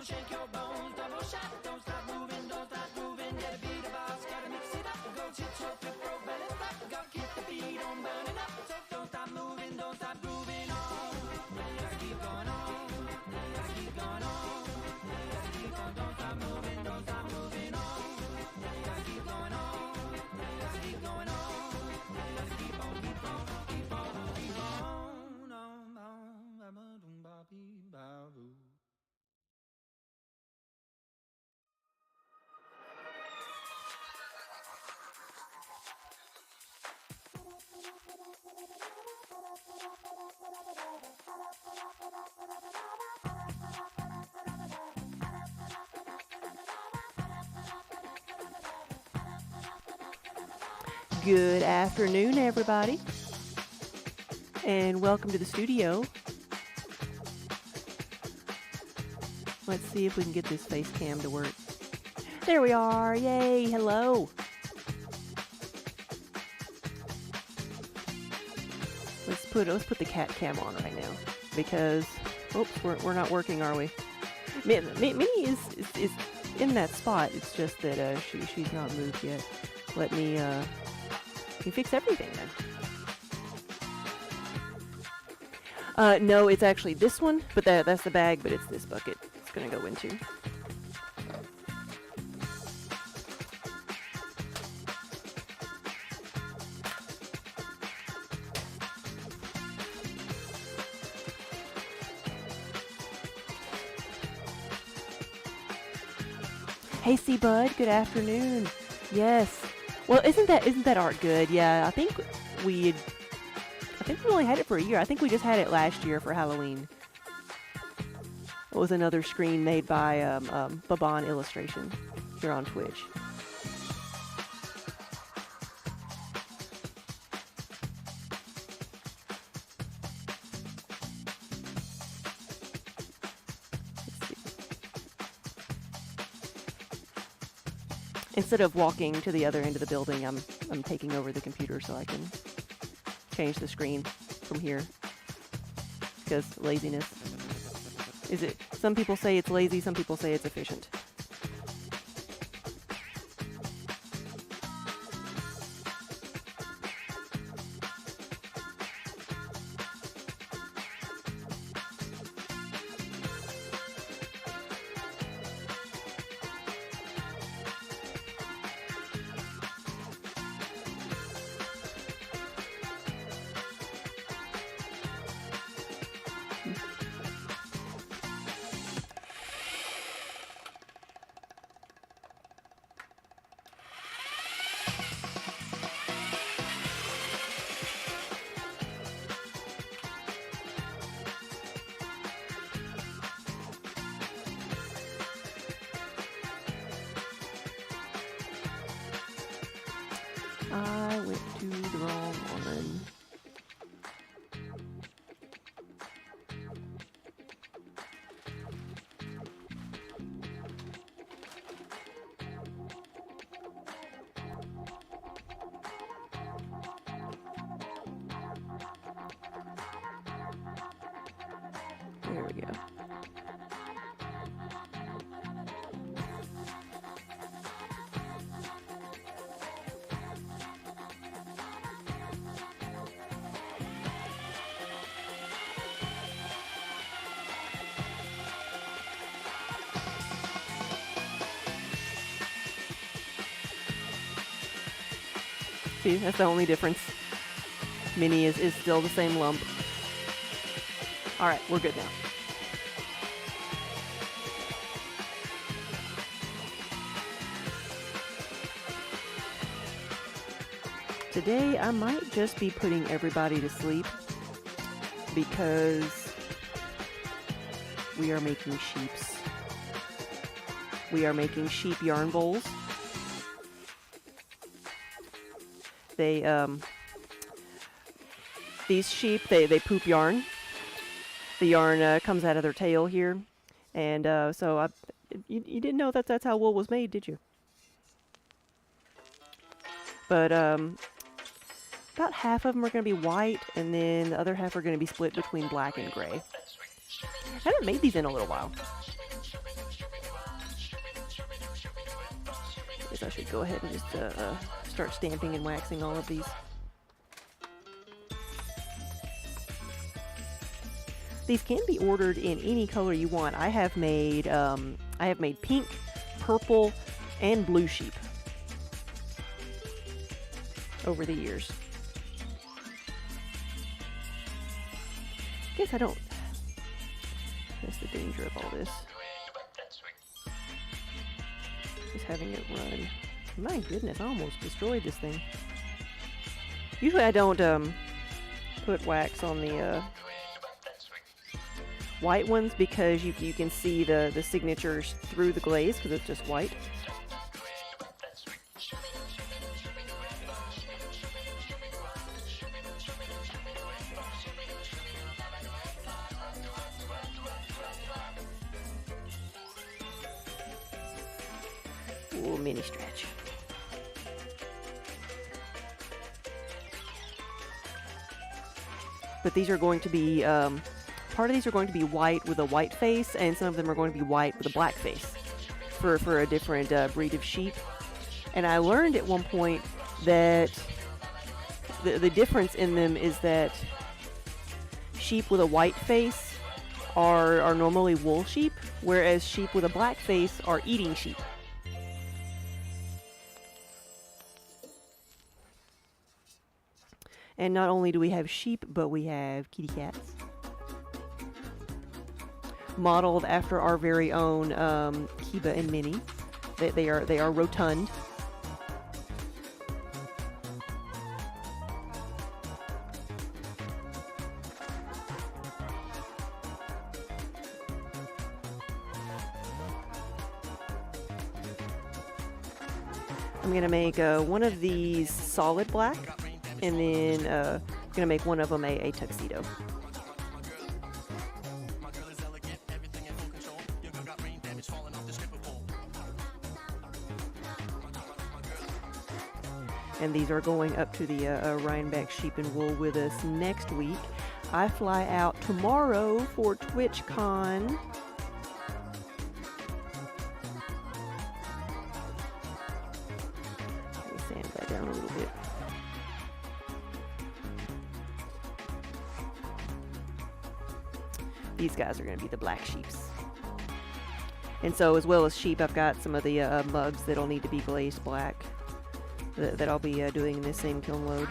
Shake your bones, double shot. Don't stop moving, don't stop moving. Yeah, the beat of us, gotta mix it up. Go chit chop, flip, roll, belly flop. Gotta keep the beat on burning up. So don't stop moving, don't stop grooving on. Gotta keep going on. Gotta keep going on. Gotta keep going. Don't stop moving, don't stop moving on. Gotta keep going on. Gotta keep going on. Gotta keep on, keep on, keep on, keep on. Good afternoon, everybody, and welcome to the studio. Let's see if we can get this face cam to work. There we are. Yay. Hello. Let's put the cat cam on right now because oops, we're not working, are we? Minnie is in that spot. It's just that she's not moved yet. Let me fix everything then. No, it's actually this one, but that's the bag, but it's this bucket it's gonna go into. Hey, C-Bud, good afternoon. Yes. Well, isn't that art good? Yeah, I think we only had it for a year. I think we just had it last year for Halloween. It was another screen made by Baban Illustration here on Twitch. Instead of walking to the other end of the building, I'm taking over the computer so I can change the screen from here. Because laziness. Some people say it's lazy, some people say it's efficient. I went to the wrong one. There we go. See, that's the only difference. Mini is still the same lump. All right, we're good now. Today, I might just be putting everybody to sleep because we are making sheeps. We are making sheep yarn bowls. These sheep, they poop yarn. The yarn comes out of their tail here. And you didn't know that's how wool was made, did you? But about half of them are going to be white, and then the other half are going to be split between black and gray. I haven't made these in a little while. I guess I should go ahead and just start stamping and waxing all of these. These can be ordered in any color you want. I have made pink, purple, and blue sheep over the years. Guess I don't. That's the danger of all this. Just having it run. My goodness, I almost destroyed this thing. Usually I don't put wax on the white ones because you can see the signatures through the glaze because it's just white. Ooh, mini stretch. But these are going to be, part of these are going to be white with a white face, and some of them are going to be white with a black face for a different breed of sheep. And I learned at one point that the difference in them is that sheep with a white face are normally wool sheep, whereas sheep with a black face are eating sheep. And not only do we have sheep, but we have kitty cats. Modeled after our very own Kiba and Minnie. They are rotund. I'm gonna make one of these solid black, and then I'm gonna make one of them a tuxedo. And these are going up to the Rhinebeck Sheep and Wool with us next week. I fly out tomorrow for TwitchCon. Let me sand that down a little bit. These guys are going to be the black sheeps. And so, as well as sheep, I've got some of the mugs that'll need to be glazed black that I'll be doing in this same kiln load.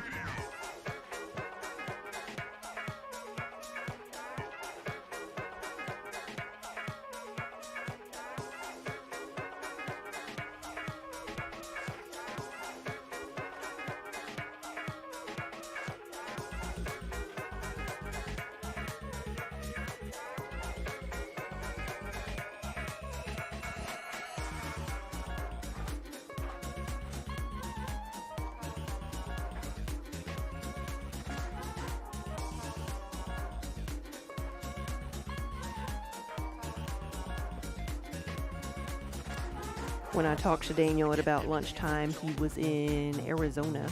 When I talked to Daniel at about lunchtime, he was in Arizona.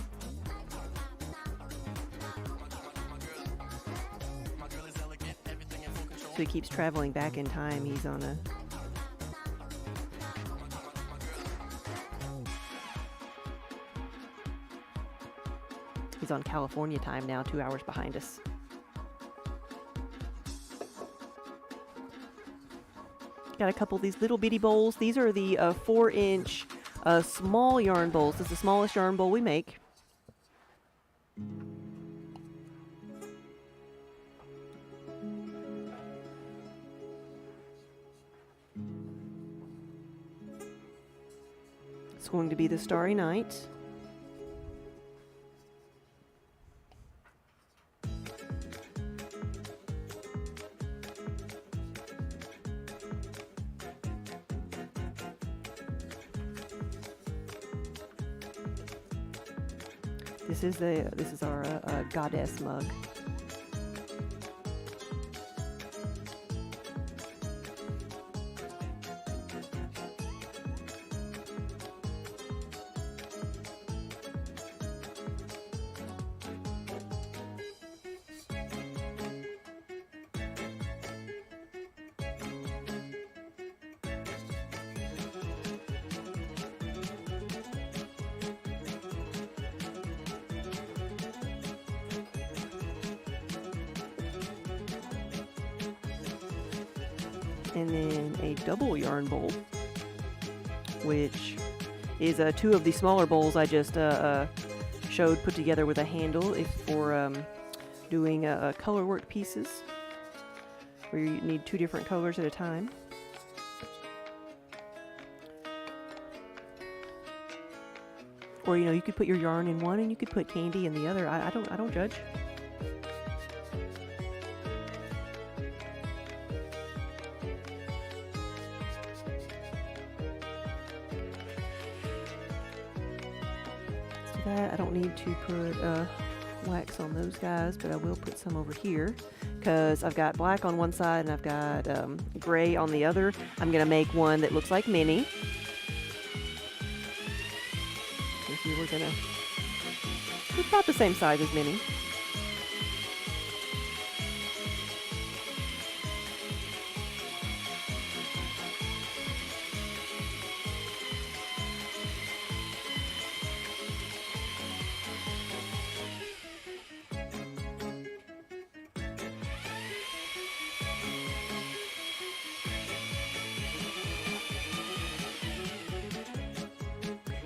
So he keeps traveling back in time. He's on California time now, 2 hours behind us. Got a couple of these little bitty bowls. These are the 4-inch small yarn bowls. This is the smallest yarn bowl we make. It's going to be the Starry Night. This is our goddess mug. And then a double yarn bowl, which is 2 of the smaller bowls I just showed put together with a handle. It's for doing color work pieces where you need 2 different colors at a time. Or you could put your yarn in one and you could put candy in the other. I don't judge. I don't need to put wax on those guys, but I will put some over here because I've got black on one side and I've got gray on the other. I'm going to make one that looks like Minnie. It's about the same size as Minnie.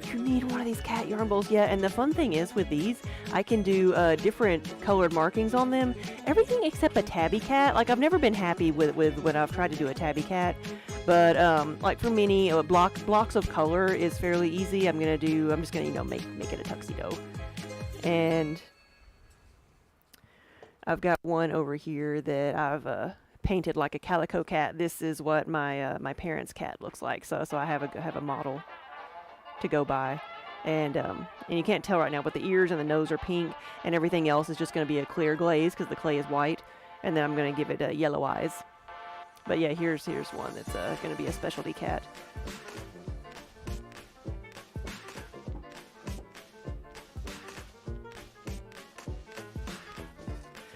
You need one of these cat yarn bowls. Yeah, and the fun thing is with these, I can do different colored markings on them. Everything except a tabby cat. Like, I've never been happy with when I've tried to do a tabby cat. But like for Minnie, blocks of color is fairly easy. I'm just gonna make it a tuxedo. And I've got one over here that I've painted like a calico cat. This is what my parents' cat looks like. So I have a model to go by, and you can't tell right now, but the ears and the nose are pink, and everything else is just going to be a clear glaze because the clay is white, and then I'm going to give it yellow eyes. But yeah, here's one that's going to be a specialty cat.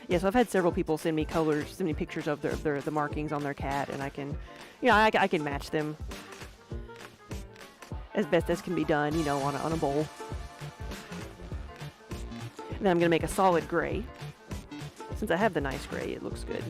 Yeah, so I've had several people send me pictures of the markings on their cat, and I can, I can match them as best as can be done, on a bowl. And then I'm going to make a solid gray. Since I have the nice gray, it looks good.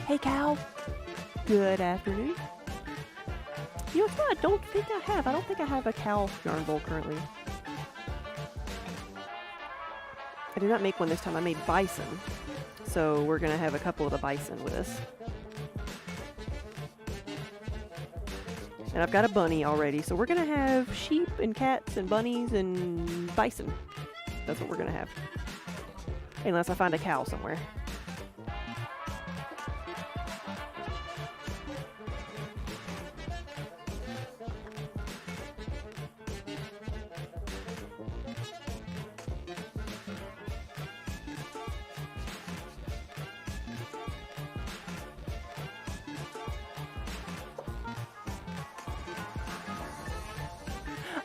Hey, Cal. Good afternoon. It's what I don't think I have. I don't think I have a cow yarn bowl currently. I did not make one this time. I made bison. So we're going to have a couple of the bison with us. And I've got a bunny already. So we're going to have sheep and cats and bunnies and bison. That's what we're going to have. Unless I find a cow somewhere.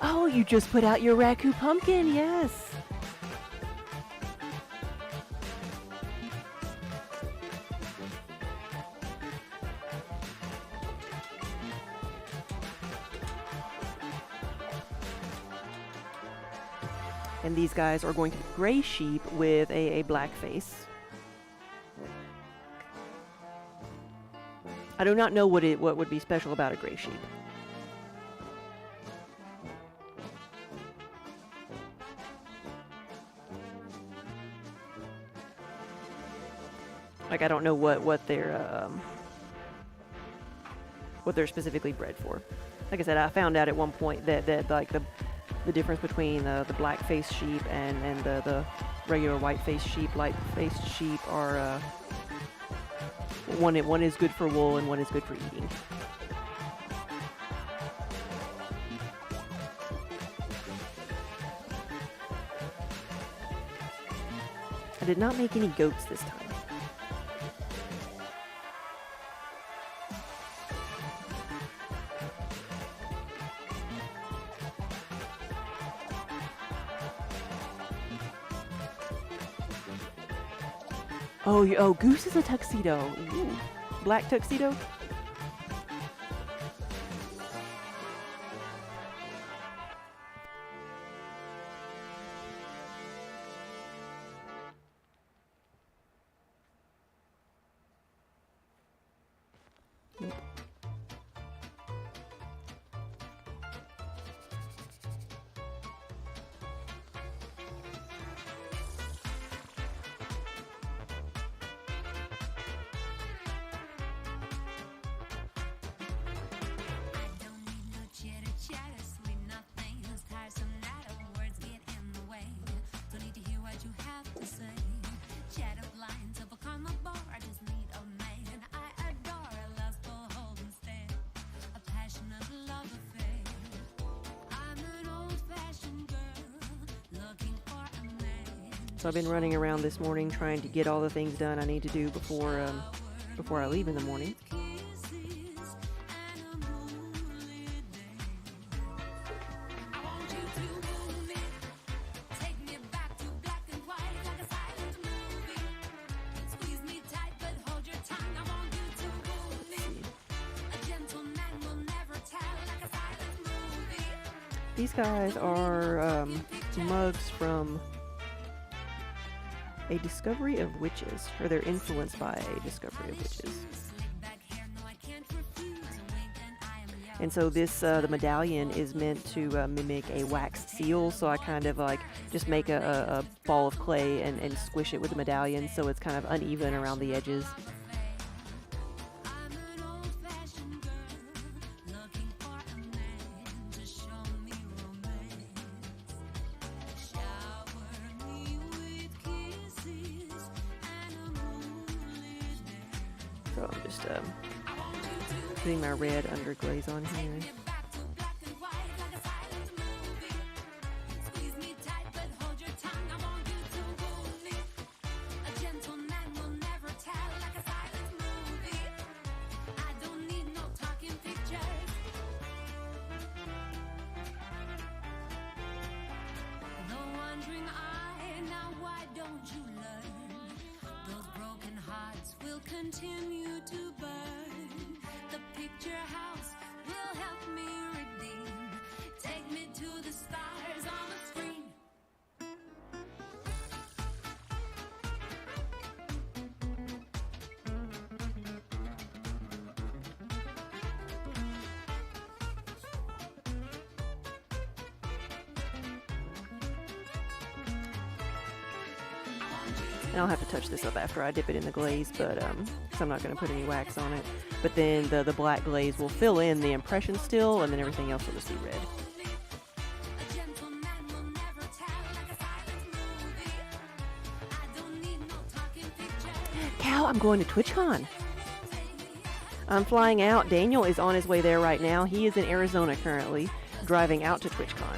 Oh, you just put out your Raku pumpkin, yes. And these guys are going to be gray sheep with a black face. I do not know what would be special about a gray sheep. Like, I don't know what they're specifically bred for. Like I said, I found out at one point that like the difference between the black-faced sheep and the regular white-faced sheep, light-faced sheep are one is good for wool and one is good for eating. I did not make any goats this time. Oh, Goose is a tuxedo. Ooh. Black tuxedo? Nope. So I've been running around this morning trying to get all the things done I need to do before I leave in the morning. These guys are mugs from A Discovery of Witches, or they're influenced by A Discovery of Witches. And so this, the medallion is meant to mimic a wax seal, so I kind of like just make a ball of clay and squish it with the medallion so it's kind of uneven around the edges. So I'm just putting my red underglaze on here. Continue to burn. The picture house will help me redeem. Take me to the stars on the screen. And I'll have to touch this up after I dip it in the glaze, but so I'm not going to put any wax on it. But then the black glaze will fill in the impression still, and then everything else will just be red. Cal, I'm going to TwitchCon. I'm flying out. Daniel is on his way there right now. He is in Arizona currently, driving out to TwitchCon.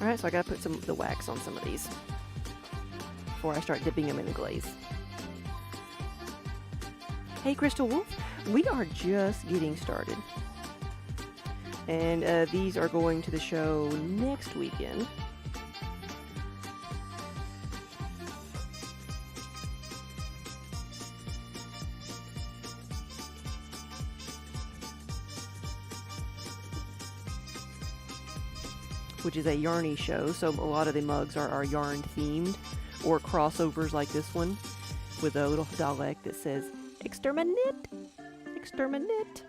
Alright, so I gotta put the wax on some of these before I start dipping them in the glaze. Hey Crystal Wolf, we are just getting started. And these are going to the show next weekend. Which is a yarny show, so a lot of the mugs are yarn themed, or crossovers like this one with a little dialect that says exterminate, exterminate.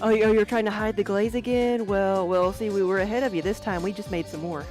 Oh, you're trying to hide the glaze again? Well, see, we were ahead of you this time. We just made some more.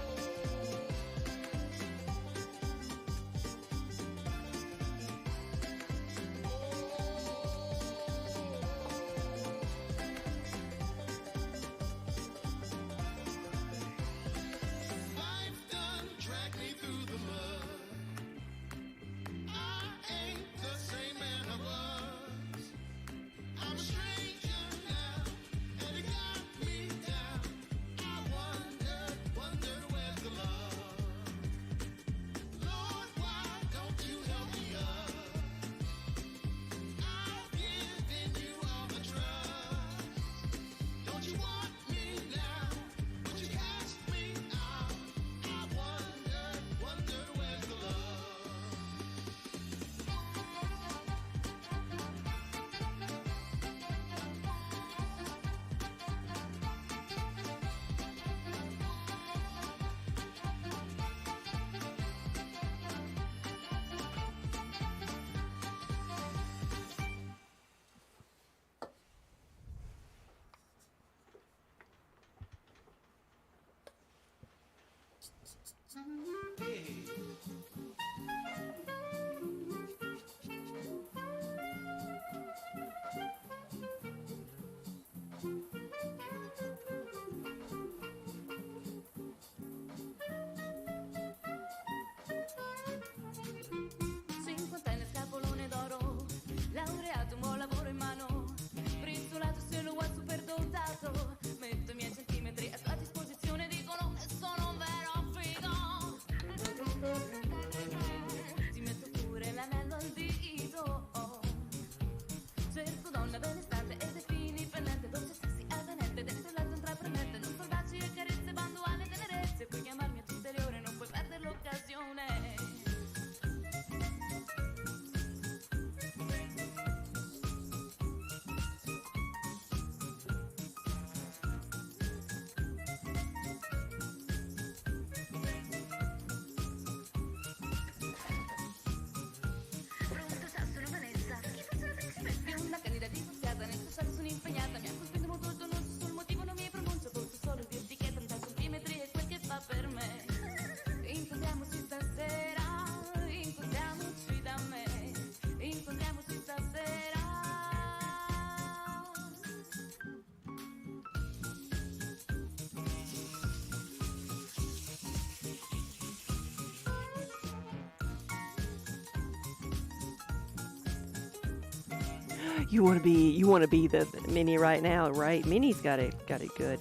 Cinquantenne scapolone d'oro, laureato, un buon lavoro in mano, briciolato se lo vuoi super dotato, metto i miei centimetri a tua disposizione, dicono che sono un vero figo. Ti metto pure l'anello al dito, cerco donna benestante ed è indipendente, dolce sessi avvenente, dentro l'altro intraprendente, non so baci e carezze, bando alle tenerezze, puoi chiamarmi a tutte le ore, non puoi perdere l'occasione. You want to be the Minnie right now, right? Minnie's got it good.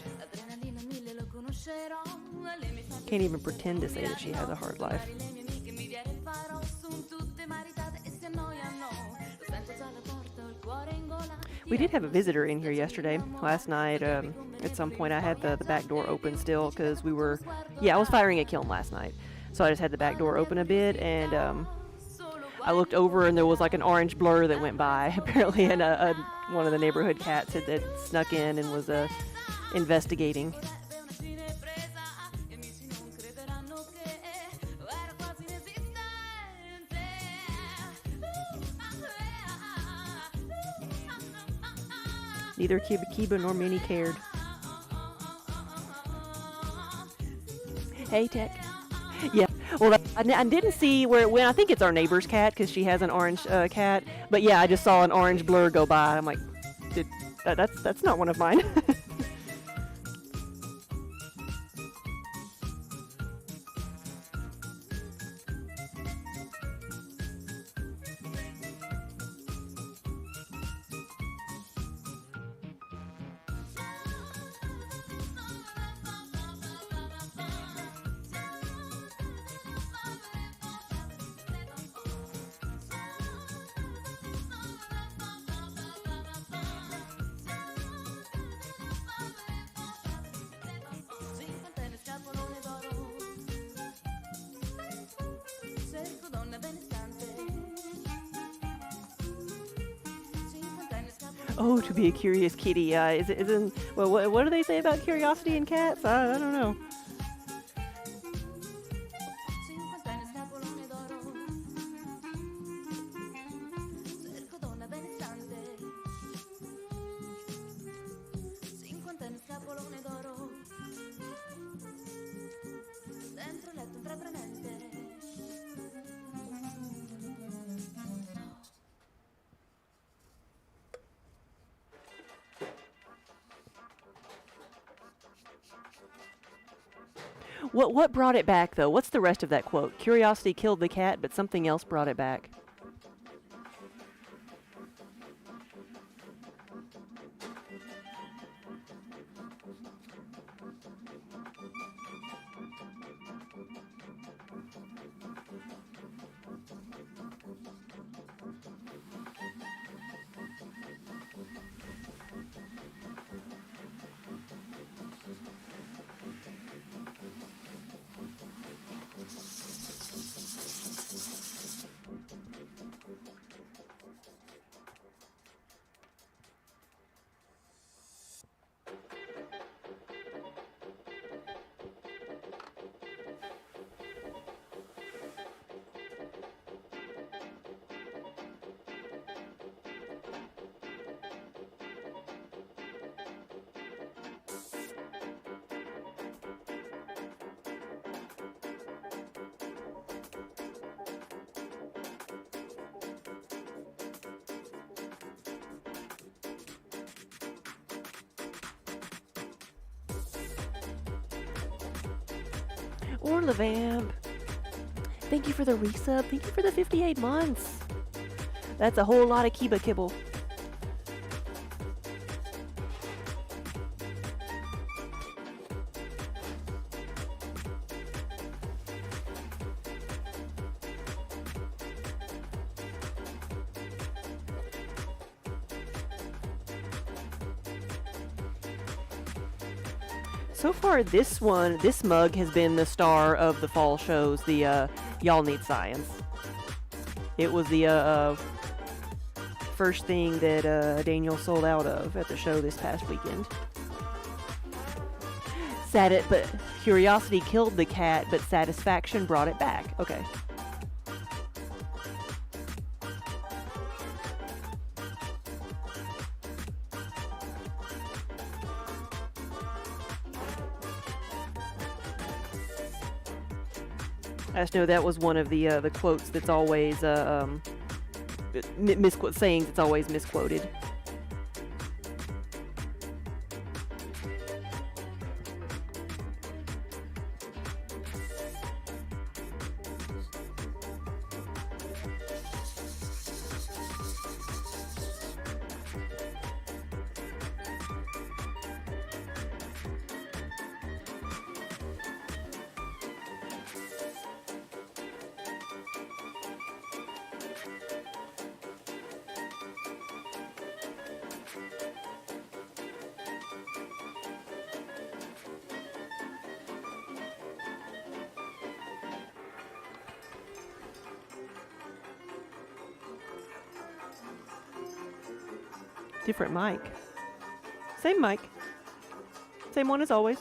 Can't even pretend to say that she has a hard life. We did have a visitor in here yesterday. Last night, at some point, I had the back door open still because I was firing a kiln last night. So I just had the back door open a bit, and I looked over and there was like an orange blur that went by. Apparently, and one of the neighborhood cats had snuck in and was investigating. Neither Kiba nor Minnie cared. Hey, Tech. Yeah. Well, I didn't see where it went. I think it's our neighbor's cat because she has an orange cat. But yeah, I just saw an orange blur go by. I'm like, that's not one of mine. Oh, to be a curious kitty. Isn't well? What do they say about curiosity in cats? I don't know. 50 anni scapolone d'oro, cerco donna benestante. 50 anni scapolone d'oro, dentro letto intraprendente. What brought it back though? What's the rest of that quote? Curiosity killed the cat, but something else brought it back. Or Levamp. Thank you for the resub. Thank you for the 58 months. That's a whole lot of Kiba kibble. So far, this mug has been the star of the fall shows, the Y'all Need Science. It was the first thing that Daniel sold out of at the show this past weekend. But curiosity killed the cat, but satisfaction brought it back. Okay. I just know that was one of the quotes that's always sayings that's always misquoted. Different mic. Same mic. Same one as always.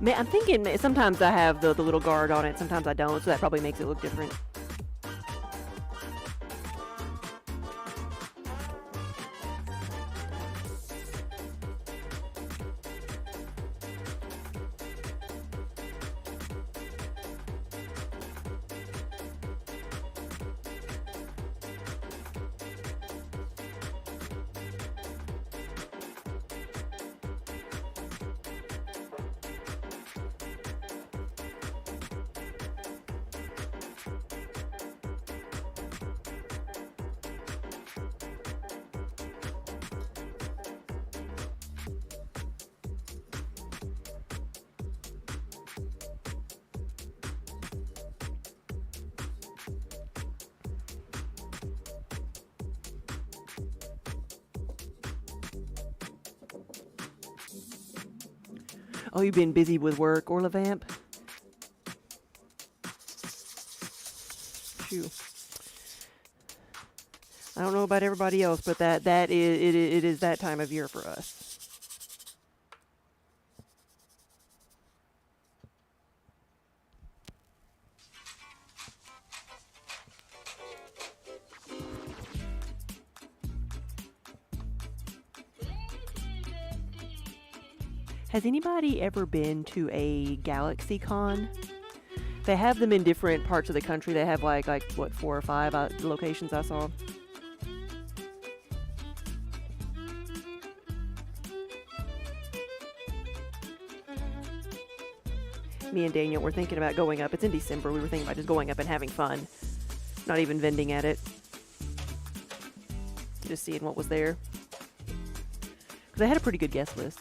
I'm thinking sometimes I have the little guard on it, sometimes I don't, so that probably makes it look different. Oh, you've been busy with work, Orla Vamp? Phew. I don't know about everybody else, but it is that time of year for us. Has anybody ever been to a Galaxy Con? They have them in different parts of the country. They have like what, 4 or 5 locations I saw. Me and Daniel were thinking about going up. It's in December. We were thinking about just going up and having fun. Not even vending at it. Just seeing what was there. Because they had a pretty good guest list.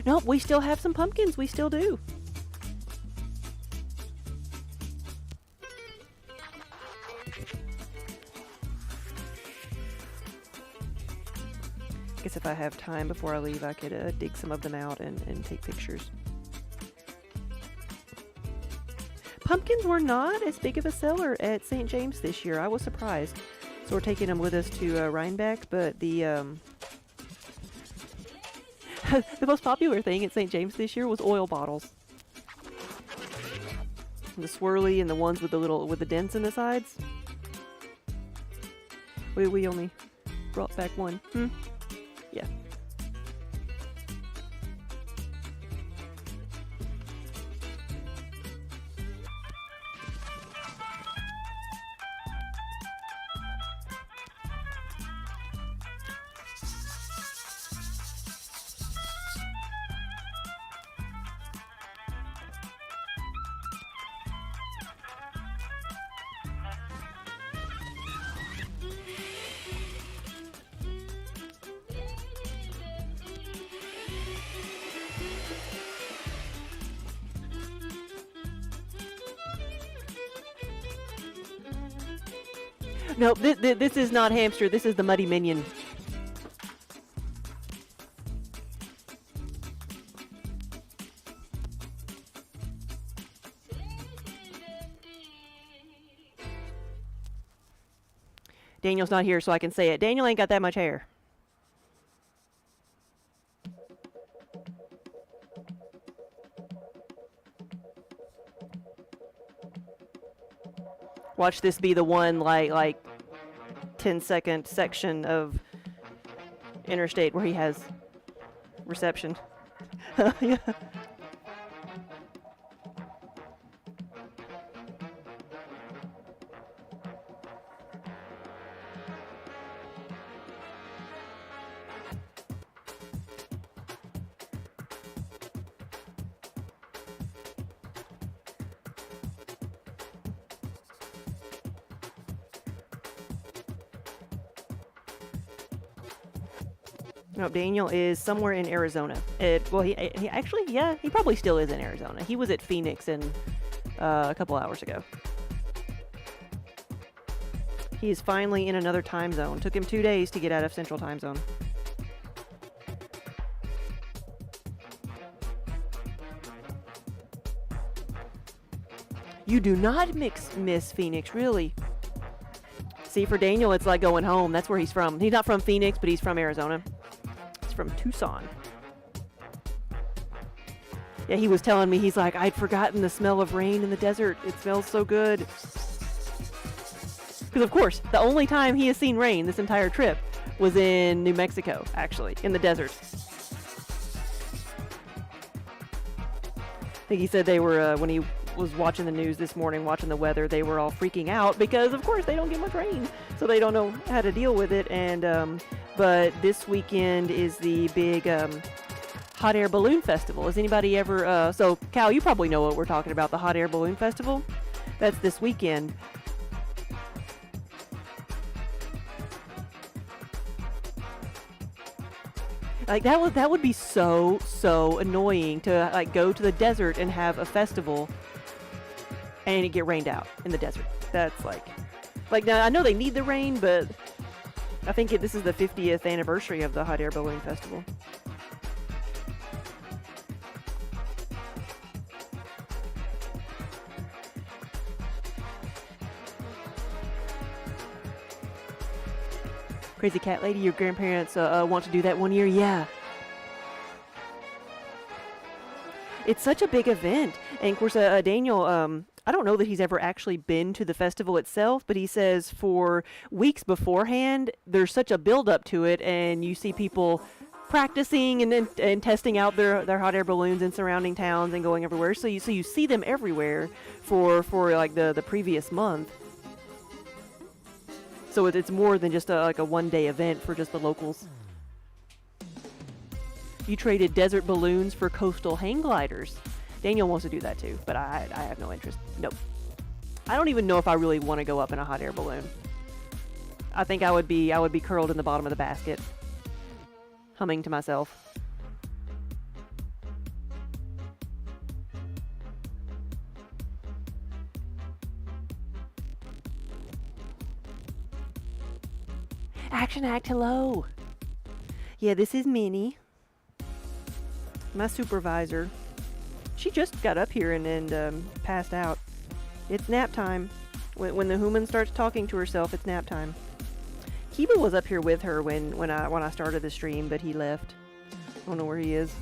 Nope, we still have some pumpkins. We still do. I guess if I have time before I leave, I could dig some of them out and take pictures. Pumpkins were not as big of a seller at St. James this year. I was surprised. So we're taking them with us to Rhinebeck, but the the most popular thing at St. James this year was oil bottles. The swirly and the ones with the dents in the sides. We only brought back one. Yeah. No, this is not hamster. This is the Muddy Minion. Daniel's not here, so I can say it. Daniel ain't got that much hair. Watch this be the one like 10-second section of interstate where he has reception. Yeah. No, Daniel is somewhere in Arizona. Well, he actually, yeah, he probably still is in Arizona. He was at Phoenix a couple hours ago. He is finally in another time zone. Took him 2 days to get out of Central Time Zone. You do not miss Phoenix, really. See, for Daniel, it's like going home. That's where he's from. He's not from Phoenix, but he's from Arizona. From Tucson. Yeah, he was telling me, he's like, I'd forgotten the smell of rain in the desert. It smells so good. Because, of course, the only time he has seen rain this entire trip was in New Mexico, actually, in the desert. I think he said they were, when he was watching the news this morning, watching the weather, they were all freaking out because, of course, they don't get much rain. So they don't know how to deal with it. And, but this weekend is the big Hot Air Balloon Festival. Has anybody ever... so, Cal, you probably know what we're talking about, the Hot Air Balloon Festival. That's this weekend. Like, that would be so annoying to, like, go to the desert and have a festival and it get rained out in the desert. That's, like, now, I know they need the rain, but... I think this is the 50th anniversary of the Hot Air Balloon Festival. Crazy Cat Lady, your grandparents want to do that one year? Yeah. It's such a big event. And of course, Daniel, I don't know that he's ever actually been to the festival itself, but he says for weeks beforehand, there's such a build up to it, and you see people practicing and testing out their hot air balloons in surrounding towns and going everywhere. So you see them everywhere for like the previous month. So it's more than just like a one-day event for just the locals. You traded desert balloons for coastal hang gliders. Daniel wants to do that too, but I have no interest. Nope. I don't even know if I really want to go up in a hot air balloon. I think I would be curled in the bottom of the basket, humming to myself. Action Act, hello. Yeah, this is Minnie, my supervisor. She just got up here and passed out. It's nap time. When the human starts talking to herself, it's nap time. Kiba was up here with her when I started the stream, but he left. I don't know where he is.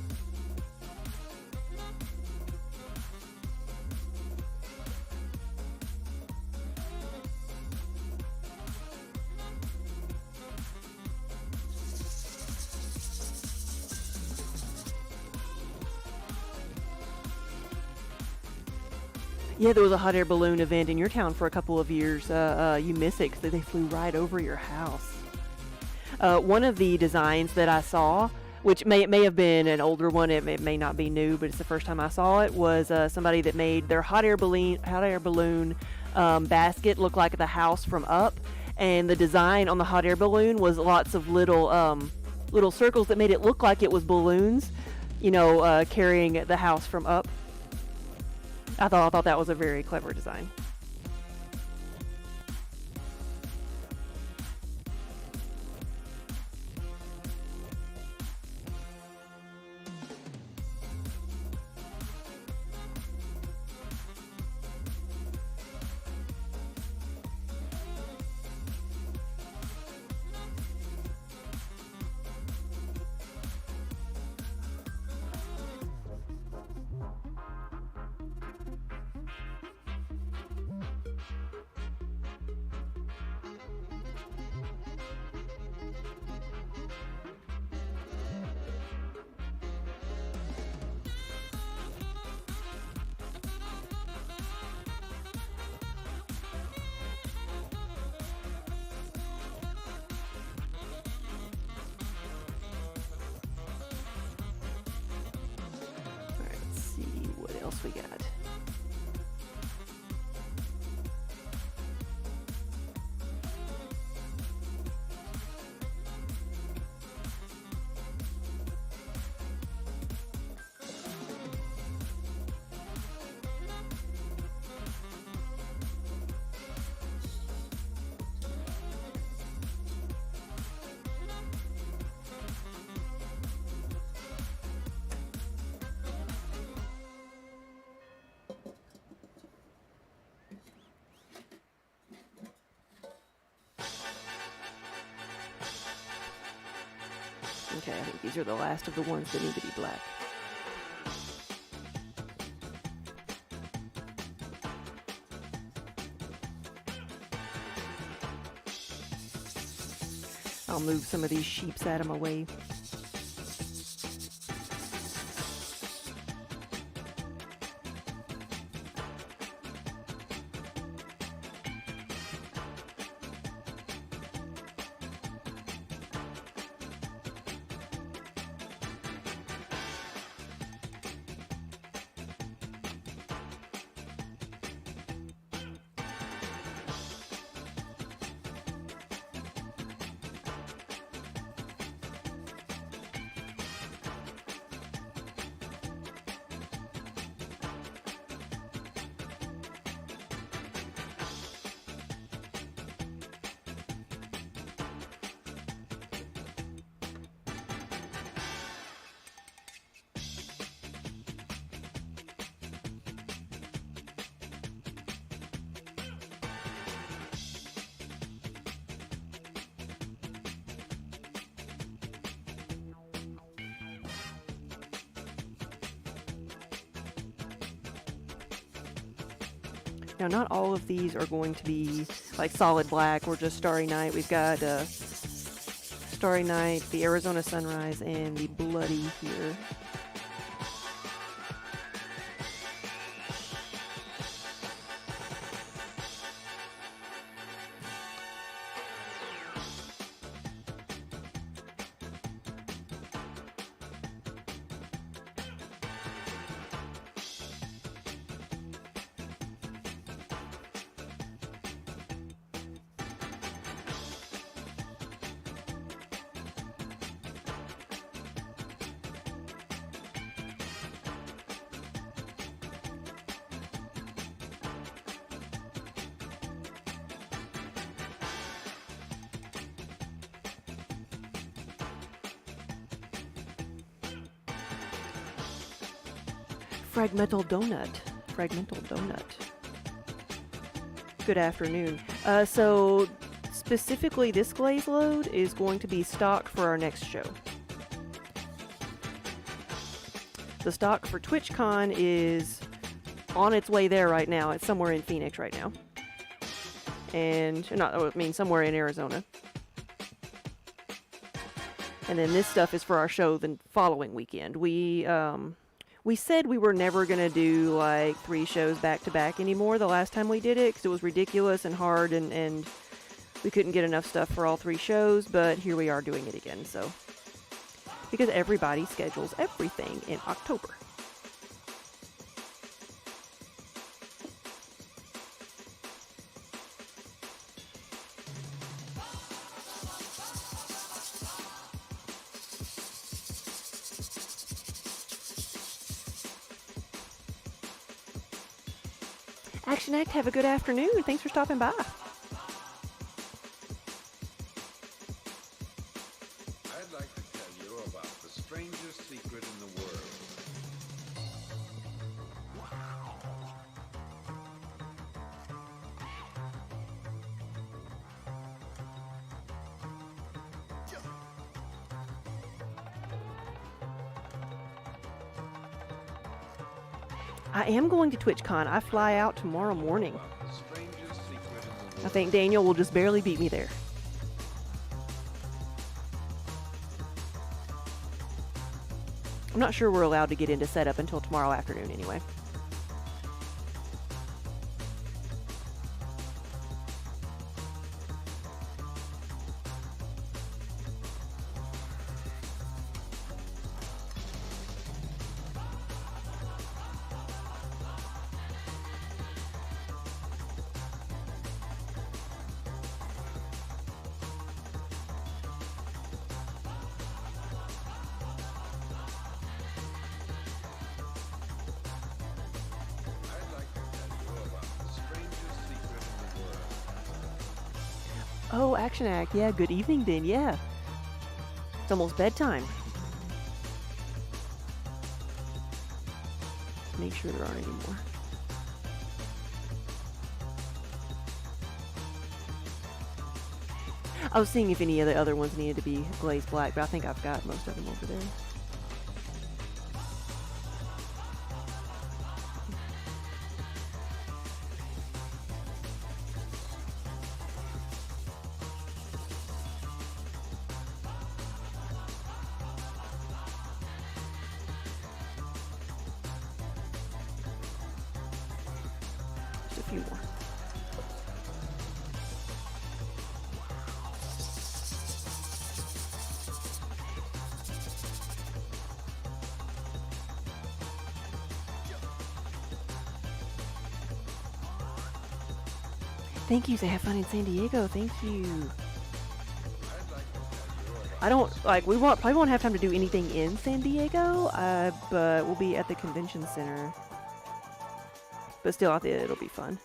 Yeah, there was a hot air balloon event in your town for a couple of years. You miss it because they flew right over your house. One of the designs that I saw, which may have been an older one, it may not be new, but it's the first time I saw it, was somebody that made their hot air balloon basket look like the house from Up, and the design on the hot air balloon was lots of little circles that made it look like it was balloons, carrying the house from Up. I thought that was a very clever design. We got. Okay, I think these are the last of the ones that need to be black. I'll move some of these sheeps out of my way. Now, not all of these are going to be like solid black or just Starry Night. We've got Starry Night, the Arizona Sunrise, and the Bloody here. Fragmental Donut. Good afternoon. So specifically this glaze load is going to be stock for our next show. The stock for TwitchCon is on its way there right now. It's somewhere in Phoenix right now. And somewhere in Arizona. And then this stuff is for our show the following weekend. We said we were never going to do like 3 shows back to back anymore the last time we did it because it was ridiculous and hard and we couldn't get enough stuff for all 3 shows, but here we are doing it again. So because everybody schedules everything in October. Action Act, have a good afternoon. Thanks for stopping by. I'd like to tell you about the strangest secret in the world. I am going to TwitchCon. I fly out tomorrow morning. I think Daniel will just barely beat me there. I'm not sure we're allowed to get into setup until tomorrow afternoon anyway. Oh, Action Act. Yeah, good evening then. Yeah. It's almost bedtime. Let's make sure there aren't any more. I was seeing if any of the other ones needed to be glazed black, but I think I've got most of them over there. Just a few more. Thank you, say have fun in San Diego. Thank you. I don't, probably won't have time to do anything in San Diego, but we'll be at the convention center. But still, I think it'll be fun.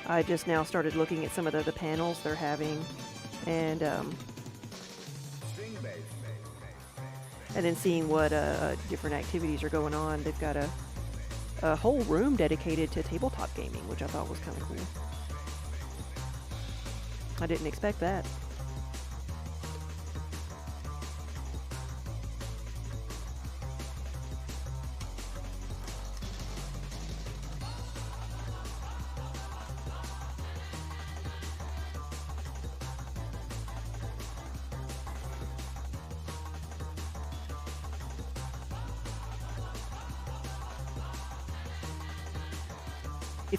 I just now started looking at some of the panels they're having, and then seeing what different activities are going on. They've got a whole room dedicated to tabletop gaming, which I thought was kind of cool. I didn't expect that.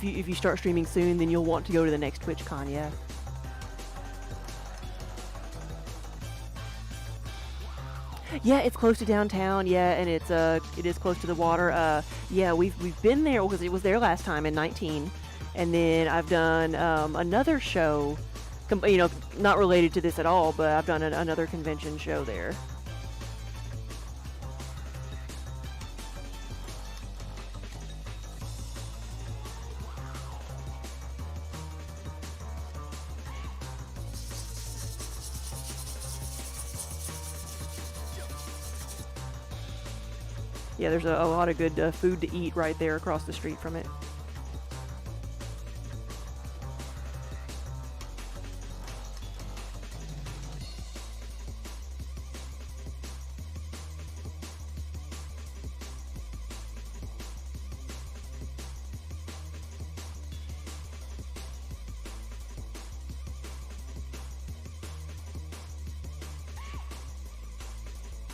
if you start streaming soon, then you'll want to go to the next TwitchCon. Yeah. Yeah, it's close to downtown. Yeah, and it is close to the water. Yeah, we've been there because it was there last time in 19, and then I've done another show, not related to this at all, but I've done another convention show there. Yeah, there's a lot of good food to eat right there across the street from it.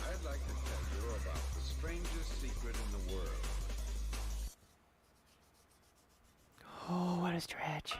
I'd like to tell you about the strangest secret in the world. Oh, what a stretch.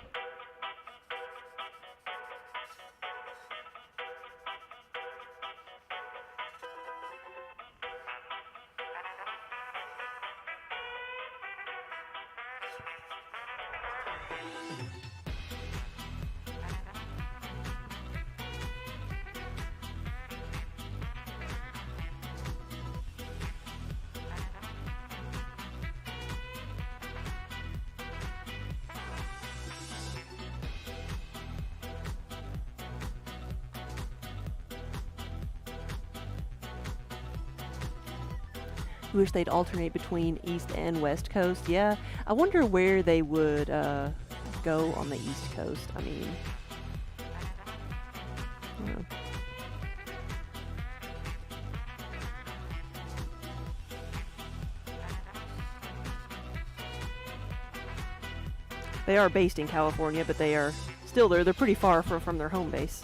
Wish they'd alternate between East and West Coast. Yeah, I wonder where they would go on the East Coast. I mean, yeah. They are based in California, but they are still they're pretty far from their home base.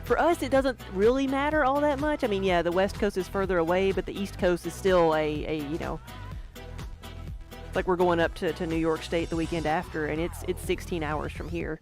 For us, it doesn't really matter all that much. I mean, yeah, the West Coast is further away, but the East Coast is still it's like we're going up to New York State the weekend after, and it's 16 hours from here.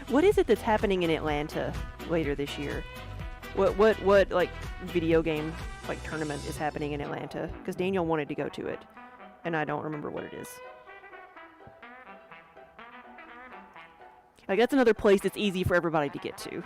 What is it that's happening in Atlanta later this year? What like video game like tournament is happening in Atlanta? Because Daniel wanted to go to it, and I don't remember what it is. Like that's another place that's easy for everybody to get to.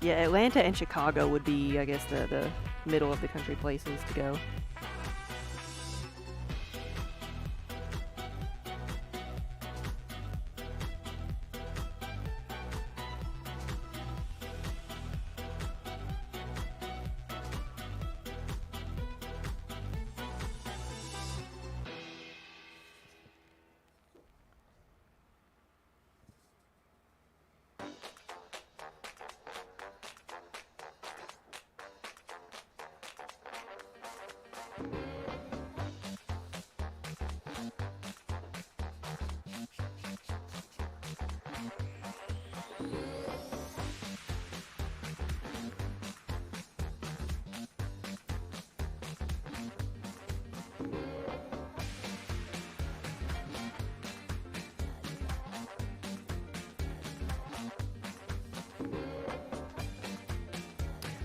Yeah, Atlanta and Chicago would be, I guess, the middle of the country places to go.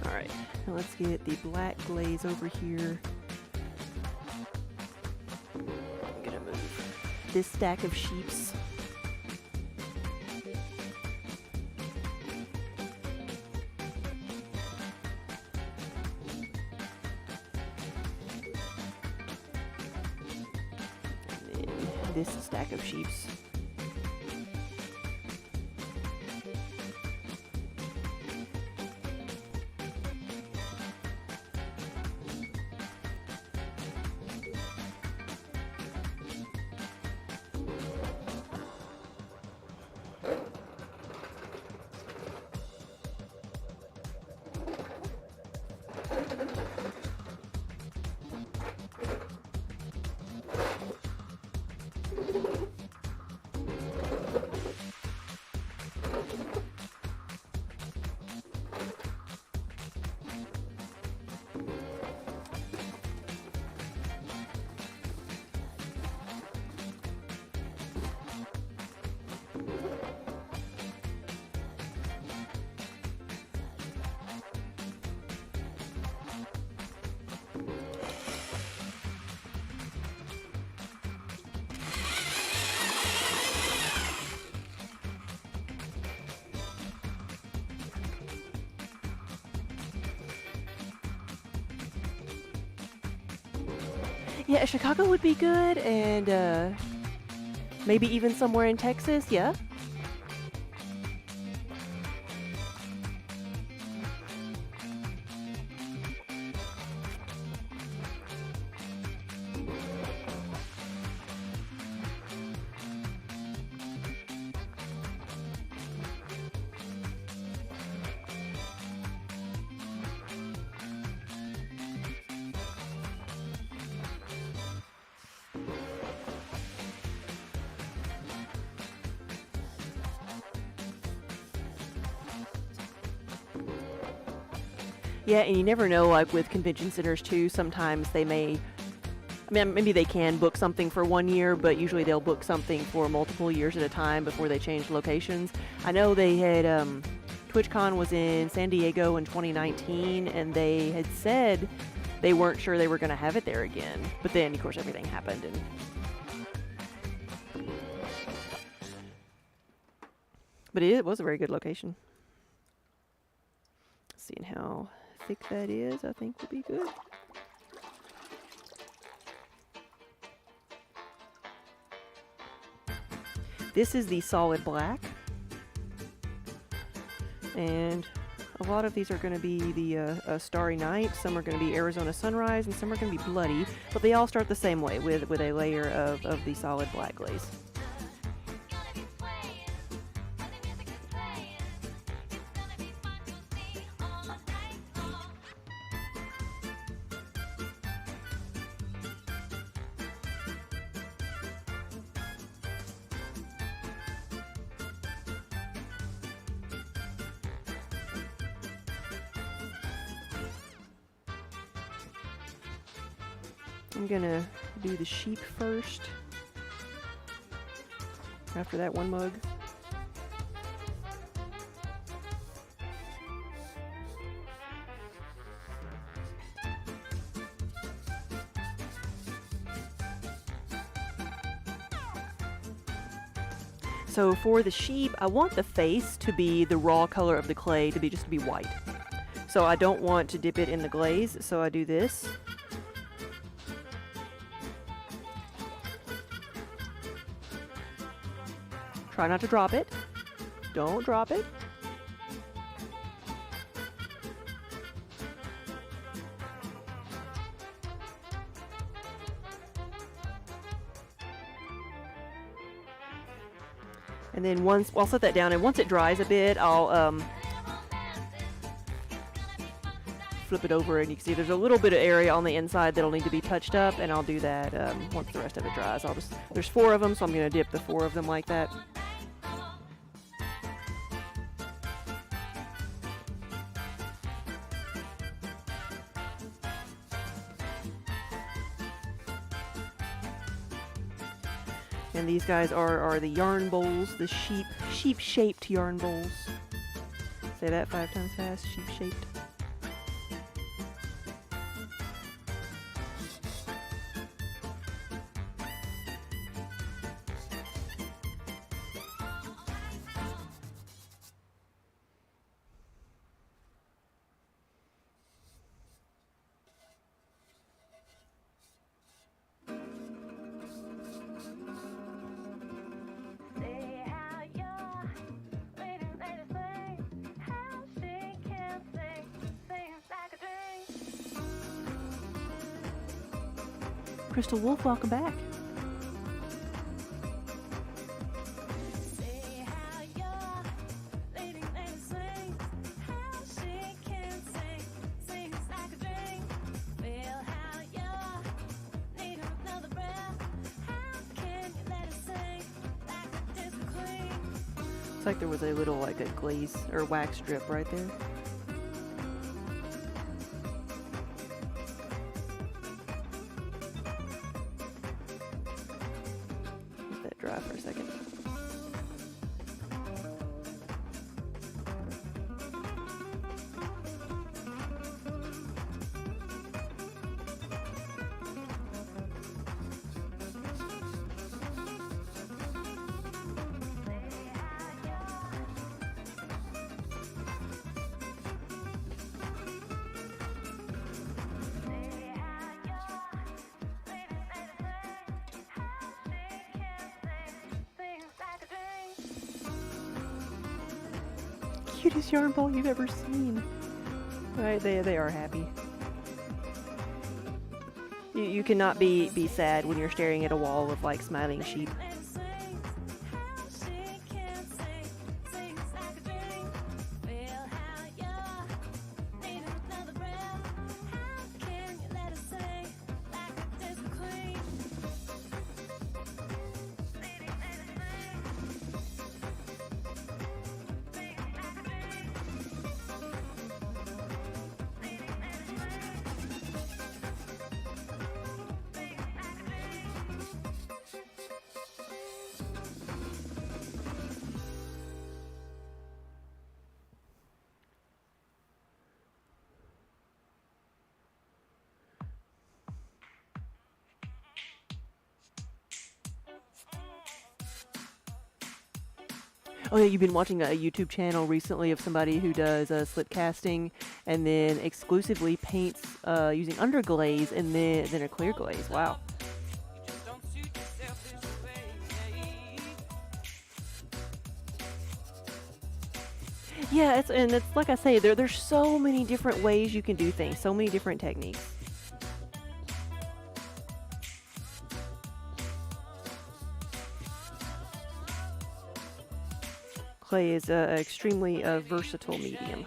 Alright, now let's get the black glaze over here. I'm gonna move this stack of sheeps. And then this stack of sheeps. Yeah, Chicago would be good, and maybe even somewhere in Texas. Yeah. Yeah, and you never know, like with convention centers too, sometimes they may, I mean, maybe they can book something for 1 year, but usually they'll book something for multiple years at a time before they change locations. I know they had, TwitchCon was in San Diego in 2019, and they had said they weren't sure they were going to have it there again. But then, of course, everything happened. But it was a very good location. Seeing how thick that is, I think will be good. This is the solid black, and a lot of these are going to be the Starry Night, some are going to be Arizona Sunrise, and some are going to be Bloody, but they all start the same way with a layer of the solid black glaze. I'm gonna do the sheep first, after that one mug. So for the sheep, I want the face to be the raw color of the clay, to be white. So I don't want to dip it in the glaze, so I do this. Try not to drop it. Don't drop it. And then I'll set that down, and once it dries a bit, I'll flip it over, and you can see there's a little bit of area on the inside that'll need to be touched up, and I'll do that once the rest of it dries. There's 4 of them, so I'm going to dip the 4 of them like that. And these guys are the yarn bowls, the sheep-shaped yarn bowls. Say that 5 times fast, sheep-shaped. Crystal Wolf, welcome back. Looks like there was a little, like a glaze or wax strip right there. Let that dry for a second. cutest yarn ball you've ever seen. Right, they are happy. You cannot be sad when you're staring at a wall of like smiling sheep. Oh yeah, you've been watching a YouTube channel recently of somebody who does slip casting and then exclusively paints using underglaze and then a clear glaze. Wow. Yeah, it's like I say, there's so many different ways you can do things, so many different techniques. Clay is an extremely versatile medium.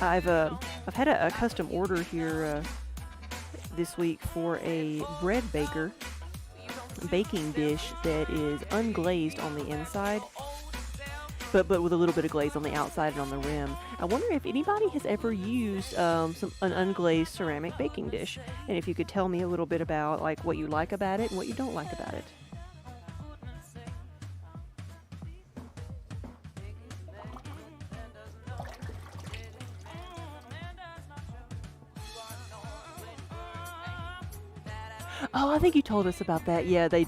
I've had a custom order here this week for a bread baking dish that is unglazed on the inside, but with a little bit of glaze on the outside and on the rim. I wonder if anybody has ever used an unglazed ceramic baking dish, and if you could tell me a little bit about like what you like about it and what you don't like about it. Oh, I think you told us about that. Yeah, they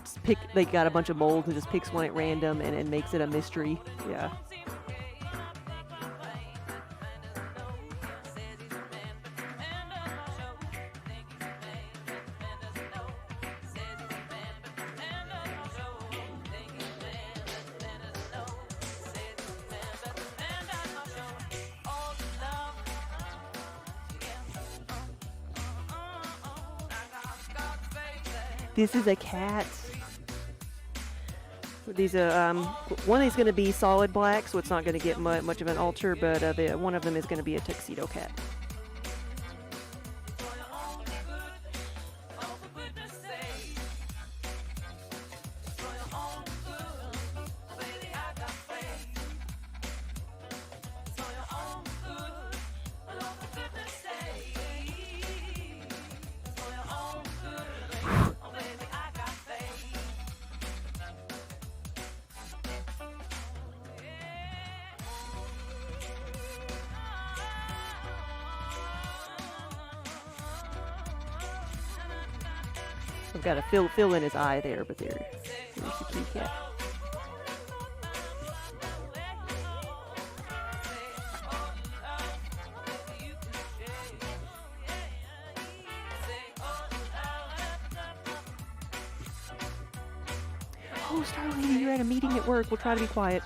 got a bunch of molds and just picks one at random and makes it a mystery. Yeah. This is a cat. These one is going to be solid black, so it's not going to get much of an alter, but one of them is going to be a tuxedo cat. I've got to fill in his eye there, but there's the cute cat. Oh, Starlady, you're at a meeting at work. We'll try to be quiet.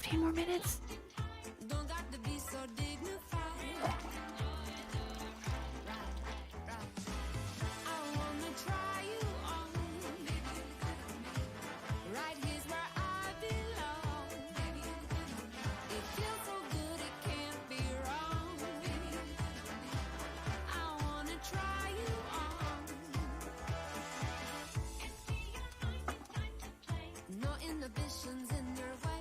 15 more minutes. Don't got to be so dignified. I wanna try you on. Right here's where I belong. It feels so good it can't be wrong. I wanna try you on. No inhibitions in your way.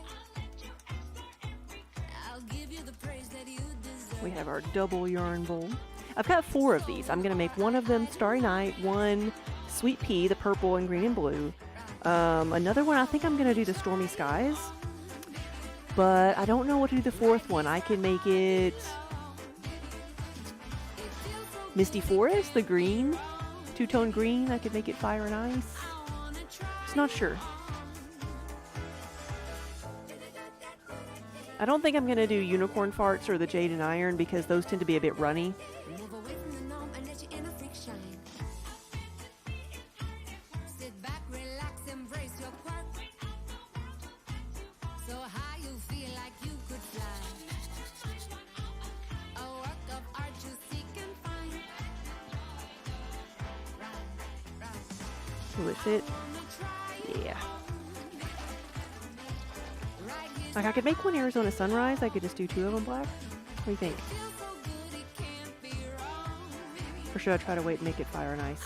I'll give you the praise that you deserve. We have our double yarn bowl. I've got 4 of these. I'm going to make one of them Starry Night, one Sweet Pea, the purple and green and blue. Another one, I think I'm going to do the Stormy Skies. But I don't know what to do the 4th one. I can make it Misty Forest, the green, 2-tone green. I could make it Fire and Ice. Just not sure. I don't think I'm going to do Unicorn Farts or the Jade and Iron because those tend to be a bit runny. Move away from the norm and let your inner freak shine. Sit back, relax, embrace your quirk. So high you feel like you could fly. A work of art you seek and find. Will it fit? Yeah. Like, I could make one Arizona Sunrise. I could just do 2 of them black. What do you think? Or should I try to wait and make it Fire and Ice?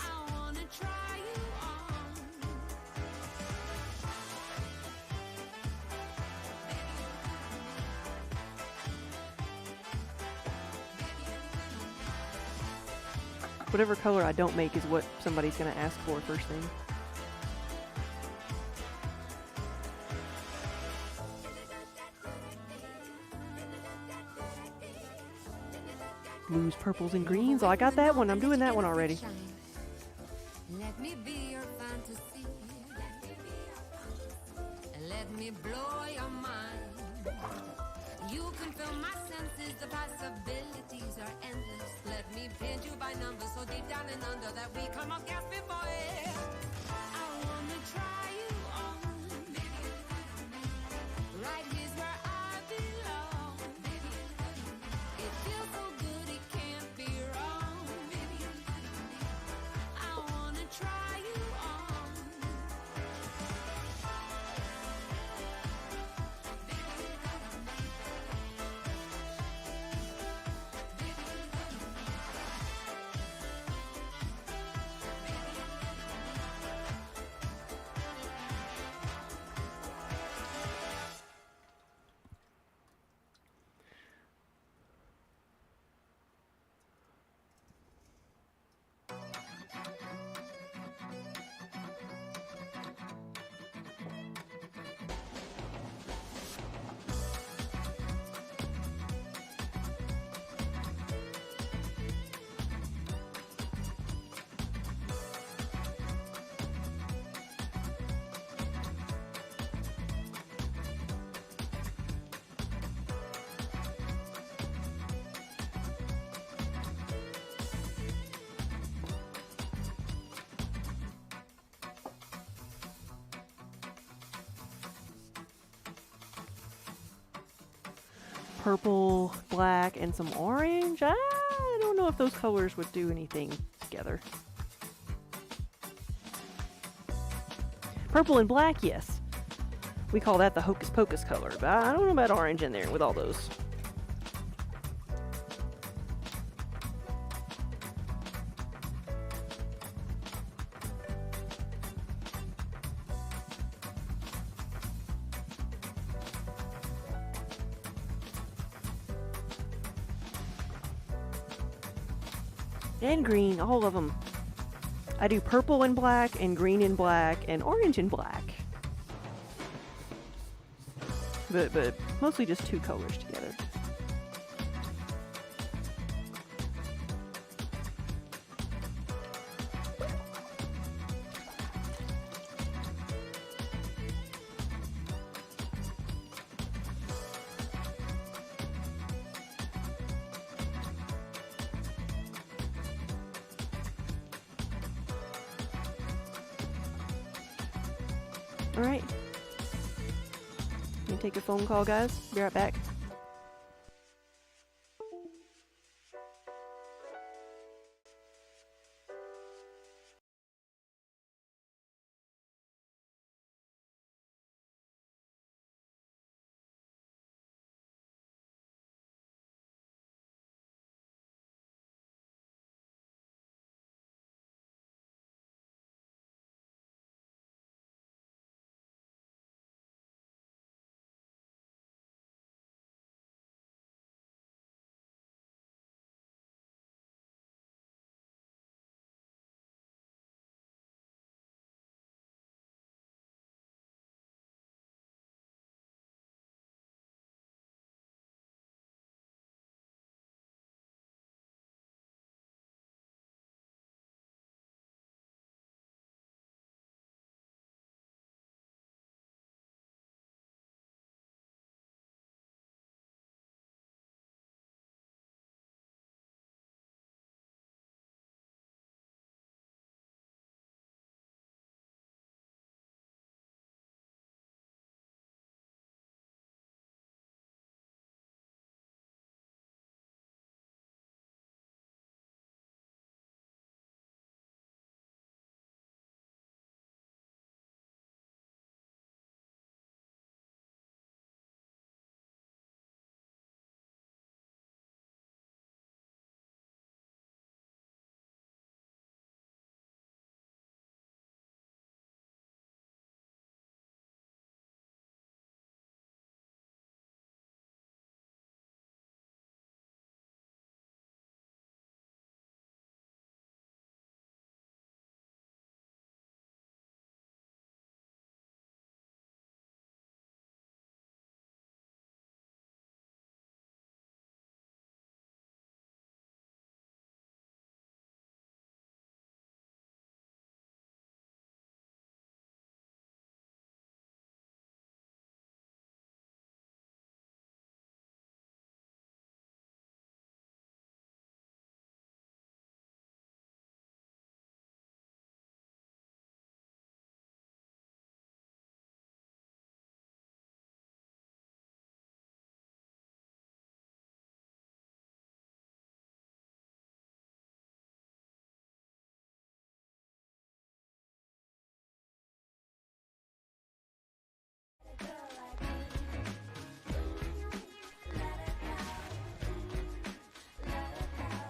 Whatever color I don't make is what somebody's going to ask for first thing. Blues, purples, and greens. Oh, I got that one. I'm doing that one already. Let me be your fantasy. Let me blow your mind. You can fill my senses. The possibilities are endless. Let me paint you by numbers so deep down and under that we come up gasping for air. I wanna try you on. Right here's where I belong. It feels so good it can't be wrong. I wanna try you on. Purple, black, and some orange. I don't know if those colors would do anything together. Purple and black, yes. We call that the Hocus Pocus color, but I don't know about orange in there with all those. And green, all of them. I do purple and black, and green and black, and orange and black. But mostly just 2 colors together. All right. take a phone call, guys. Be right back.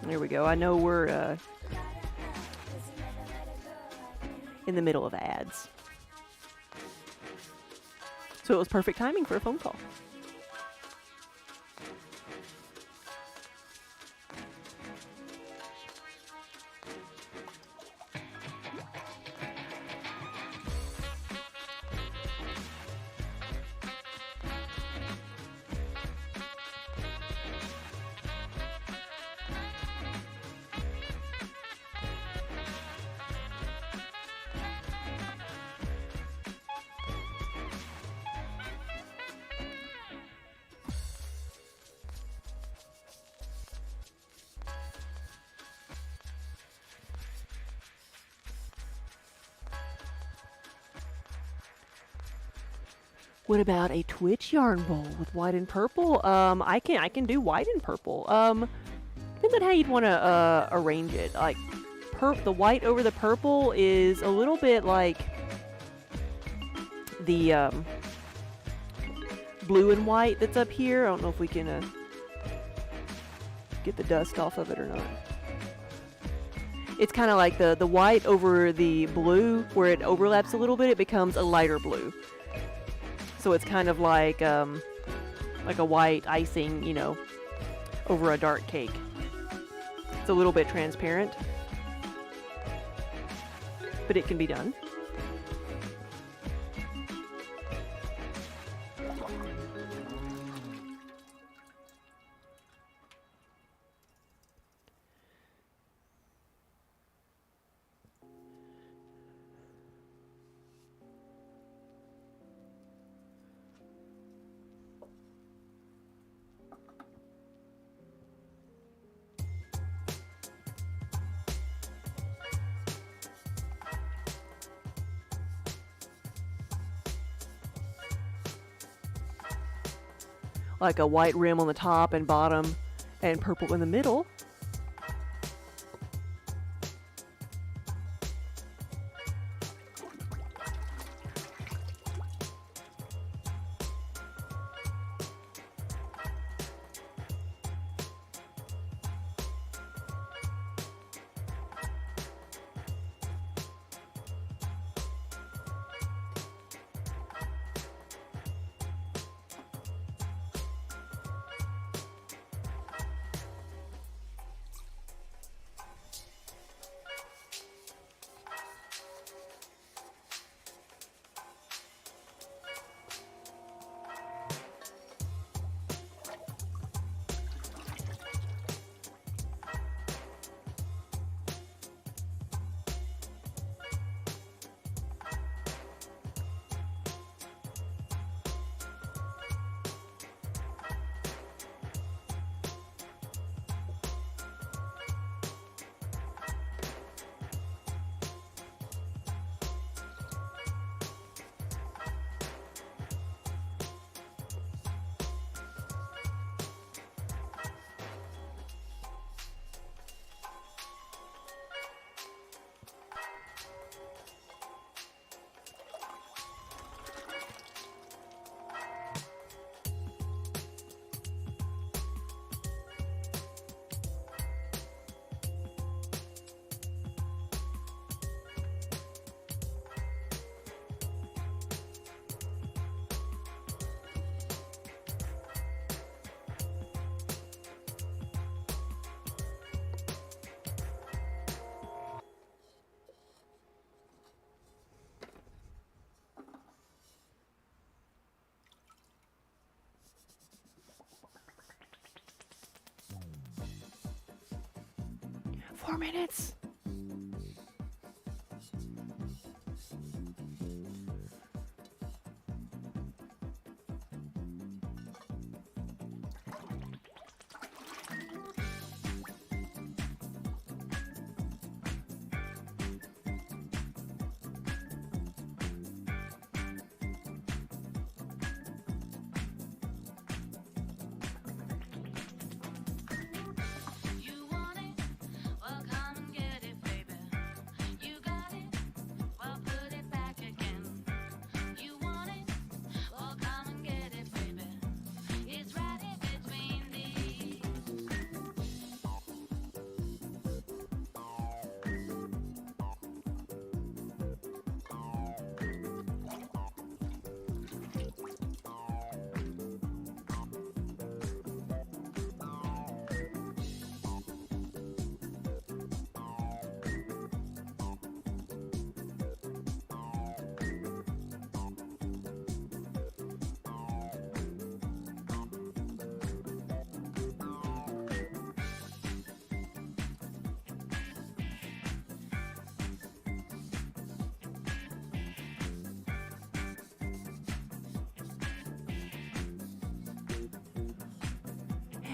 There we go. I know we're in the middle of ads. So it was perfect timing for a phone call. What about a Twitch yarn bowl with white and purple? I can do white and purple. Depends on how you'd want to arrange it. Like, the white over the purple is a little bit like the blue and white that's up here. I don't know if we can get the dust off of it or not. It's kind of like the white over the blue, where it overlaps a little bit. It becomes a lighter blue. So it's kind of like a white icing, you know, over a dark cake. It's a little bit transparent, but it can be done. like a white rim on the top and bottom and purple in the middle. Four minutes.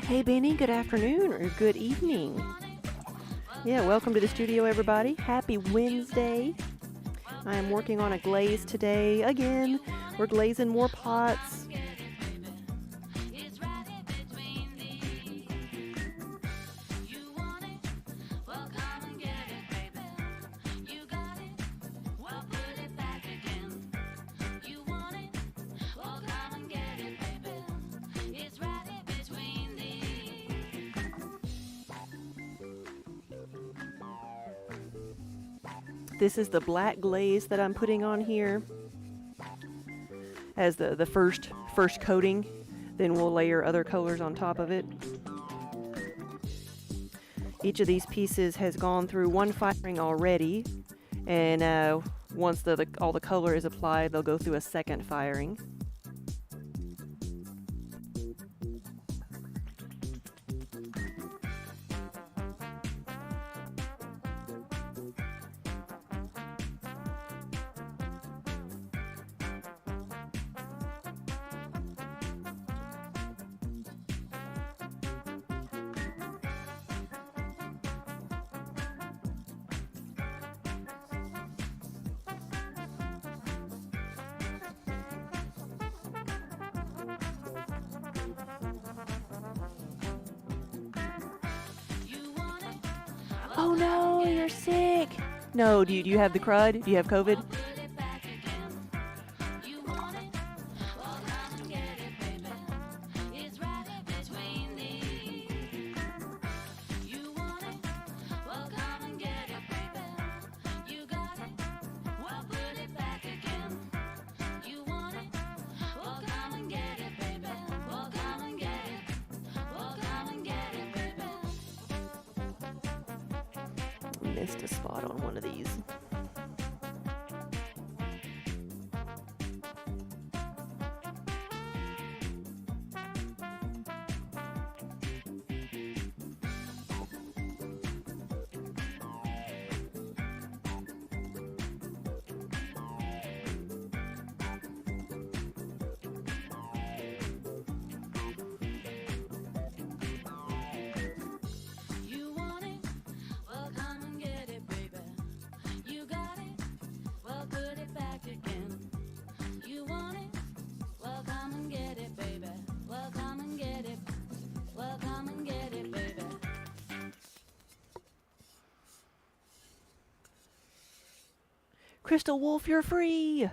Hey Benny, good afternoon or good evening. Yeah, welcome to the studio everybody. Happy Wednesday. I am working on a glaze today. Again, we're glazing more pots. This is the black glaze that I'm putting on here as the first coating. Then we'll layer other colors on top of it. Each of these pieces has gone through one firing already, and once all the color is applied, they'll go through a second firing. Oh no, you're sick. No, do you have the crud? Do you have COVID? Missed a spot on one of these. Crystal Wolf, you're free!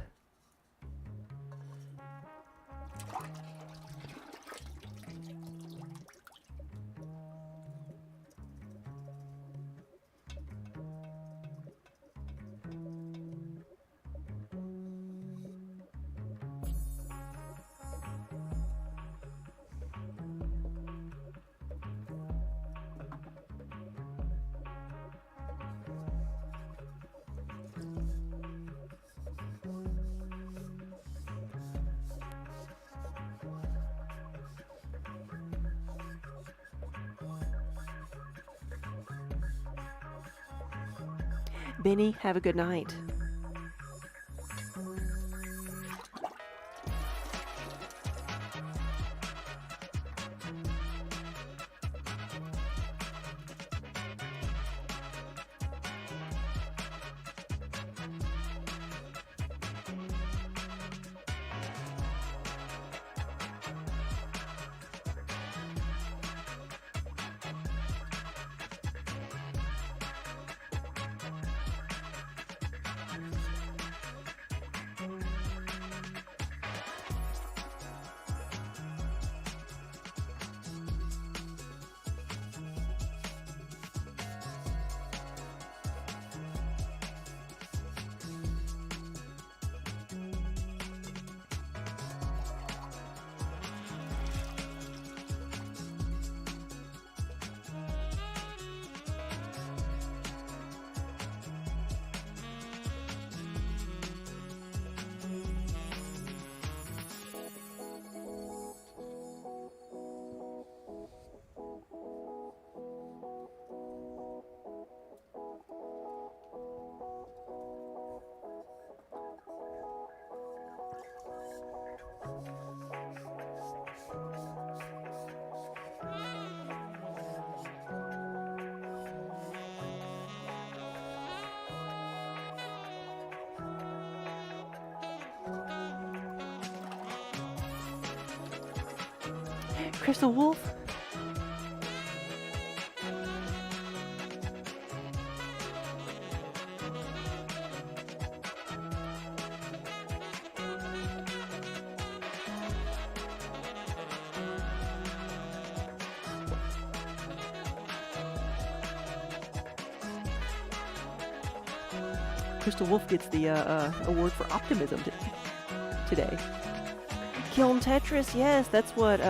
Benny, have a good night. Crystal Wolf? Crystal Wolf gets the award for optimism today. Kiln Tetris, yes, that's what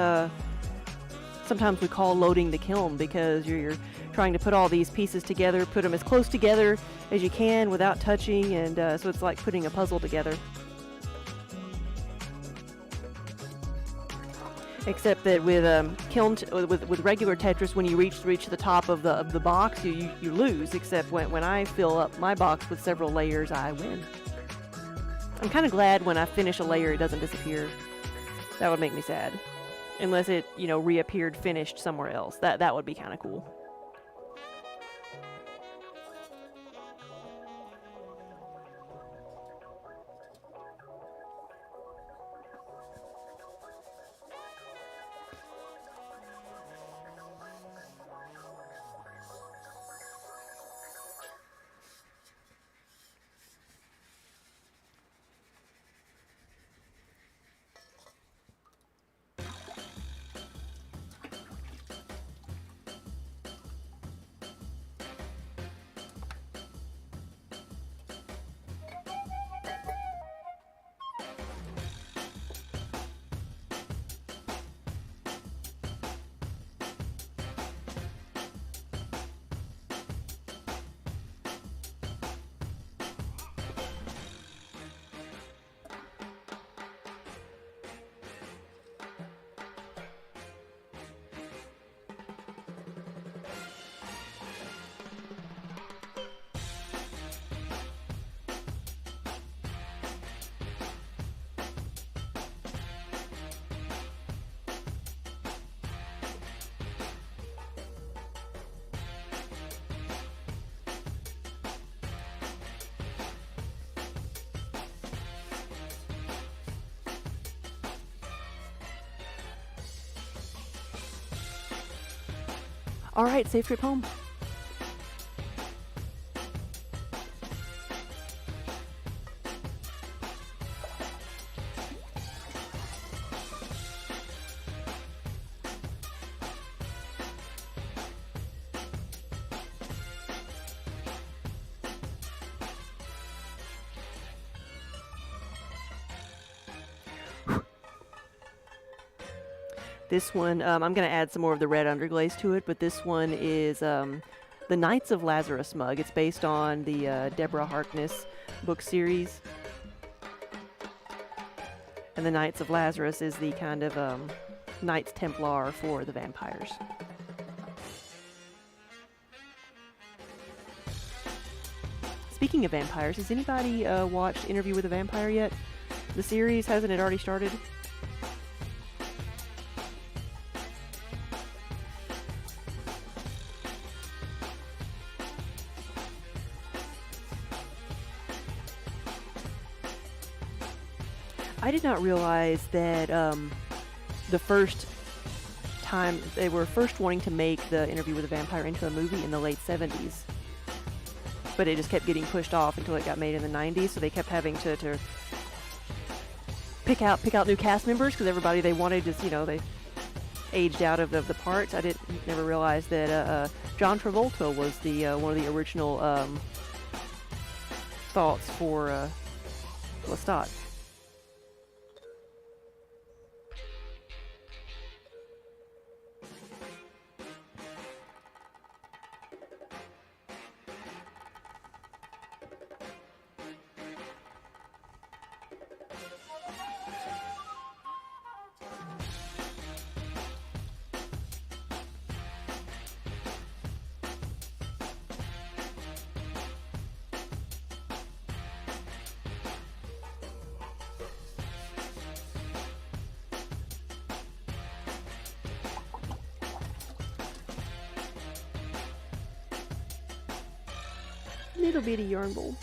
sometimes we call loading the kiln, because you're trying to put all these pieces together, put them as close together as you can without touching, and so it's like putting a puzzle together. Except that with kiln with regular Tetris, when you reach the top of the box, you lose. Except when I fill up my box with several layers, I win. I'm kind of glad when I finish a layer, it doesn't disappear. That would make me sad, unless it reappeared finished somewhere else. That would be kind of cool. All right, safe trip home. This one, I'm going to add some more of the red underglaze to it, but this one is the Knights of Lazarus mug. It's based on the Deborah Harkness book series. And the Knights of Lazarus is the kind of Knights Templar for the vampires. Speaking of vampires, has anybody watched Interview with a Vampire yet? The series, hasn't it already started? I did not realize that the first time they were first wanting to make the Interview with a Vampire into a movie in the late 70s. But it just kept getting pushed off until it got made in the 90s, so they kept having to pick out new cast members because everybody they wanted just, they aged out of the parts. I never realized that John Travolta was the one of the original thoughts for Lestat. Little bitty yarn bowl.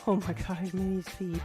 Oh my gosh, Minnie's feet.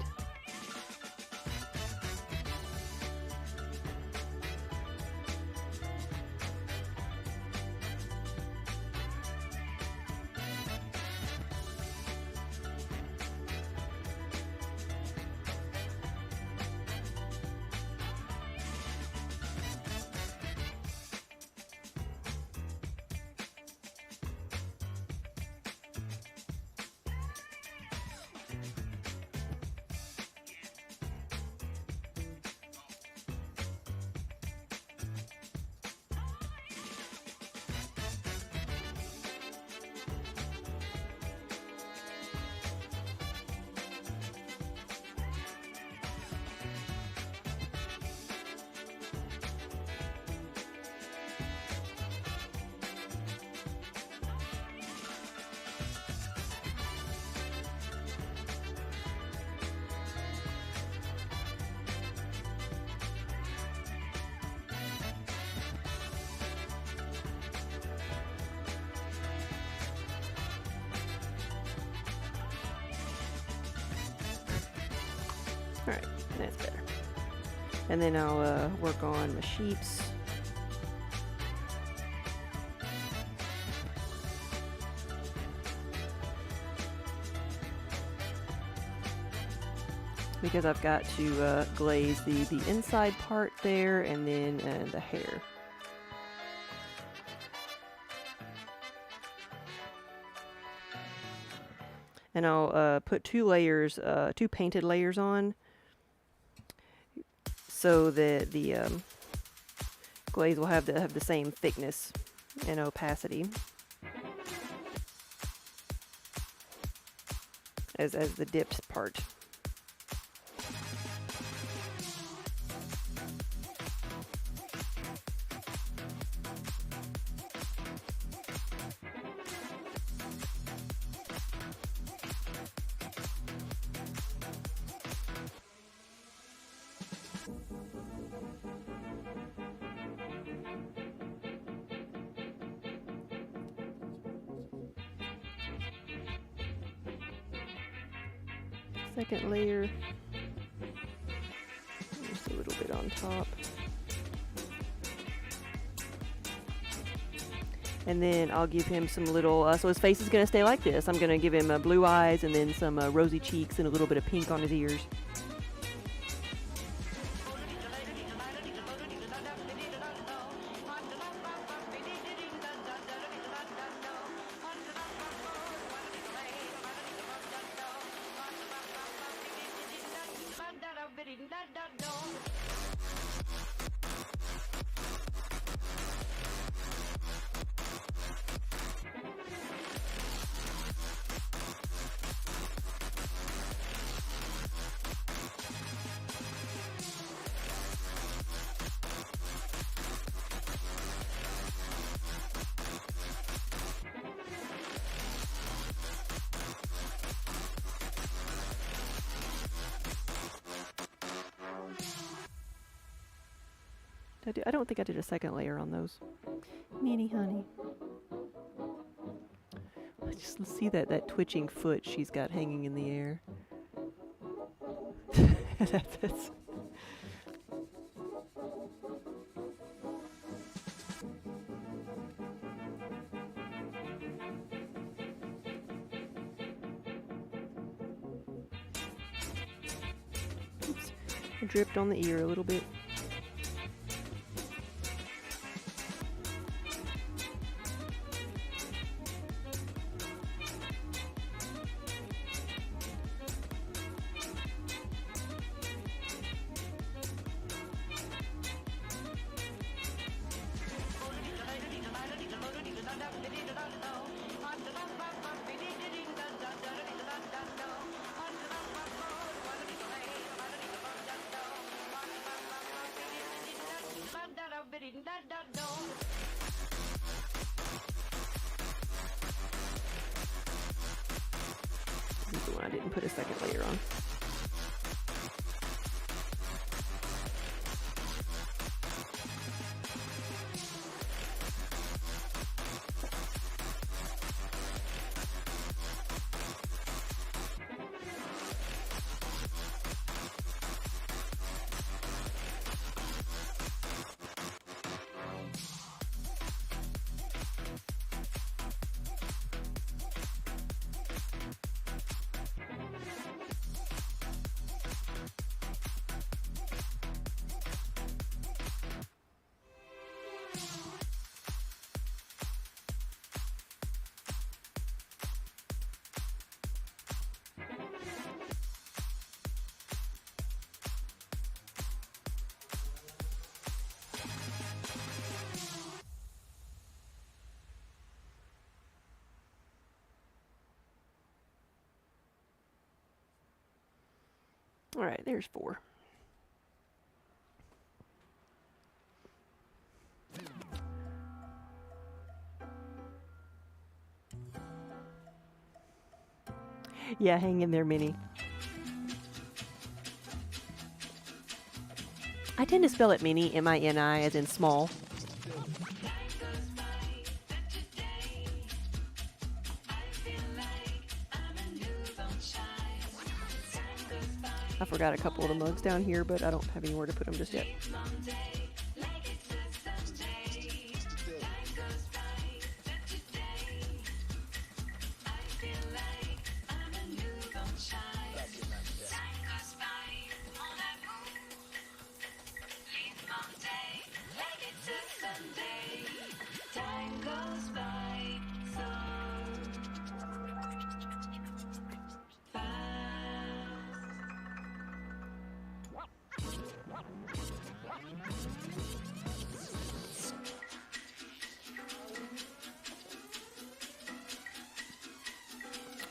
Alright, that's better. And then I'll work on my sheeps. Because I've got to glaze the inside part there and then the hair. And I'll put two painted layers on, so that the glaze will have the same thickness and opacity as the dipped part. Second layer, just a little bit on top. And then I'll give him some little, so his face is going to stay like this. I'm going to give him blue eyes and then some rosy cheeks and a little bit of pink on his ears. I don't think I did a second layer on those. Minnie, honey. Just see that twitching foot she's got hanging in the air. That's Oops. I dripped on the ear a little bit. This is the one I didn't put a second layer on. All right, there's 4. Yeah, hang in there, Minnie. I tend to spell it Minnie, M-I-N-I, as in small. I forgot a couple of the mugs down here, but I don't have anywhere to put them just yet.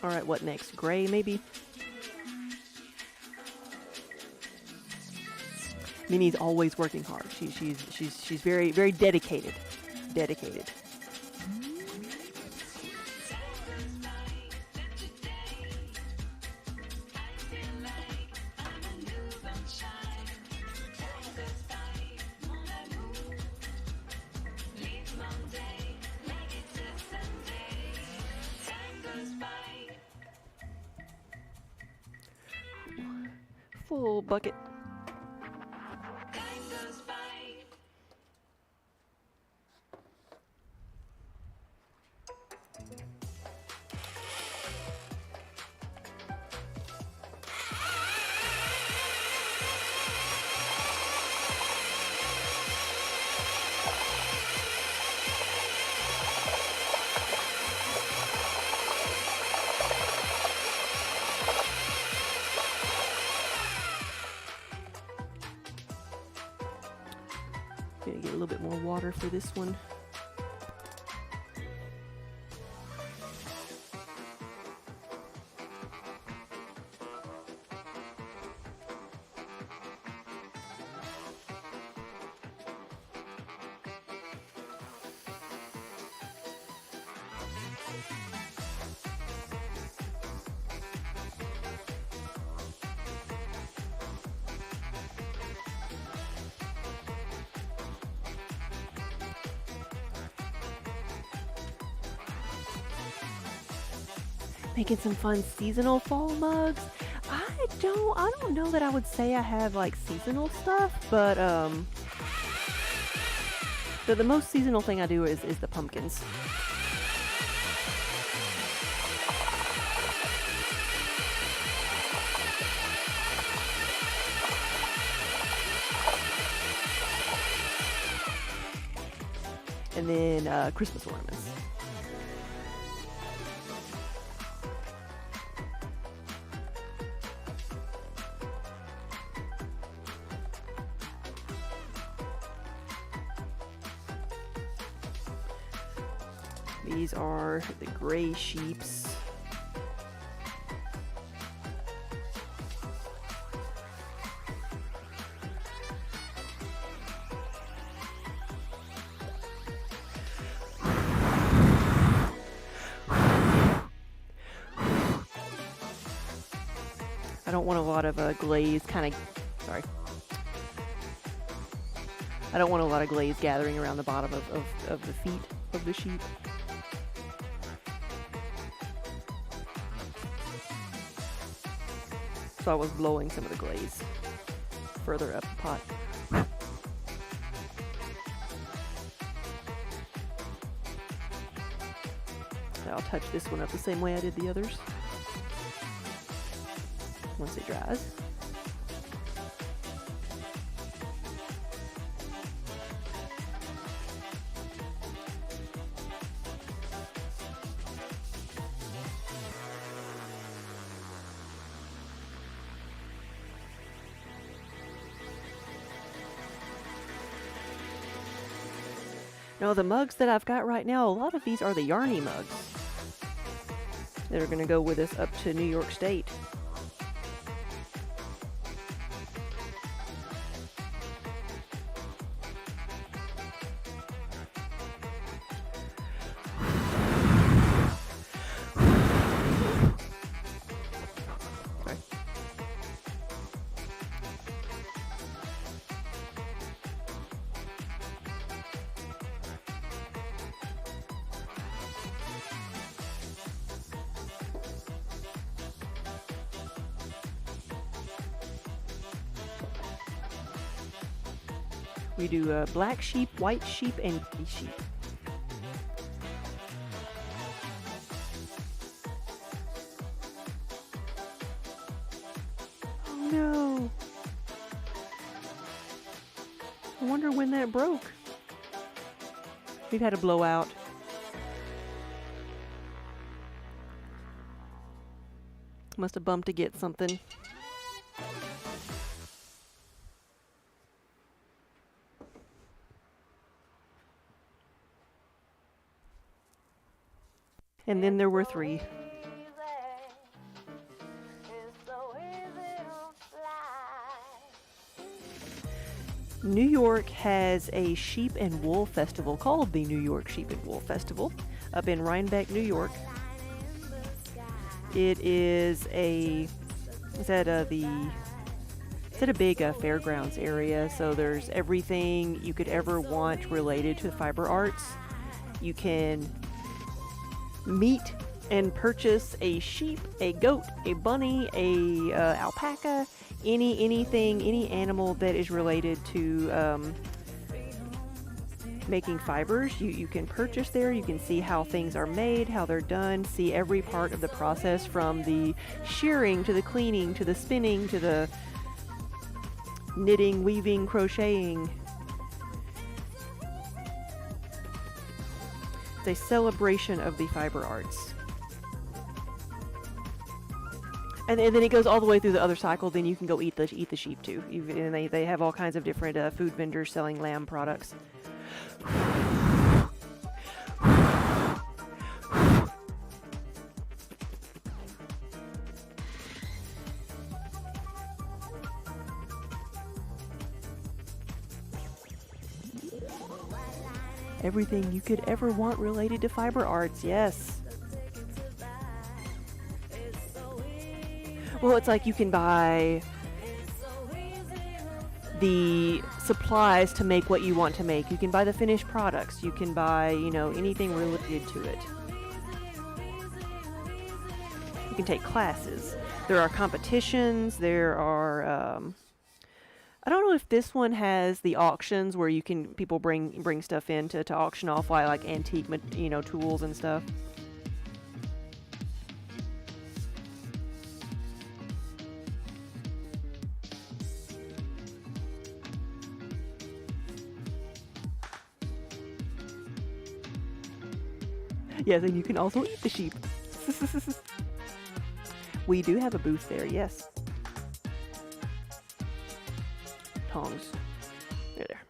All right, what next? Gray, maybe? Minnie's always working hard. She's very, very dedicated. Dedicated. Full bucket. Gonna get a little bit more water for this one. Making some fun seasonal fall mugs. I don't know that I would say I have like seasonal stuff, but the most seasonal thing I do is the pumpkins. And then Christmas ornaments. These are the gray sheeps. I don't want a lot of glaze sorry. I don't want a lot of glaze gathering around the bottom of the feet of the sheep. So I was blowing some of the glaze further up the pot. I'll touch this one up the same way I did the others once it dries. Now the mugs that I've got right now, a lot of these are the Yarny mugs that are going to go with us up to New York State. We do black sheep, white sheep, and gray sheep. Oh no! I wonder when that broke. We've had a blowout. Must have bumped to get something. And then there were 3. New York has a sheep and wool festival called the New York Sheep and Wool Festival up in Rhinebeck, New York. It is it's at a big fairgrounds area, so there's everything you could ever want related to fiber arts. You can meet and purchase a sheep, a goat, a bunny, a alpaca, any animal that is related to making fibers. You can purchase there. You can see how things are made, how they're done, see every part of the process from the shearing to the cleaning to the spinning to the knitting, weaving, crocheting. It's a celebration of the fiber arts. And then it goes all the way through the other cycle. Then you can go eat the sheep too. And they have all kinds of different food vendors selling lamb products. Everything you could ever want related to fiber arts, yes. Well, it's like you can buy the supplies to make what you want to make. You can buy the finished products. You can buy, anything related to it. You can take classes. There are competitions. There are, I don't know if this one has the auctions where people bring stuff in to auction off like antique, tools and stuff. Yes, and you can also eat the sheep. We do have a booth there, yes. Tongs. There.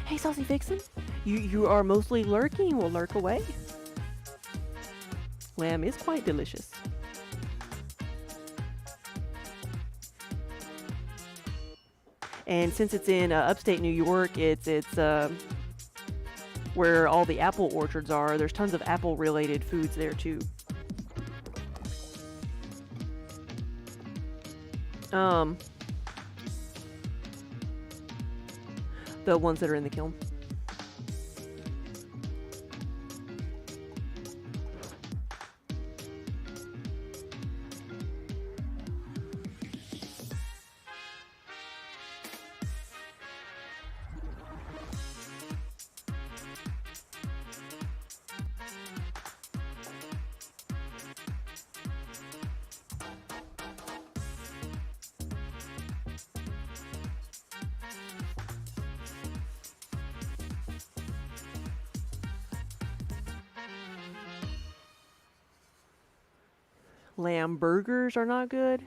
Hey, Saucy Vixen, you are mostly lurking. Well, lurk away. Lamb is quite delicious. And since it's in upstate New York, it's where all the apple orchards are. There's tons of apple-related foods there too. The ones that are in the kiln. Lamb burgers are not good.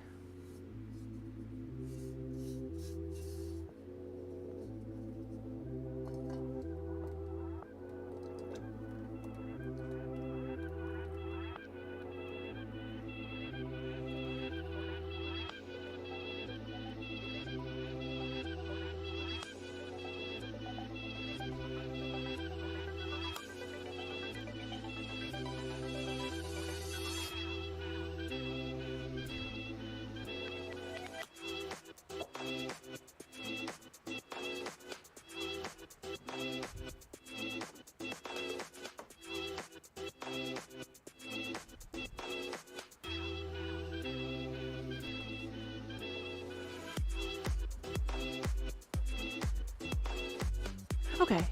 Okay,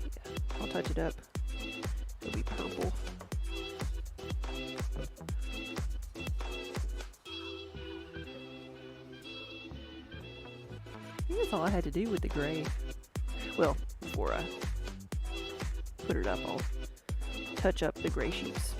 I'll touch it up. It'll be purple. I think that's all I had to do with the gray. Well, before I put it up, I'll touch up the gray sheets.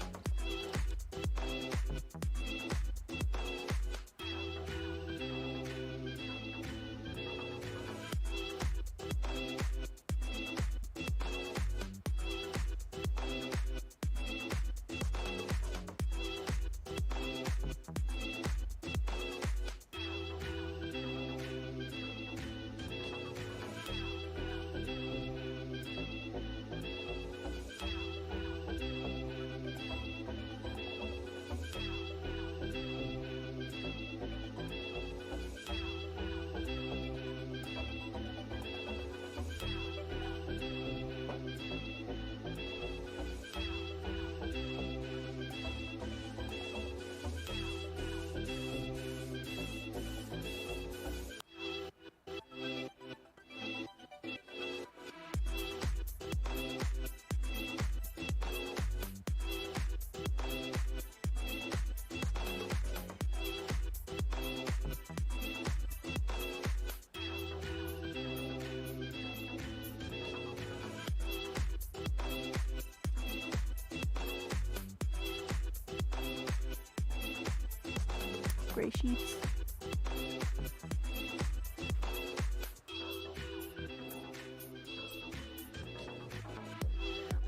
Gray sheets.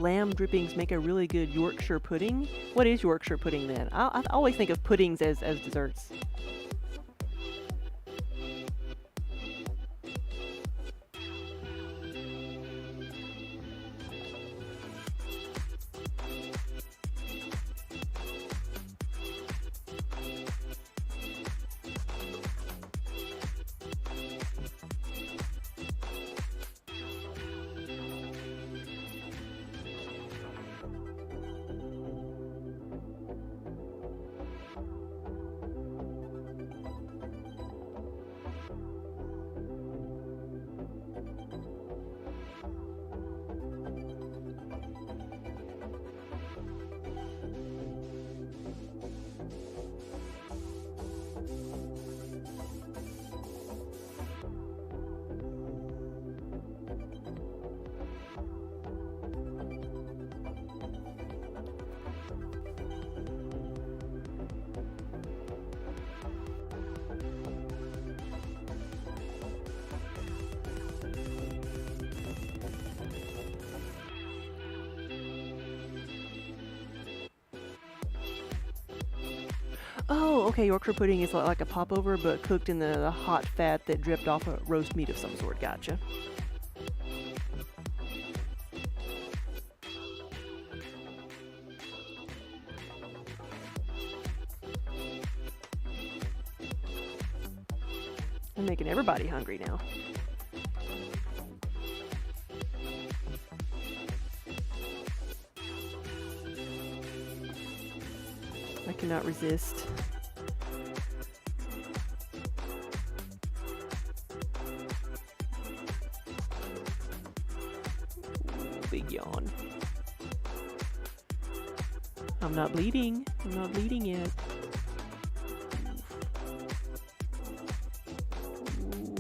Lamb drippings make a really good Yorkshire pudding. What is Yorkshire pudding then? I always think of puddings as desserts. Oh, okay, Yorkshire pudding is like a popover, but cooked in the hot fat that dripped off a roast meat of some sort. Gotcha. I'm making everybody hungry now. I cannot resist. Ooh, big yawn. I'm not bleeding. I'm not bleeding yet. Ooh.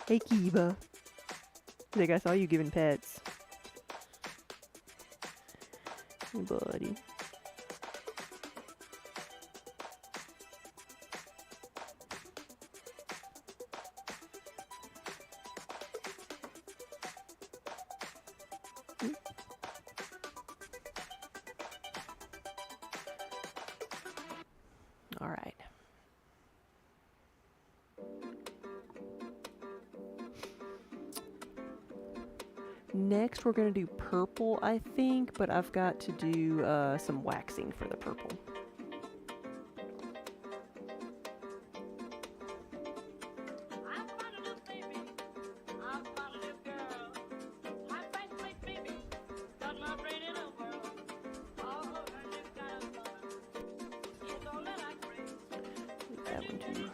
Hey, Kiba. I think I saw you giving pets. Hey, buddy. All right. Next, we're going to do purple, I think, but I've got to do some waxing for the purple. That one too.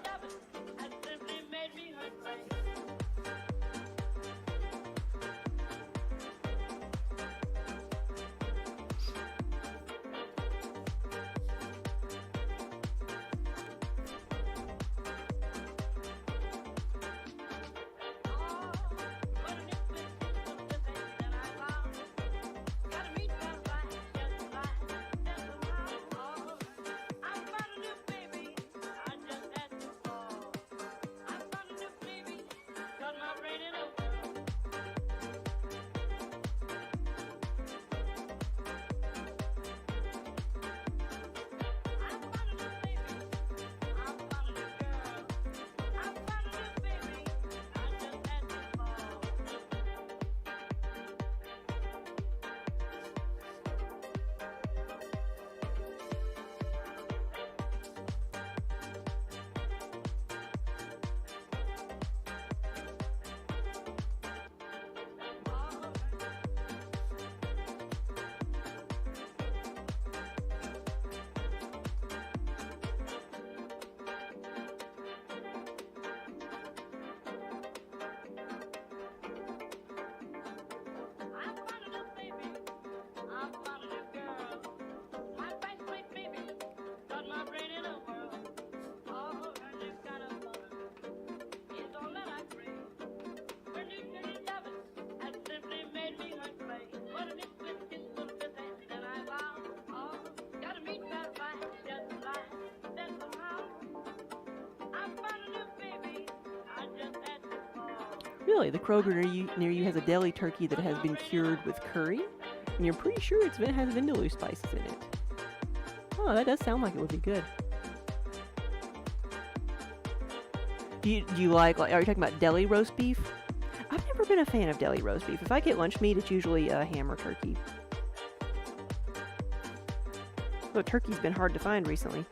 Really, the Kroger near you has a deli turkey that has been cured with curry, and you're pretty sure it has vindaloo spices in it. Oh, that does sound like it would be good. Do you like, are you talking about deli roast beef? I've never been a fan of deli roast beef. If I get lunch meat, it's usually a ham or turkey. Though turkey's been hard to find recently.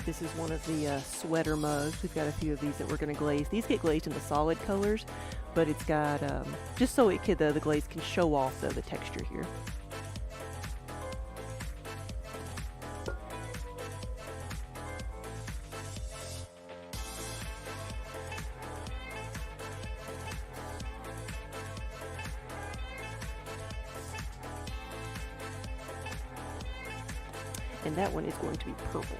This is one of the sweater mugs. We've got a few of these that we're going to glaze. These get glazed in the solid colors, but it's got just so it could the glaze can show off the texture here. And that one is going to be purple.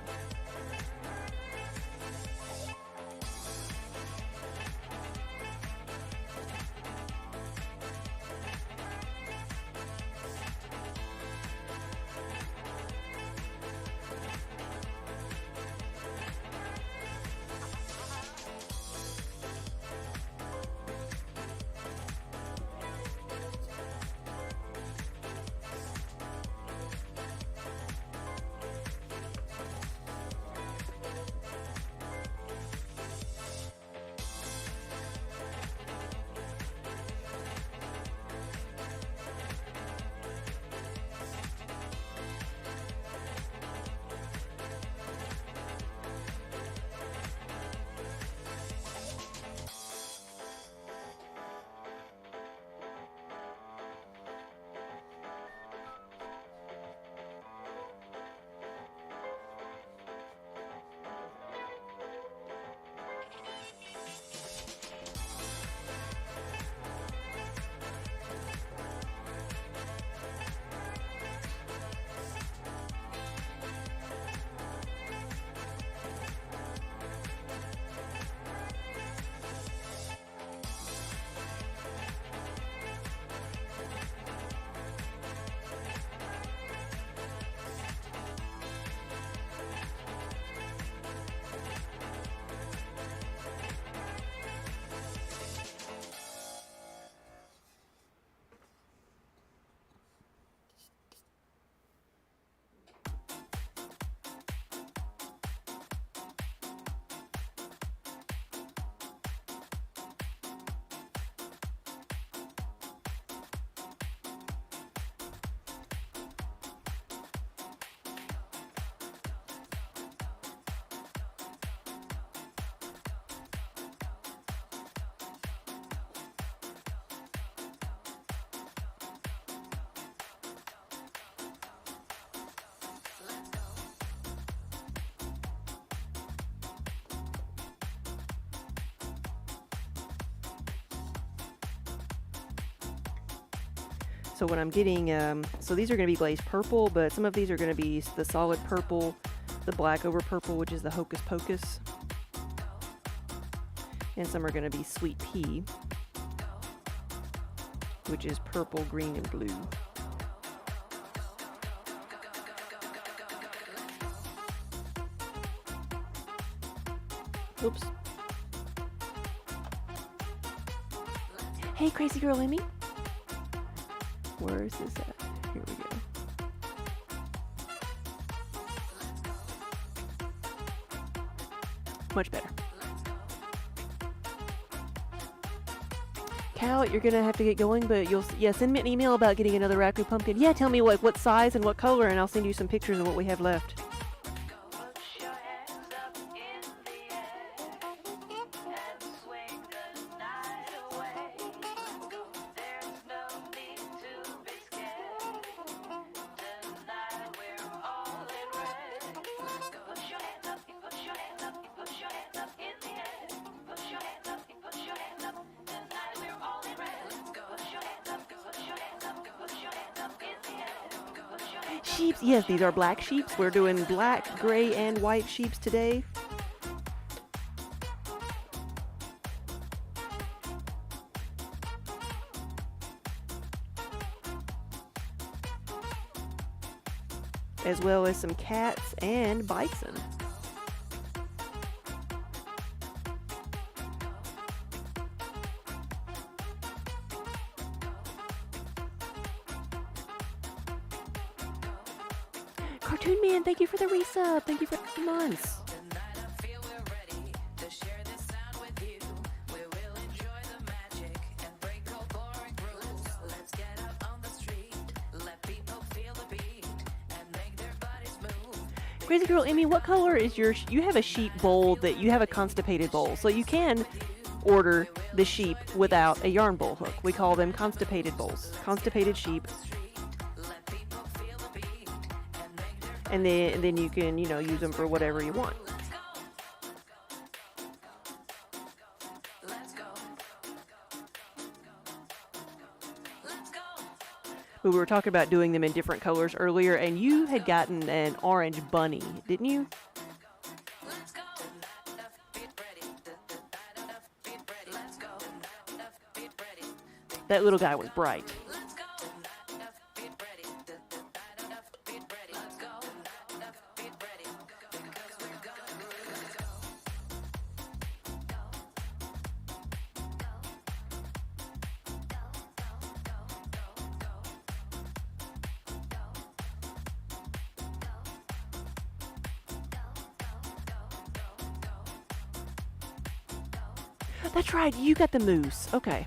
So what I'm getting, so these are going to be glazed purple, but some of these are going to be the solid purple, the black over purple, which is the Hocus Pocus, and some are going to be sweet pea, which is purple, green, and blue. Oops. Hey, crazy girl Emmy. Where is this at? Here we go. Much better. Cal, you're gonna have to get going, but send me an email about getting another Raku pumpkin. Yeah, tell me what size and what color, and I'll send you some pictures of what we have left. Sheeps, yes, these are black sheeps. We're doing black, gray, and white sheeps today. As well as some cats and bison. Cartoon Man, thank you for the resub. Thank you for 3 months. Crazy Girl Emmy, what color is your... You have a sheep bowl that you have a constipated bowl, so you can order the sheep without a yarn bowl hook. We call them constipated bowls, constipated sheep. And then you can, you know, use them for whatever you want. We were talking about doing them in different colors earlier, and you had gotten an orange bunny, didn't you? That little guy was bright. That's right, you got the moose. Okay.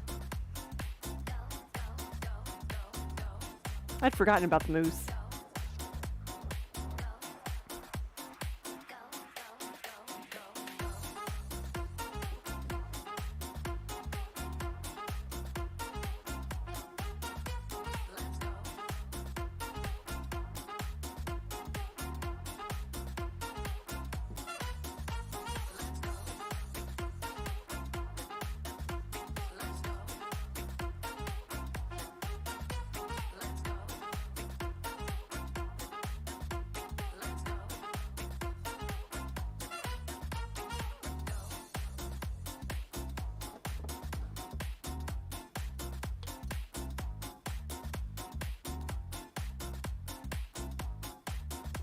I'd forgotten about the moose.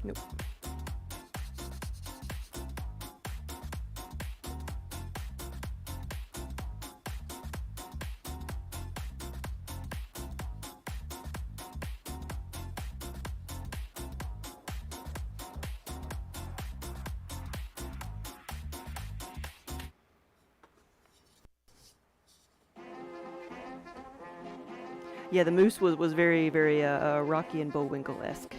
Nope. Yeah, the moose was very, very Rocky and Bullwinkle-esque.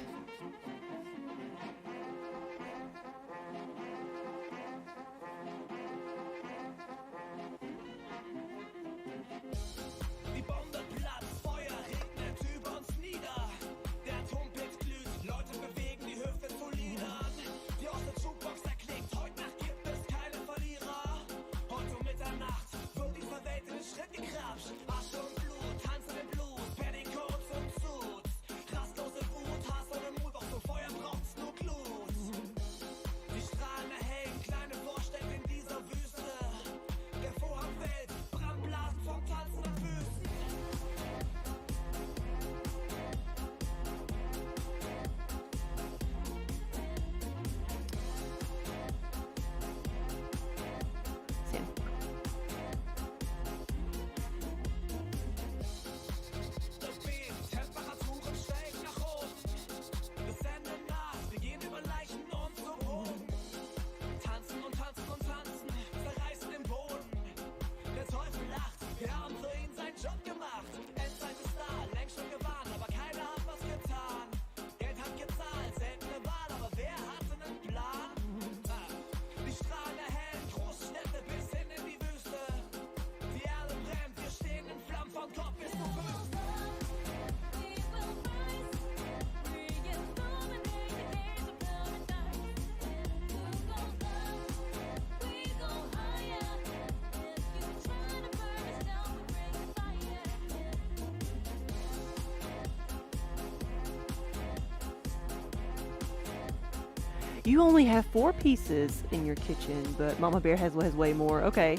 You only have 4 pieces in your kitchen, but Mama Bear has way more. Okay.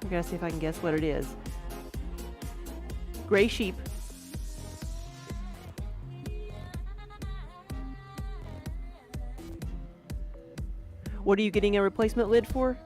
I'm gonna see if I can guess what it is. Gray sheep. What are you getting a replacement lid for?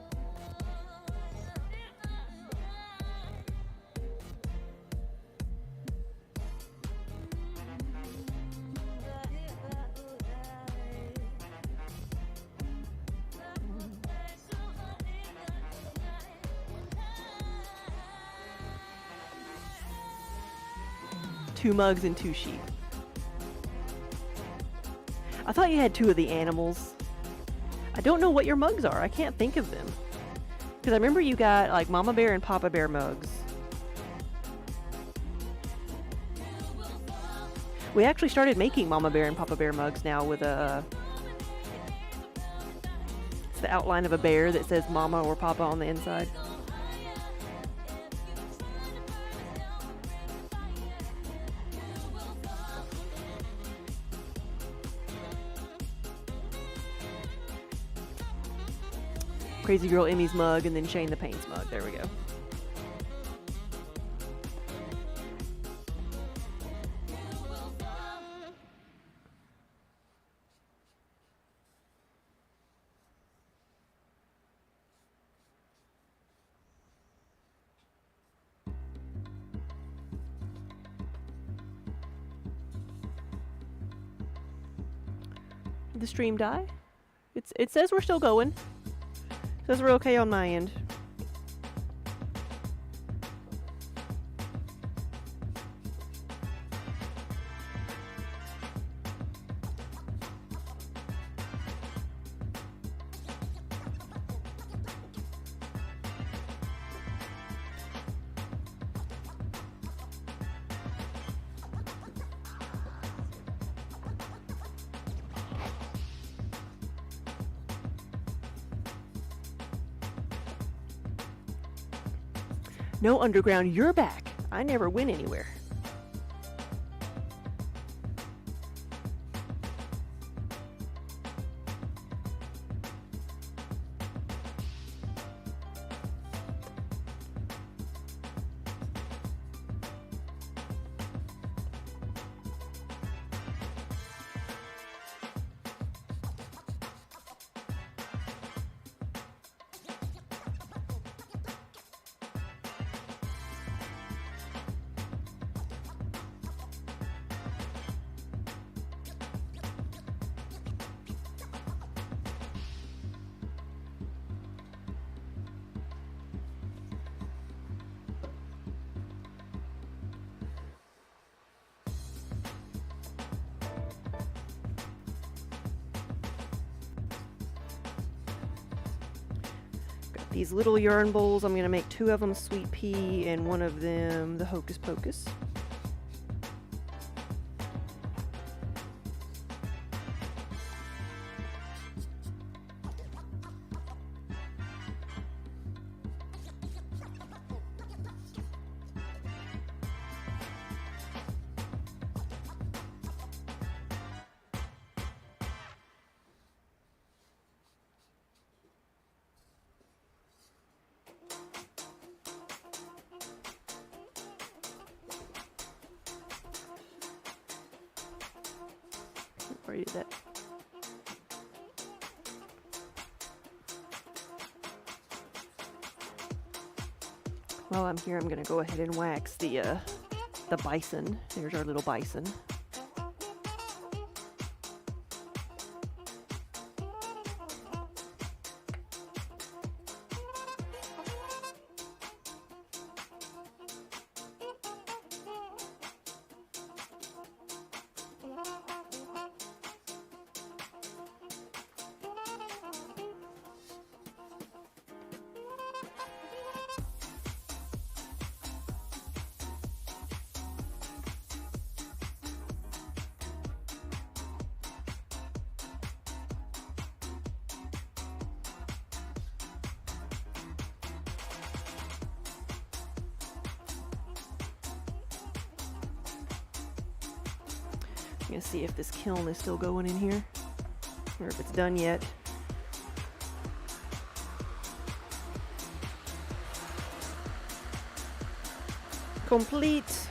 Two mugs and 2 sheep. I thought you had 2 of the animals. I don't know what your mugs are. I can't think of them. Because I remember you got like Mama Bear and Papa Bear mugs. We actually started making Mama Bear and Papa Bear mugs now with a... It's the outline of a bear that says Mama or Papa on the inside. Crazy Girl Emmy's mug and then Shane the Pain's mug. There we go. Did the stream die? It says we're still going. It says we're okay on my end. No, Underground, you're back. I never went anywhere. These little yarn bowls, I'm going to make 2 of them sweet pea and 1 of them the hocus pocus. Already did that. While I'm here, I'm going to go ahead and wax the bison. There's our little bison. I'm gonna see if this kiln is still going in here, or if it's done yet. Complete.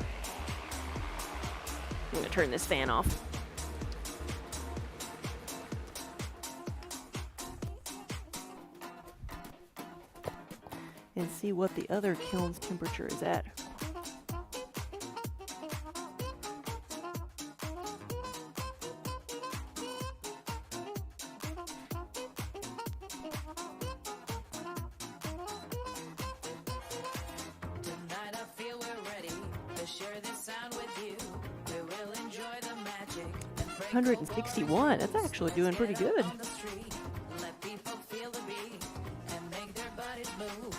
I'm gonna turn this fan off. And see what the other kiln's temperature is at. Tonight I feel we're ready to share this sound with you. We will enjoy the magic. 161. That's actually doing pretty good. On the street, let people feel the beat and make their bodies move.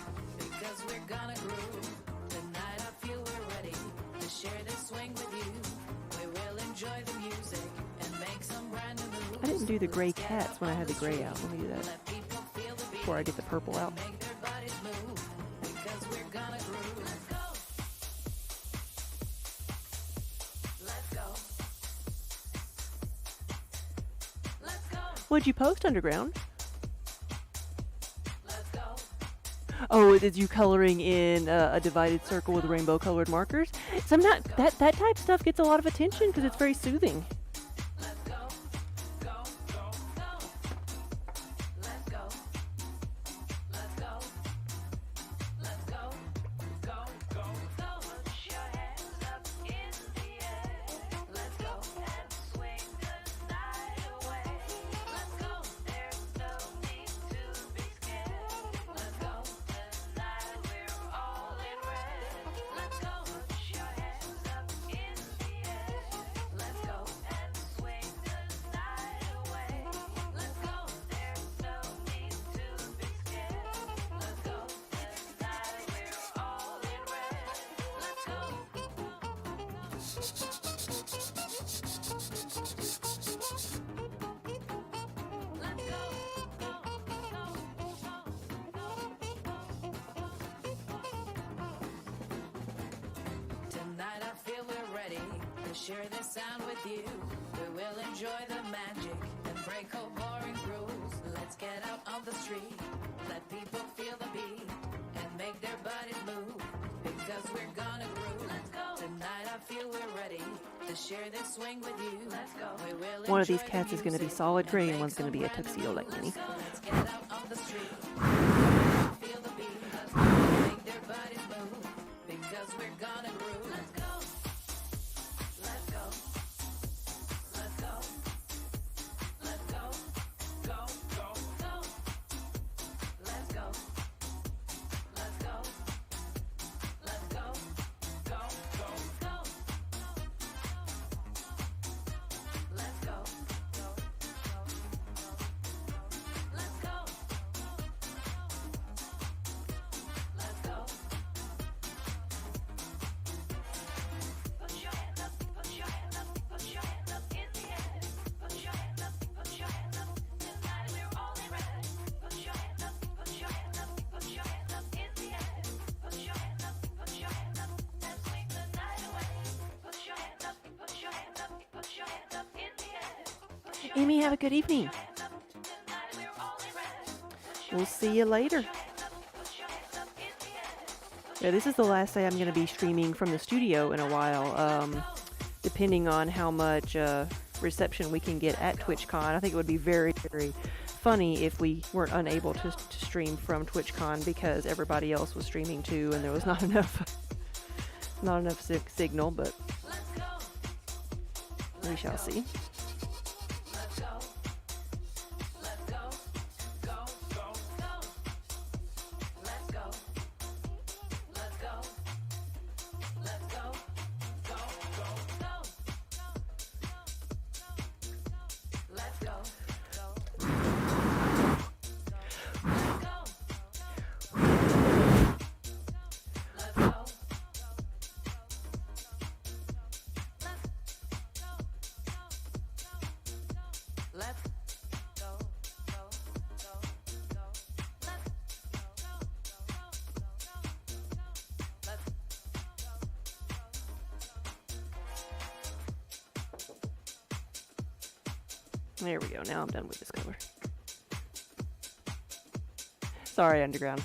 because we're gonna groove. Tonight I feel we're ready to share this swing with you. We will enjoy the music and make some brand new moves. I didn't do the gray cats when I had the gray out. Let me do that Let people feel the beat. before I get the purple out. Make their bodies move because we're gonna groove. Let's go. Let's go. Let's go. What'd you post, Underground? Let's go. Oh, did you coloring in a divided circle with rainbow colored markers? Sometimes that type of stuff gets a lot of attention because it's very soothing. Let's go. Go. Go. Go. Let's go. Let's go. Let's go. Go. Go. Go. Put your hands up in the air. Let's go and swing the night away. Let's go. There's no need to be scared. Let's go. Tonight we're all in red. Let's go. Put your hands up in the air. Let's go and swing the night away. Let's go. There's no need to be scared. Let's go. Tonight we're all in red. Let's go. Let's go. Tonight I feel we're ready to share this sound with you. We will enjoy the magic and break all boring rules. Let's get out on the street, let people feel the beat and make their bodies move because we're gonna groove. Let's go. Tonight I feel we're ready to share this swing with you. Let's go. We will One of these enjoy the cats is going to be music solid and gray make and one's going to some be a brand new tuxedo like moves. Minnie. Let's get out on the street. Feel the beat. Let's go. Make their bodies move because we're gonna groove. Let's go. Let's go. Let's go. Let's go. Go. Go. Go. Let's go. Let's go. Let's go. Go. Go. Go. Let's go. Let's go. Let's go. Put your hand up, put your hand up, put your hand up in the air. Put your hand up, put your hand up. Tonight we're all in red. Put your hand up, put your hand up, put your hand up in the air. Put your hand up, put your hand up, and swing the night away. Put your hand up, put your hand up, put your hand up in the air. Put your Amy, have a good evening. hand up. Tonight we're all in red. We'll see you later. Put your hand up in the air. Yeah, this is the last day I'm going to be streaming from the studio in a while. Depending on how much reception we can get at TwitchCon, I think it would be very, very funny if we weren't unable to stream from TwitchCon because everybody else was streaming too, and there was not enough, signal. But we shall see. Let's go. Let's go. Go. Go. Go. Let's go. Let's go. Let's go. Go. Go. Go. Let's go. Go. Let's go. Let's go. Let's go, go, go, go. Let's go, let's There we go. Now I'm done with this color. Sorry, Underground.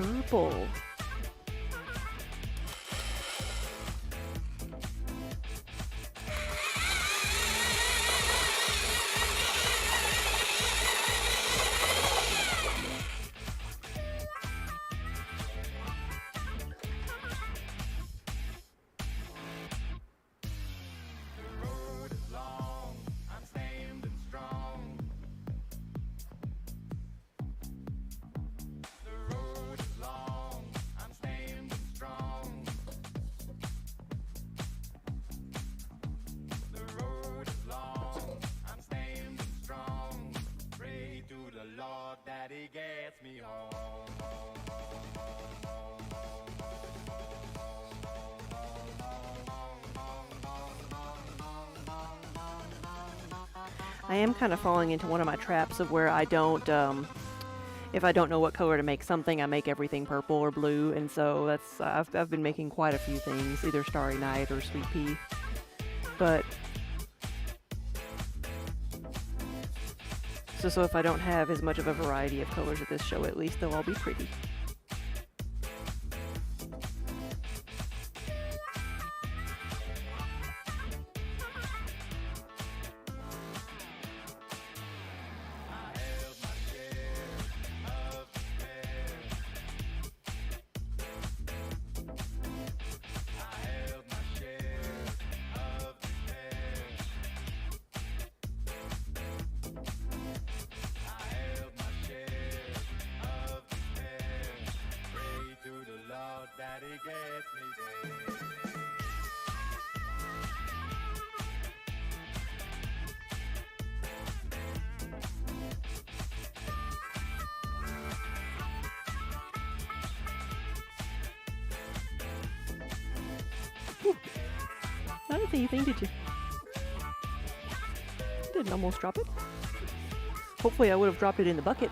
purple. I am kind of falling into one of my traps of where I don't, if I don't know what color to make something, I make everything purple or blue, and so that's, I've been making quite a few things, either Starry Night or Sweet Pea, but, so if I don't have as much of a variety of colors at this show, at least they'll all be pretty. I didn't see anything, did you? Didn't almost drop it. Hopefully I would have dropped it in the bucket.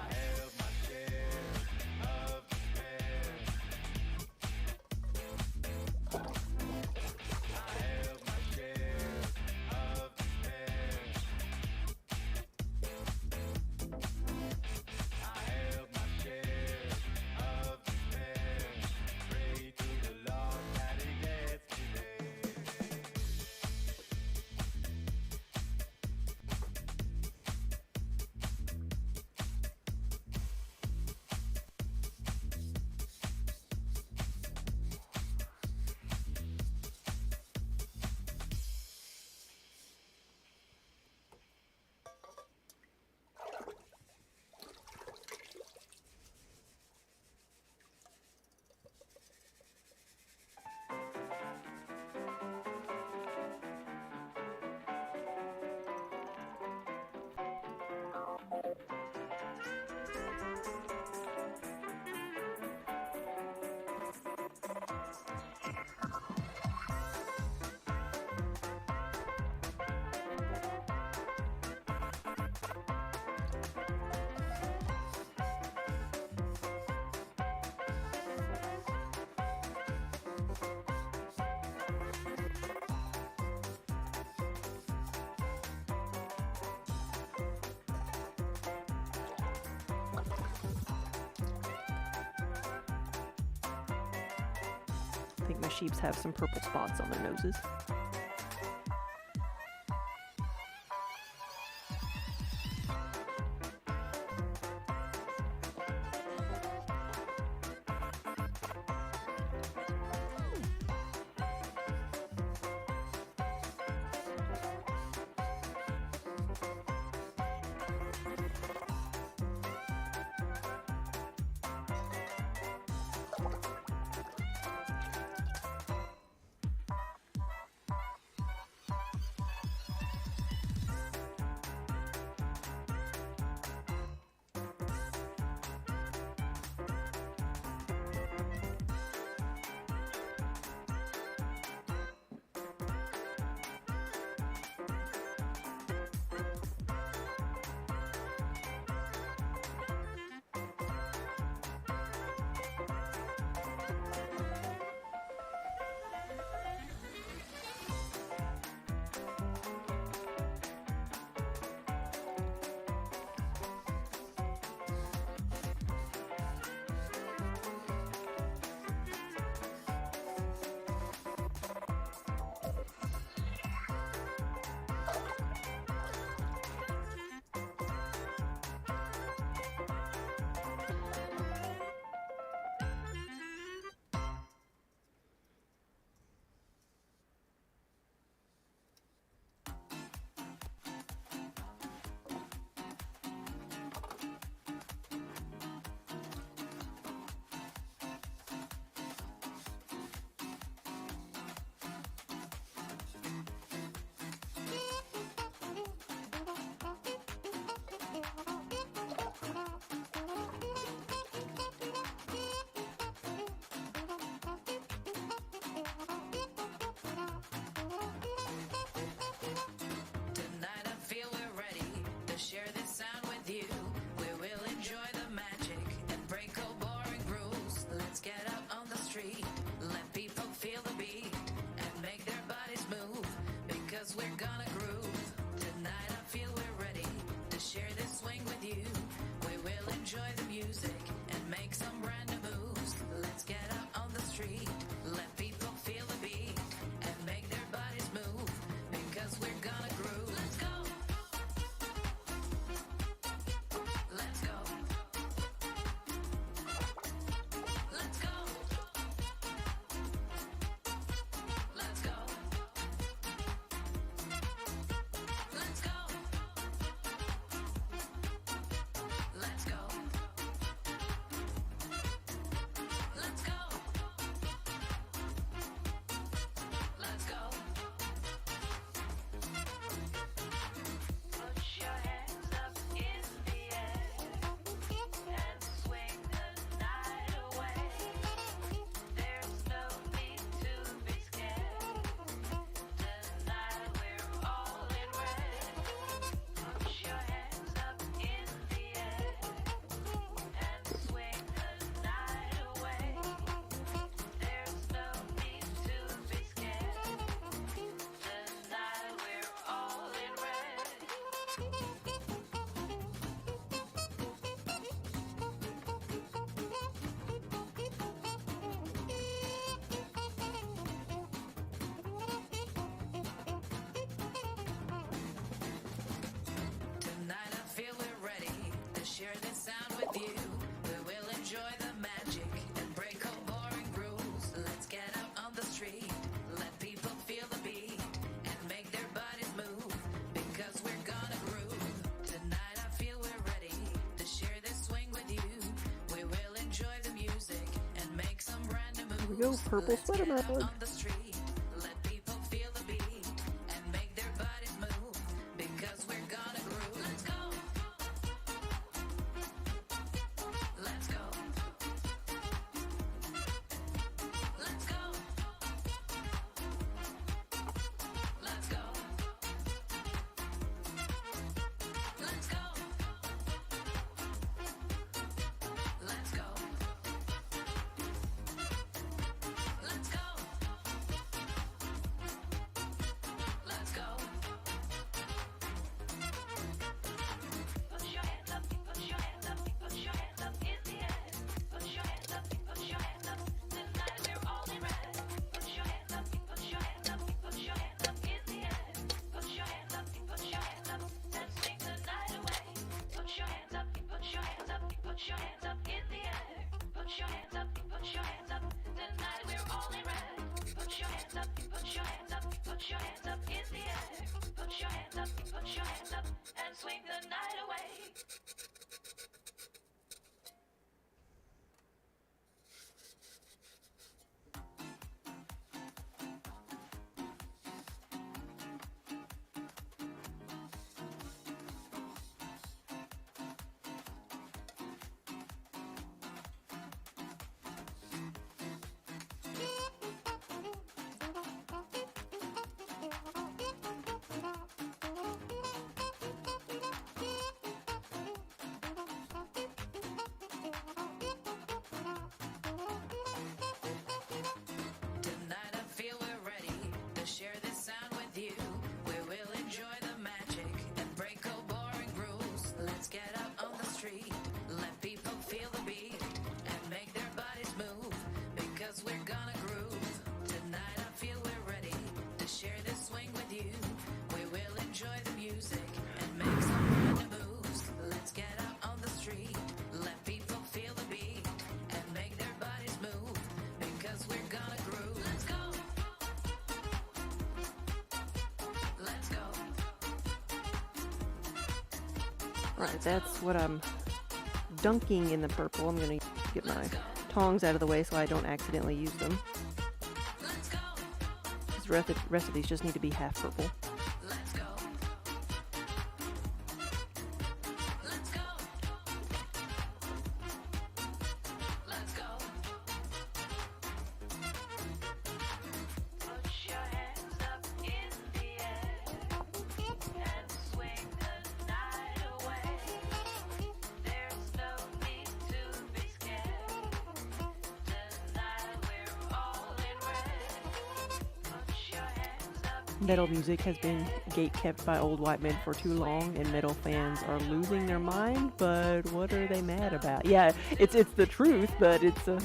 I think my sheeps have some purple spots on their noses. we go, purple sweater mode. Right, that's what I'm dunking in the purple. I'm going to get my tongs out of the way so I don't accidentally use them. The rest of these just need to be half purple. Metal music has been gatekept by old white men for too long, and metal fans are losing their mind, but what are they mad about? Yeah, it's the truth, but it's I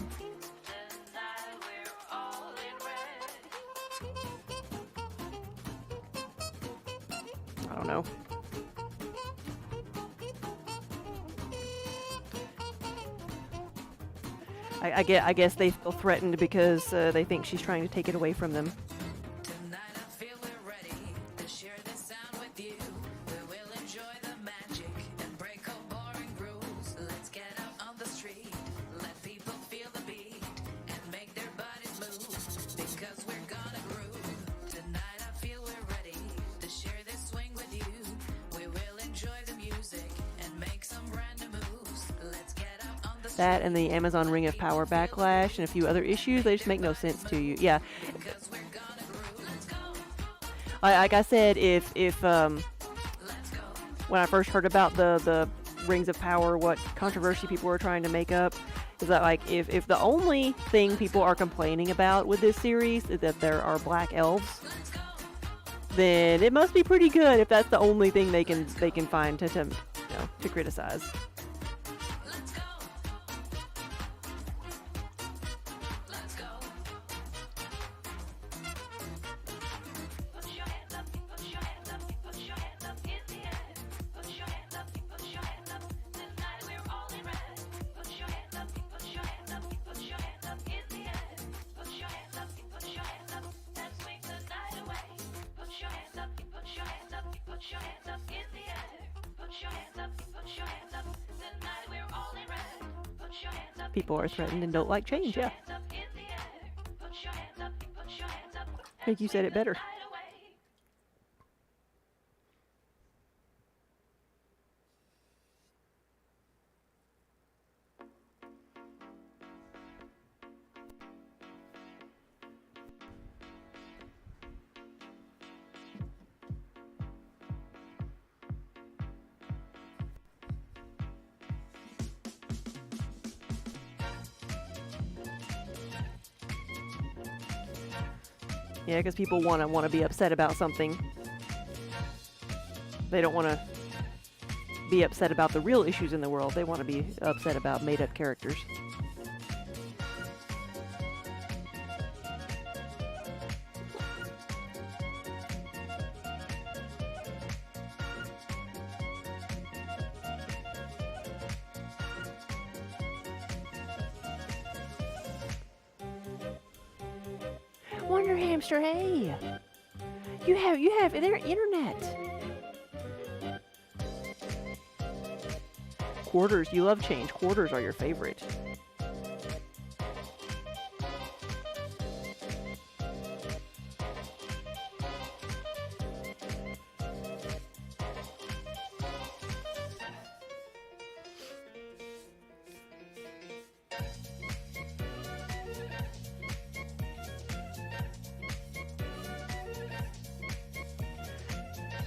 don't know. I guess they feel threatened because they think she's trying to take it away from them. That and the Amazon Ring of Power backlash and a few other issues, they just make no sense to you. Yeah. Like I said, if when I first heard about the Rings of Power, what controversy people were trying to make up, is that like if the only thing people are complaining about with this series is that there are black elves, then it must be pretty good if that's the only thing they can find to criticize. People are threatened and don't like change, yeah. I think you said it better. Yeah, because people want to be upset about something. They don't want to be upset about the real issues in the world. They want to be upset about made-up characters. Wonder Hamster, hey! You have their internet. Quarters, you love change. Quarters are your favorite.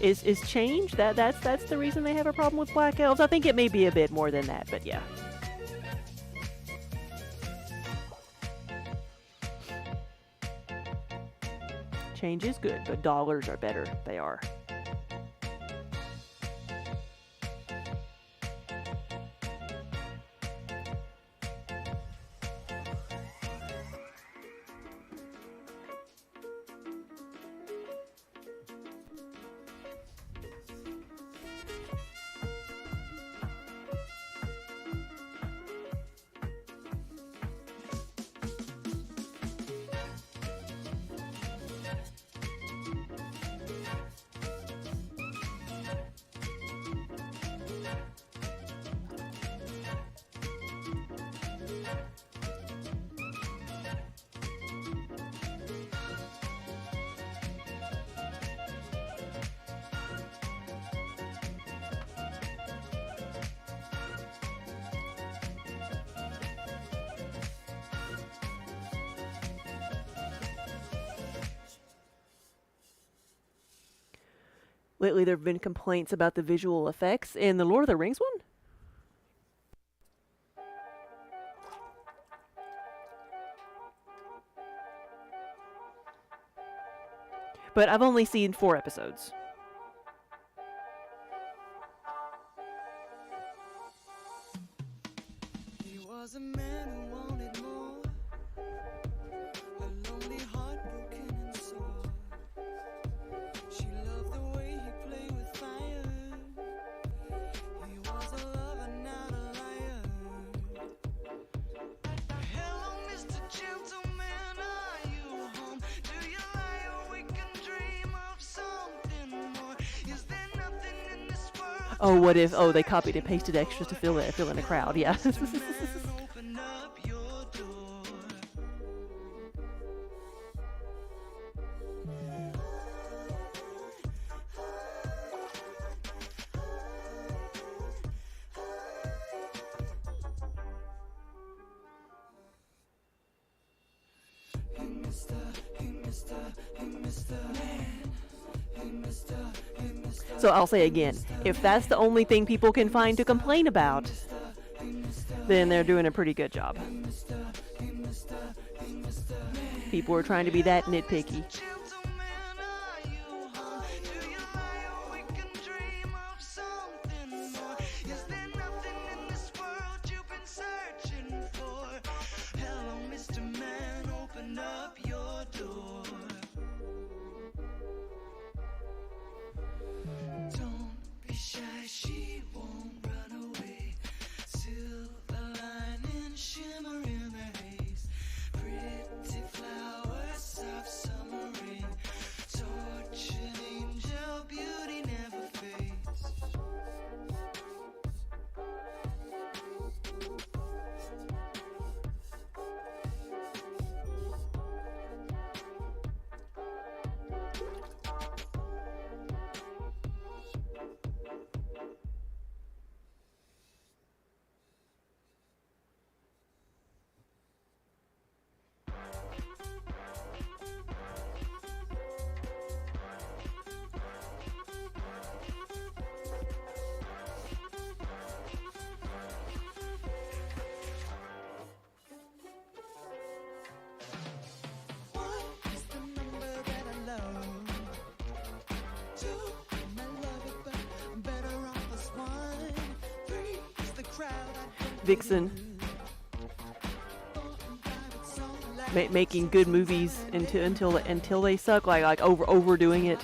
Is change that's the reason they have a problem with black elves? I think it may be a bit more than that, but yeah. Change is good, but dollars are better. They are. Lately, there have been complaints about the visual effects in the Lord of the Rings one. But I've only seen 4 episodes. He was a man who wanted more, a lonely heart broken and sore. She loved the way he played with fire. He was a lover, not a liar. Hello, Mr. Gentleman, are you home? Do you lie awake and dream of something more? Is there nothing in this world? Oh, what if? Oh, they copied and pasted extras to fill in a crowd. Yeah. Open up your door. Hey, mister, hey, mister, hey, mister man. Hey, mister, hey, mister. So I'll say again, if that's the only thing people can find to complain about, then they're doing a pretty good job. People are trying to be that nitpicky. Gentleman, are you home? Do you lie awake and dream of something more? Is there nothing in this world you've been searching for? Hello, Mr. Man, open up your door. Don't be shy, she won't run away. Silver lining, shimmer in the haze. Pretty flowers, soft summer rain. Vixen. Making good movies until they suck, like overdoing it.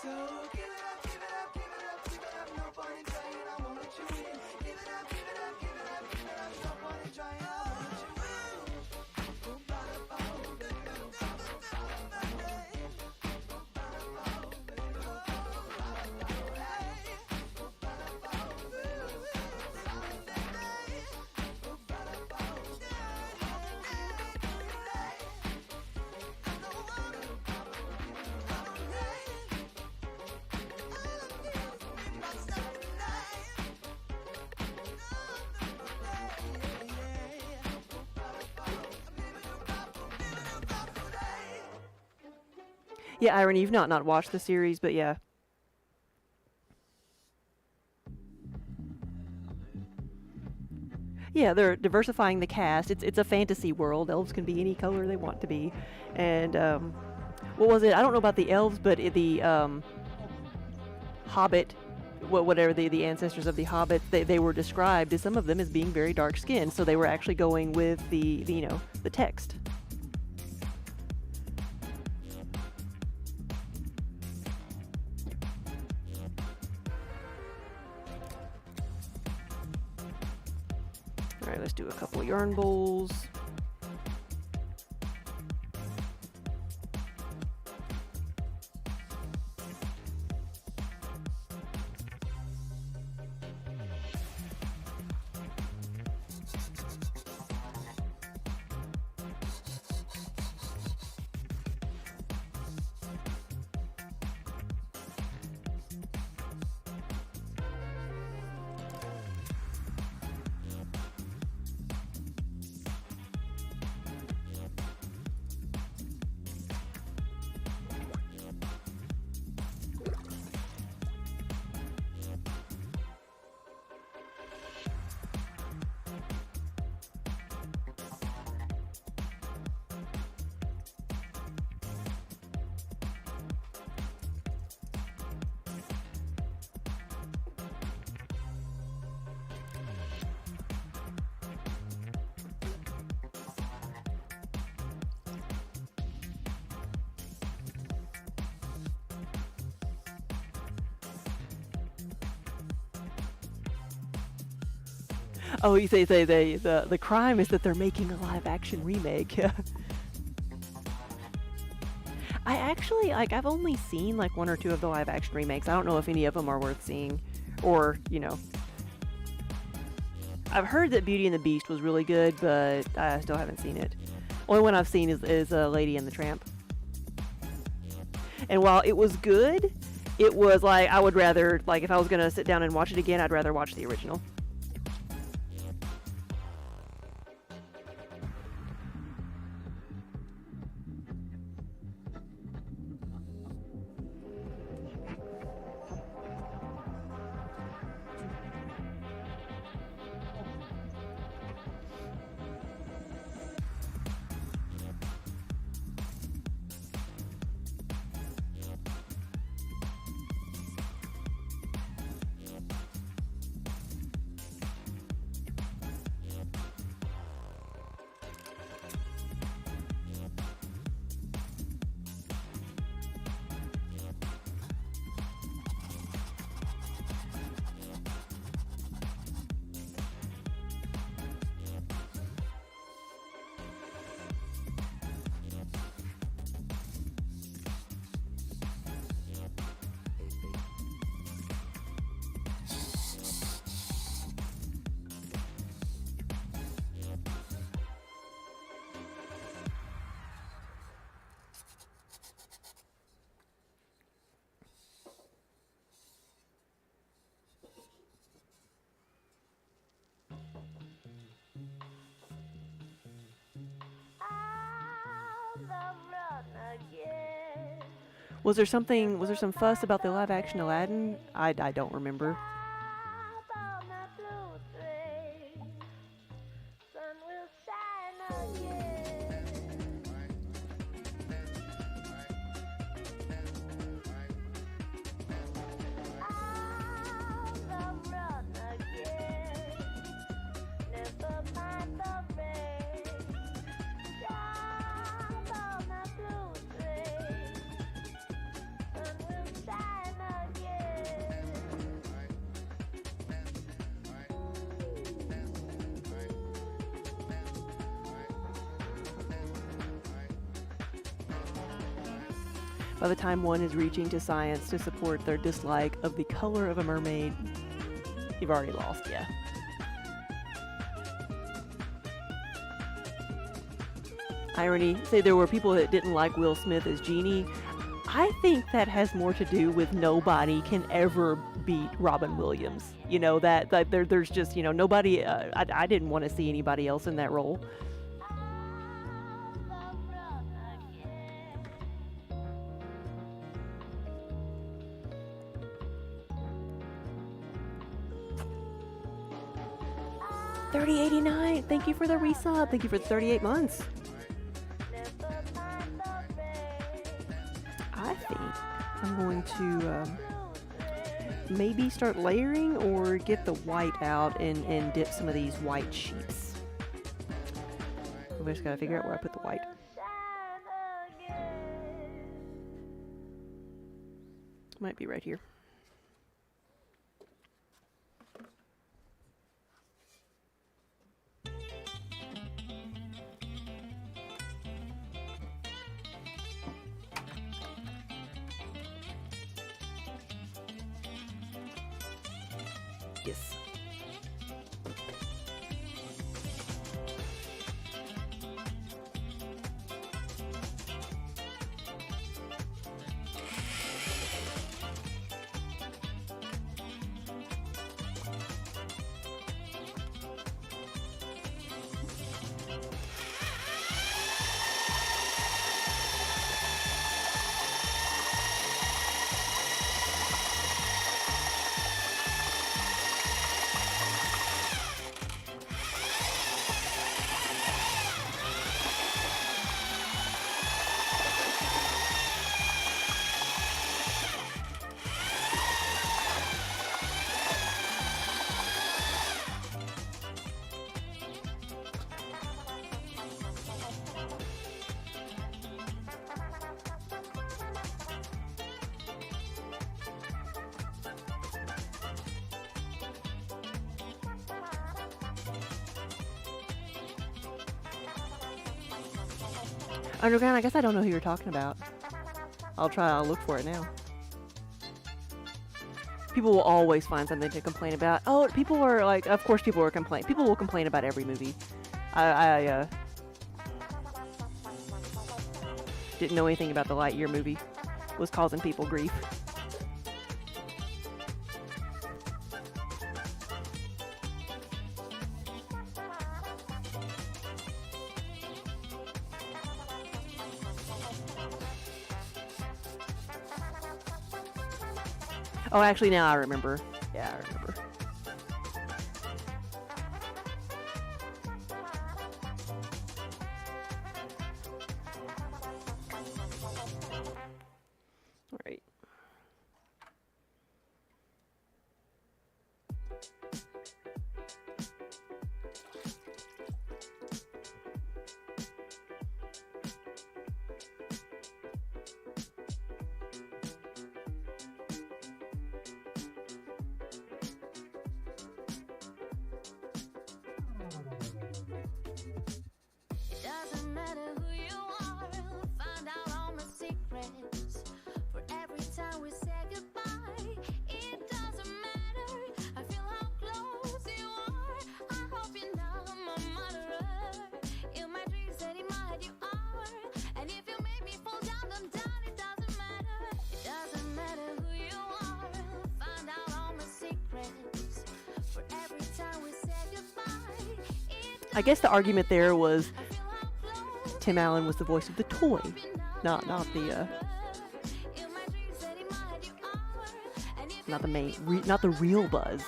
So give it up, give it up, give it up, give it up. No point in trying, I won't let you in. Give it up, give it up, give it up, give it up. No point in trying, I won't let you in. Boom, ba da ba, baby, boom, ba da ba, baby. Boom, ba da ba, baby, boom, ba da ba, hey. Boom, ba da ba, baby, solid day. Boom, ba da ba, Yeah, Irony, you've not watched the series, but yeah. Yeah, they're diversifying the cast. It's a fantasy world. Elves can be any color they want to be. And what was it? I don't know about the elves, but the Hobbit, whatever the ancestors of the Hobbit, they were described as some of them as being very dark skinned. So they were actually going with the the text. All right, let's do a couple yarn bowls. Oh, you say the crime is that they're making a live action remake. I actually I've only seen like one or two of the live action remakes. I don't know if any of them are worth seeing, or I've heard that Beauty and the Beast was really good, but I still haven't seen it. Only one I've seen is Lady and the Tramp. And while it was good, it was like I would rather, like, if I was gonna sit down and watch it again, I'd rather watch the original. Was there something? Was there some fuss about the live action Aladdin? I don't remember. By the time one is reaching to science to support their dislike of the color of a mermaid, you've already lost, yeah. Irony, say there were people that didn't like Will Smith as Genie. I think that has more to do with nobody can ever beat Robin Williams. You know, that there's just, you know, nobody, I didn't want to see anybody else in that role. $30.89. Thank you for the resub. Thank you for the 38 months. I think I'm going to maybe start layering or get the white out and dip some of these white sheets. We just gotta figure out where I put the white. Might be right here. Yes. Underground, I guess I don't know who you're talking about. I'll look for it now. People will always find something to complain about. Oh, people are like, of course people are complaining. People will complain about every movie. I didn't know anything about the Lightyear movie. Was causing people grief. Oh, actually, now I remember. Yeah, I remember. All right. Doesn't matter who you are, find out all my secrets. For every time we say goodbye, it doesn't matter. I feel how close you are. I hope you know my murderer. In my dreams and in my head you are. And if you make me fall down, I'm down. It doesn't matter. It doesn't matter who you are, find out all my secrets. For every time we say goodbye, I guess the argument there was Tim Allen was the voice of the toy, not the real Buzz.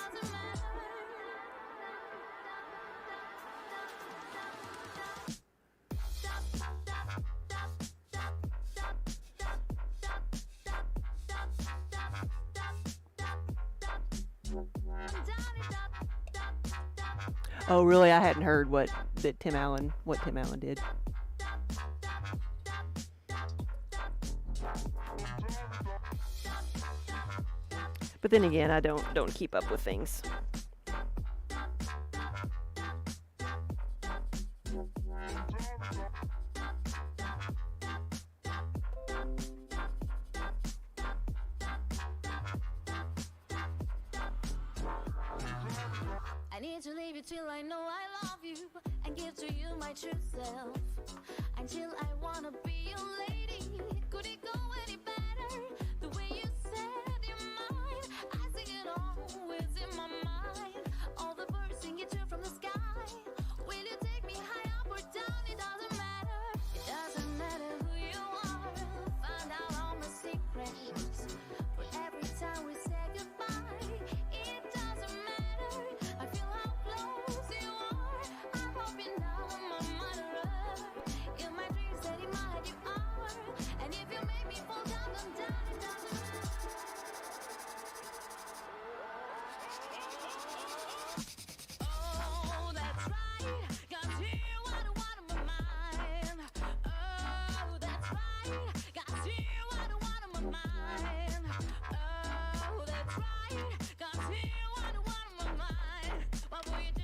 Oh, really? I hadn't heard what Tim Allen did. But then again, I don't keep up with things. I need to leave you till I know I love you and give to you my true self. Until I wanna be your lady. Could it go any better? The way you said you're mine, I sing it always in my mind. All the birds sing it too from the sky. Will you take me high up or down? It doesn't matter. It doesn't matter who you are. Find out all my secrets. For every time we say goodbye, it doesn't matter. I feel how close you are. I'm hoping now my mind earth. In my dreams, that in my head you are. And if you make me fall down, then down, it doesn't matter. Oh, that's right. 'Cause you are the one on my mind. Oh, that's right. 'Cause you are the one on my mind. Oh, that's right. 'Cause you are the one on my mind. What will you do?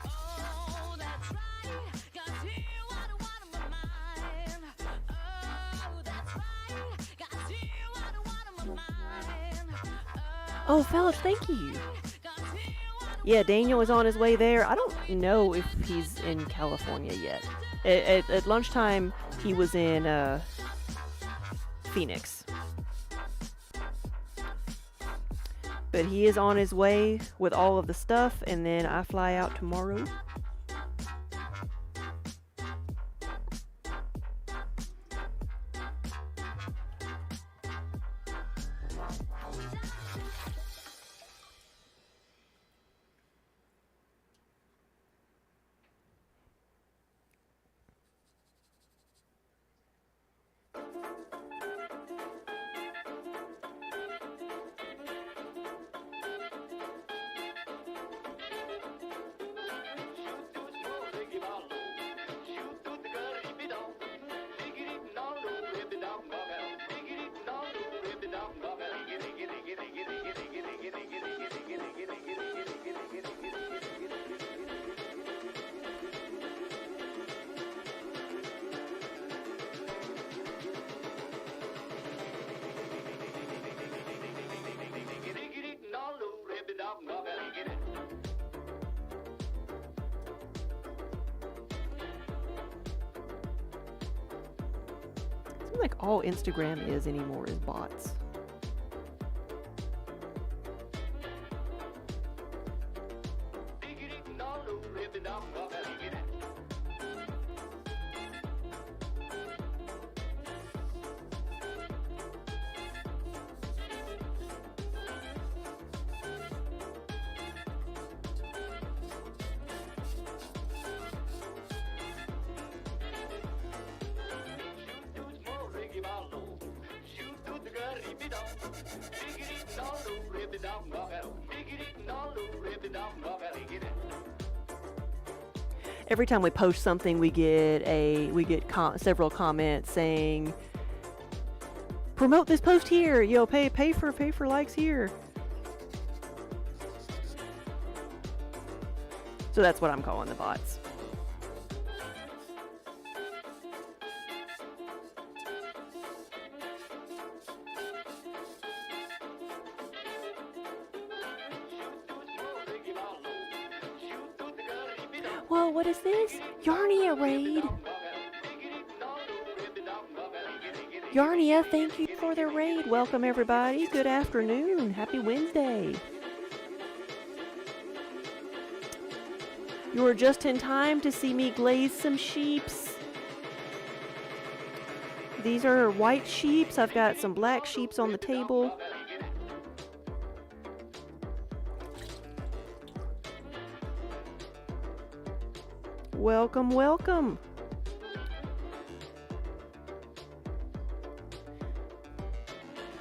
Oh, that's right. 'Cause you are the one on my mind. Oh, that's right. 'Cause you are the one on my mind. Oh, fellas, thank you. Yeah, Daniel is on his way there. I don't know if he's in California yet. At lunchtime, he was in Phoenix. But he is on his way with all of the stuff, and then I fly out tomorrow. Seems like all Instagram is anymore is bots. Every time we post something, we get several comments saying, "Promote this post here. You know, pay for likes here." So that's what I'm calling the bots. Whoa, what is this? Yarnia raid. Yarnia, thank you for the raid. Welcome everybody. Good afternoon. Happy Wednesday. You are just in time to see me glaze some sheeps. These are white sheeps. I've got some black sheeps on the table. Welcome, welcome.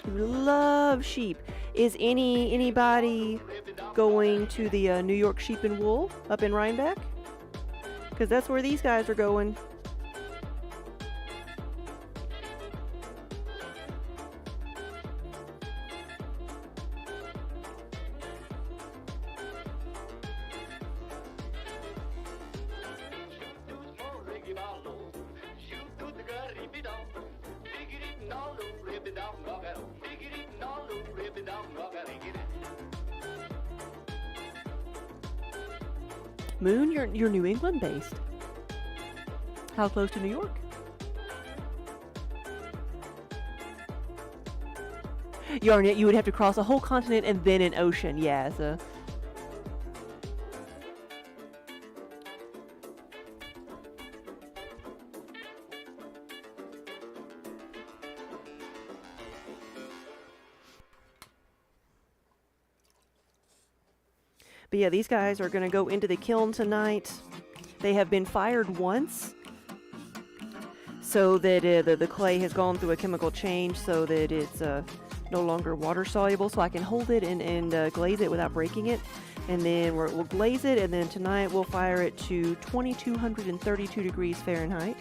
Love sheep. Is anybody going to the New York Sheep and Wool up in Rhinebeck? Because that's where these guys are going. Moon, you're New England based. How close to New York? Yarn, you would have to cross a whole continent and then an ocean. Yeah, so. But yeah, these guys are going to go into the kiln tonight. They have been fired once, so that the clay has gone through a chemical change so that it's no longer water soluble, so I can hold it and glaze it without breaking it. And then we'll glaze it, and then tonight we'll fire it to 2232 degrees Fahrenheit.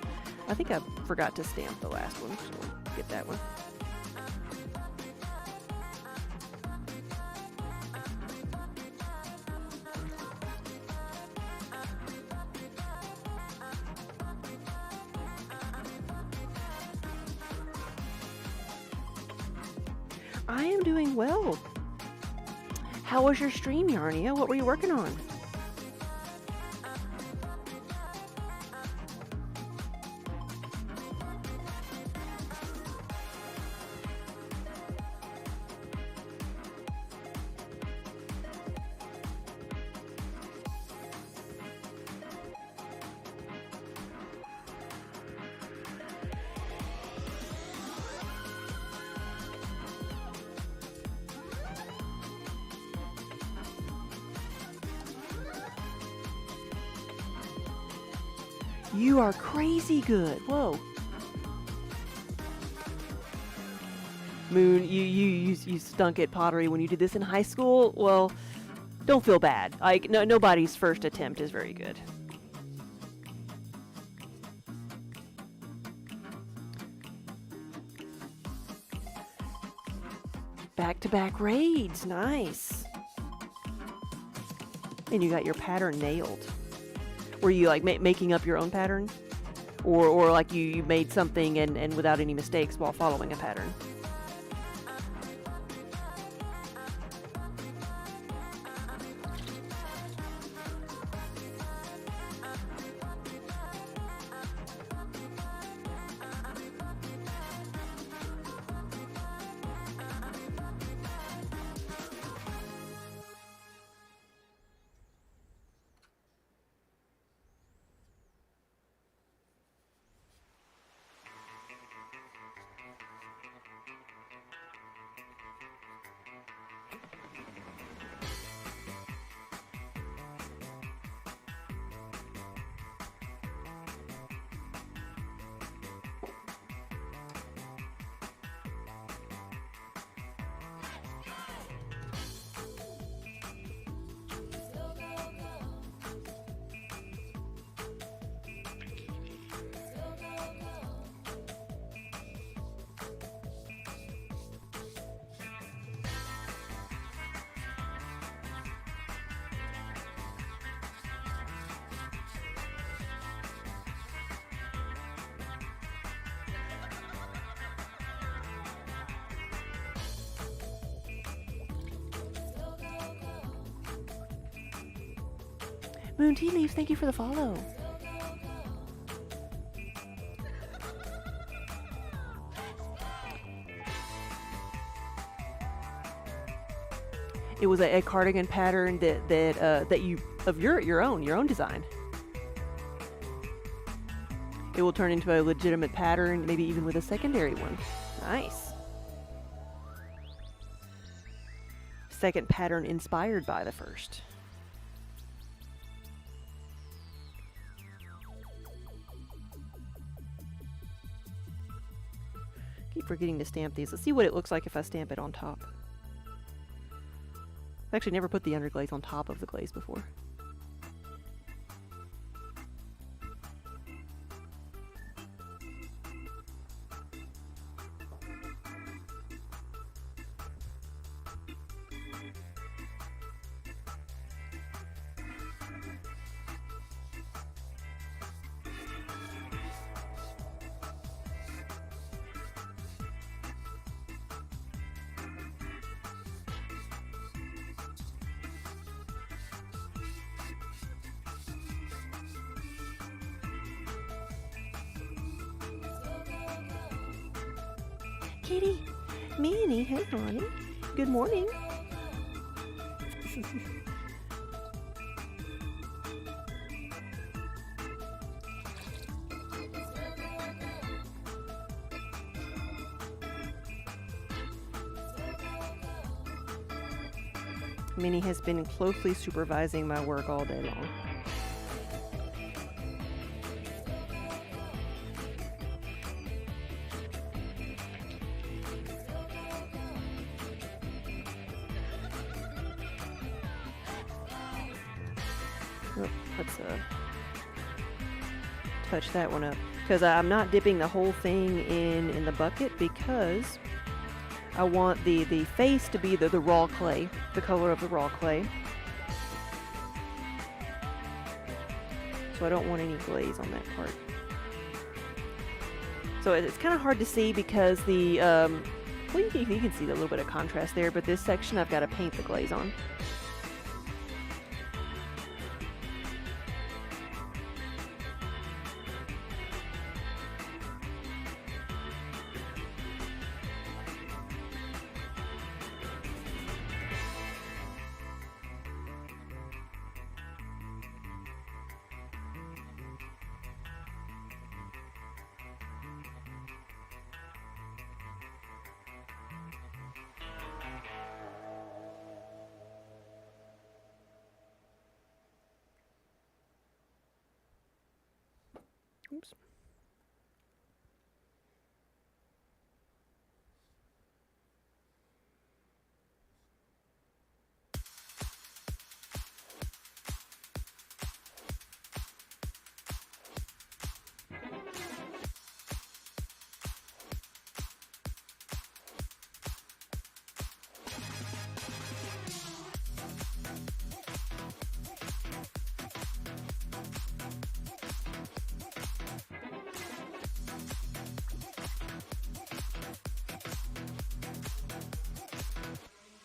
I think I forgot to stamp the last one, so we'll get that one. I am doing well. How was your stream, Yarnia? What were you working on? You are crazy good. Whoa. Moon, you stunk at pottery when you did this in high school. Well, don't feel bad. Nobody's first attempt is very good. Back-to-back raids. Nice. And you got your pattern nailed. Were you like making up your own pattern? Or like you made something and without any mistakes while following a pattern? Moon Tea Leaves, thank you for the follow. It was a cardigan pattern that you of your own design. It will turn into a legitimate pattern, maybe even with a secondary one. Nice. Second pattern inspired by the first. Keep forgetting to stamp these. Let's see what it looks like if I stamp it on top. I've actually never put the underglaze on top of the glaze before. Kitty, Minnie, hey honey. Good morning. Minnie has been closely supervising my work all day long. Let's touch that one up, because I'm not dipping the whole thing in the bucket, because I want the face to be the raw clay, the color of the raw clay. So I don't want any glaze on that part. So it's kind of hard to see because the well, you can see a little bit of contrast there, but this section I've got to paint the glaze on. Oops.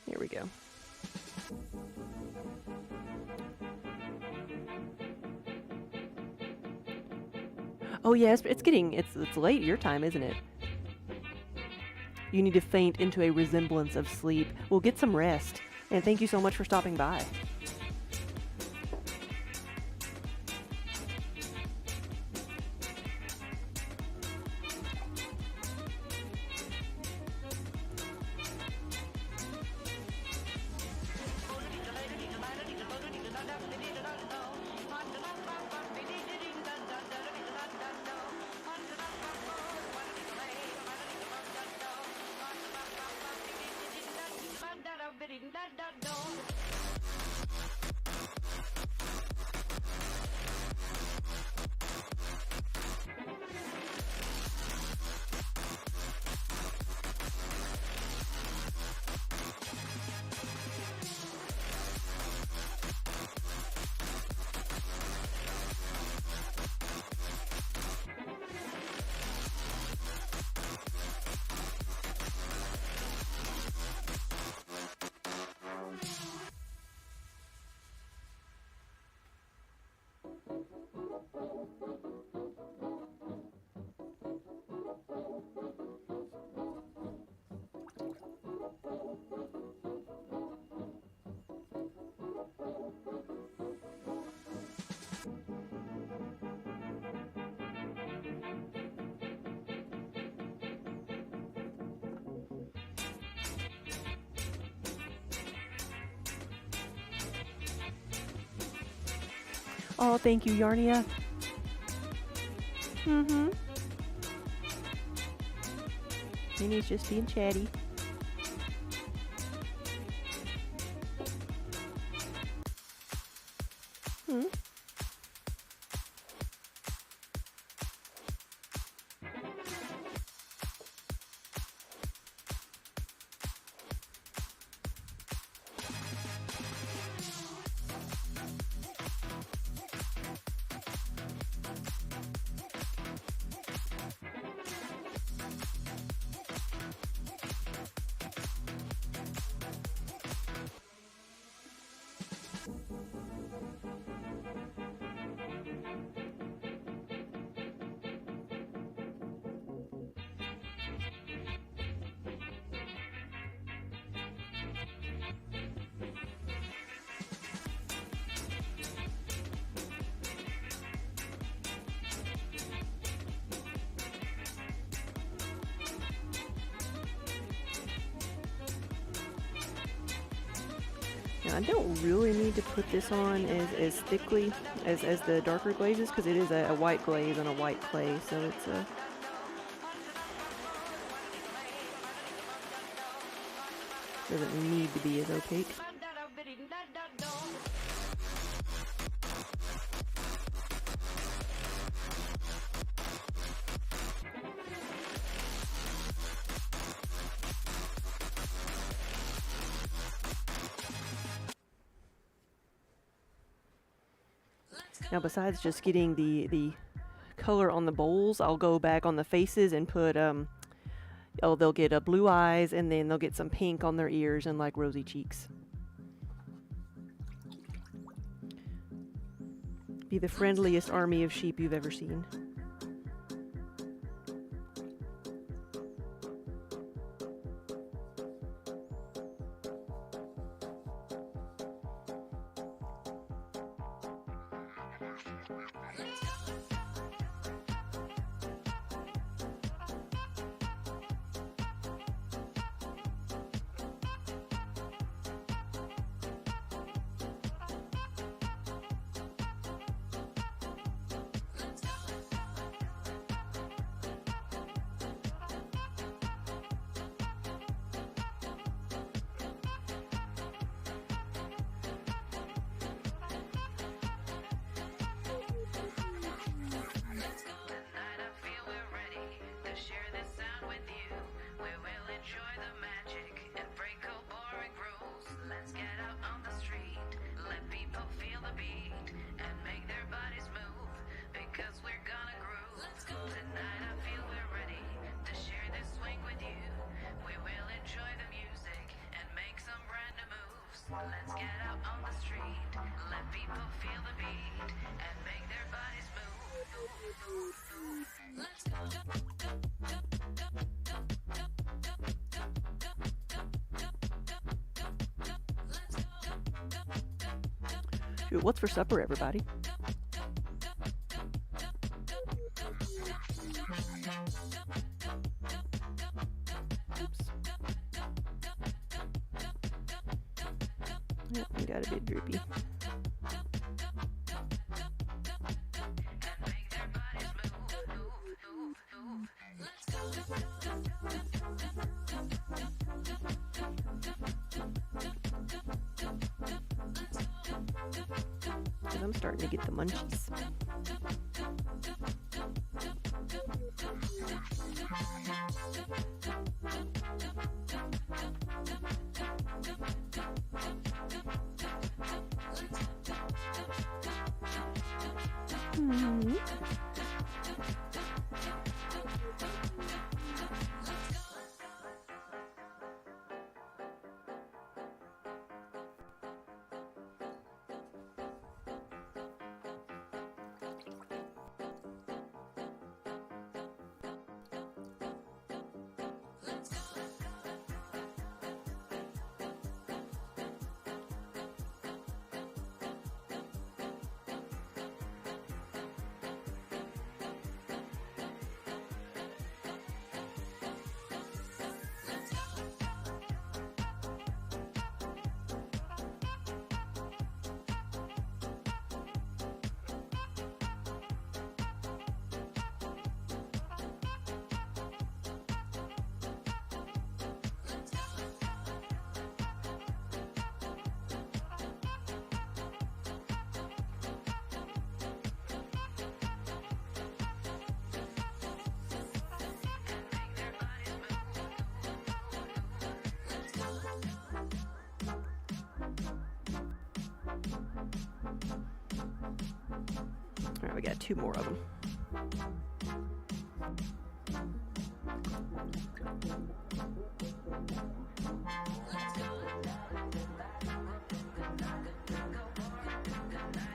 Here we go. Oh yes, it's late your time, isn't it? You need to faint into a resemblance of sleep. Well, get some rest. And thank you so much for stopping by. Oh, thank you, Yarnia. Mm-hmm. Minnie's just being chatty. Hmm. Now, I don't really need to put this on as thickly as the darker glazes because it is a white glaze on a white clay, so it's a doesn't need to be as opaque. Now, besides just getting the color on the bowls, I'll go back on the faces and put they'll get blue eyes, and then they'll get some pink on their ears and like rosy cheeks. Be the friendliest army of sheep you've ever seen. Let's get out on the street, let people feel the beat, and make their bodies move. Let's go. Shoot, what's for supper, everybody? Yep, we got a bit droopy. And I'm starting to get the munchies. we got 2 more of them.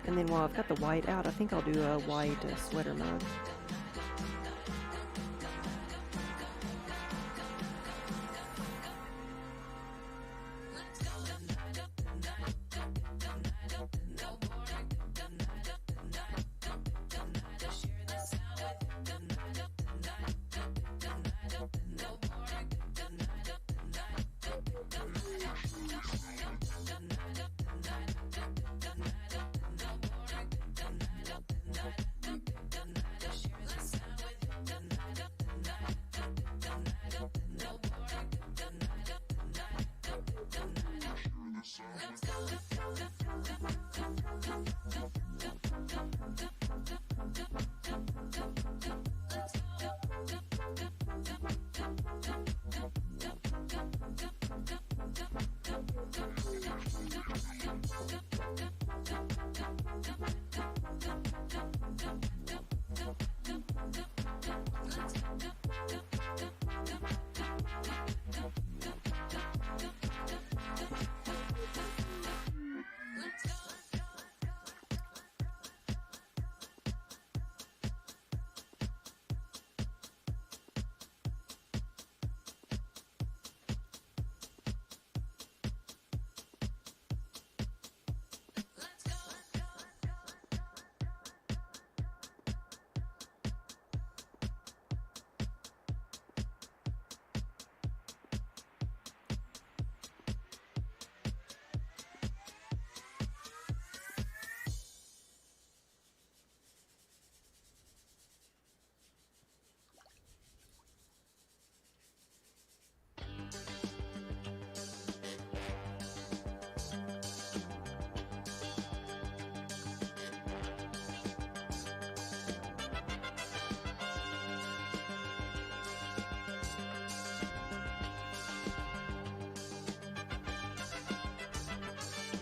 And then while I've got the white out, I think I'll do a white sweater mug.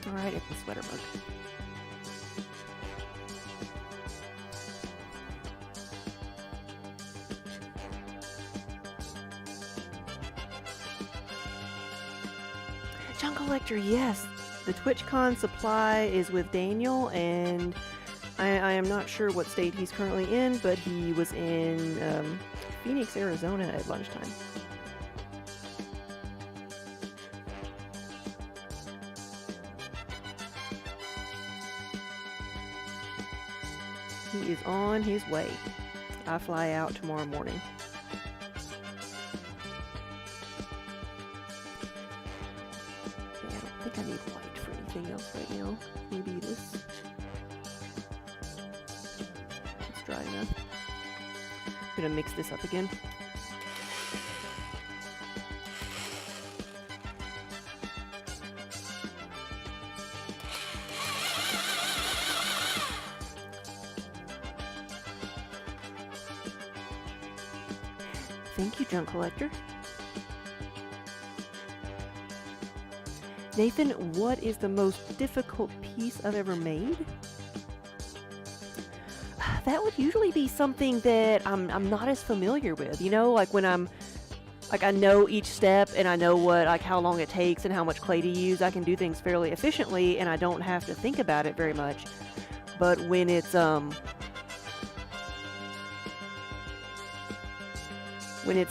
Alright, it's the sweater mug. Junk Collector, yes! The TwitchCon supply is with Daniel, and I am not sure what state he's currently in, but he was in Phoenix, Arizona at lunchtime. He is on his way. I fly out tomorrow morning. Yeah, I don't think I need white for anything else right now. Maybe this. It's dry enough. I'm gonna mix this up again. Thank you, Junk Collector. Nathan, what is the most difficult piece I've ever made? That would usually be something that I'm not as familiar with. You know, like when I know each step and I know how long it takes and how much clay to use. I can do things fairly efficiently and I don't have to think about it very much. But when it's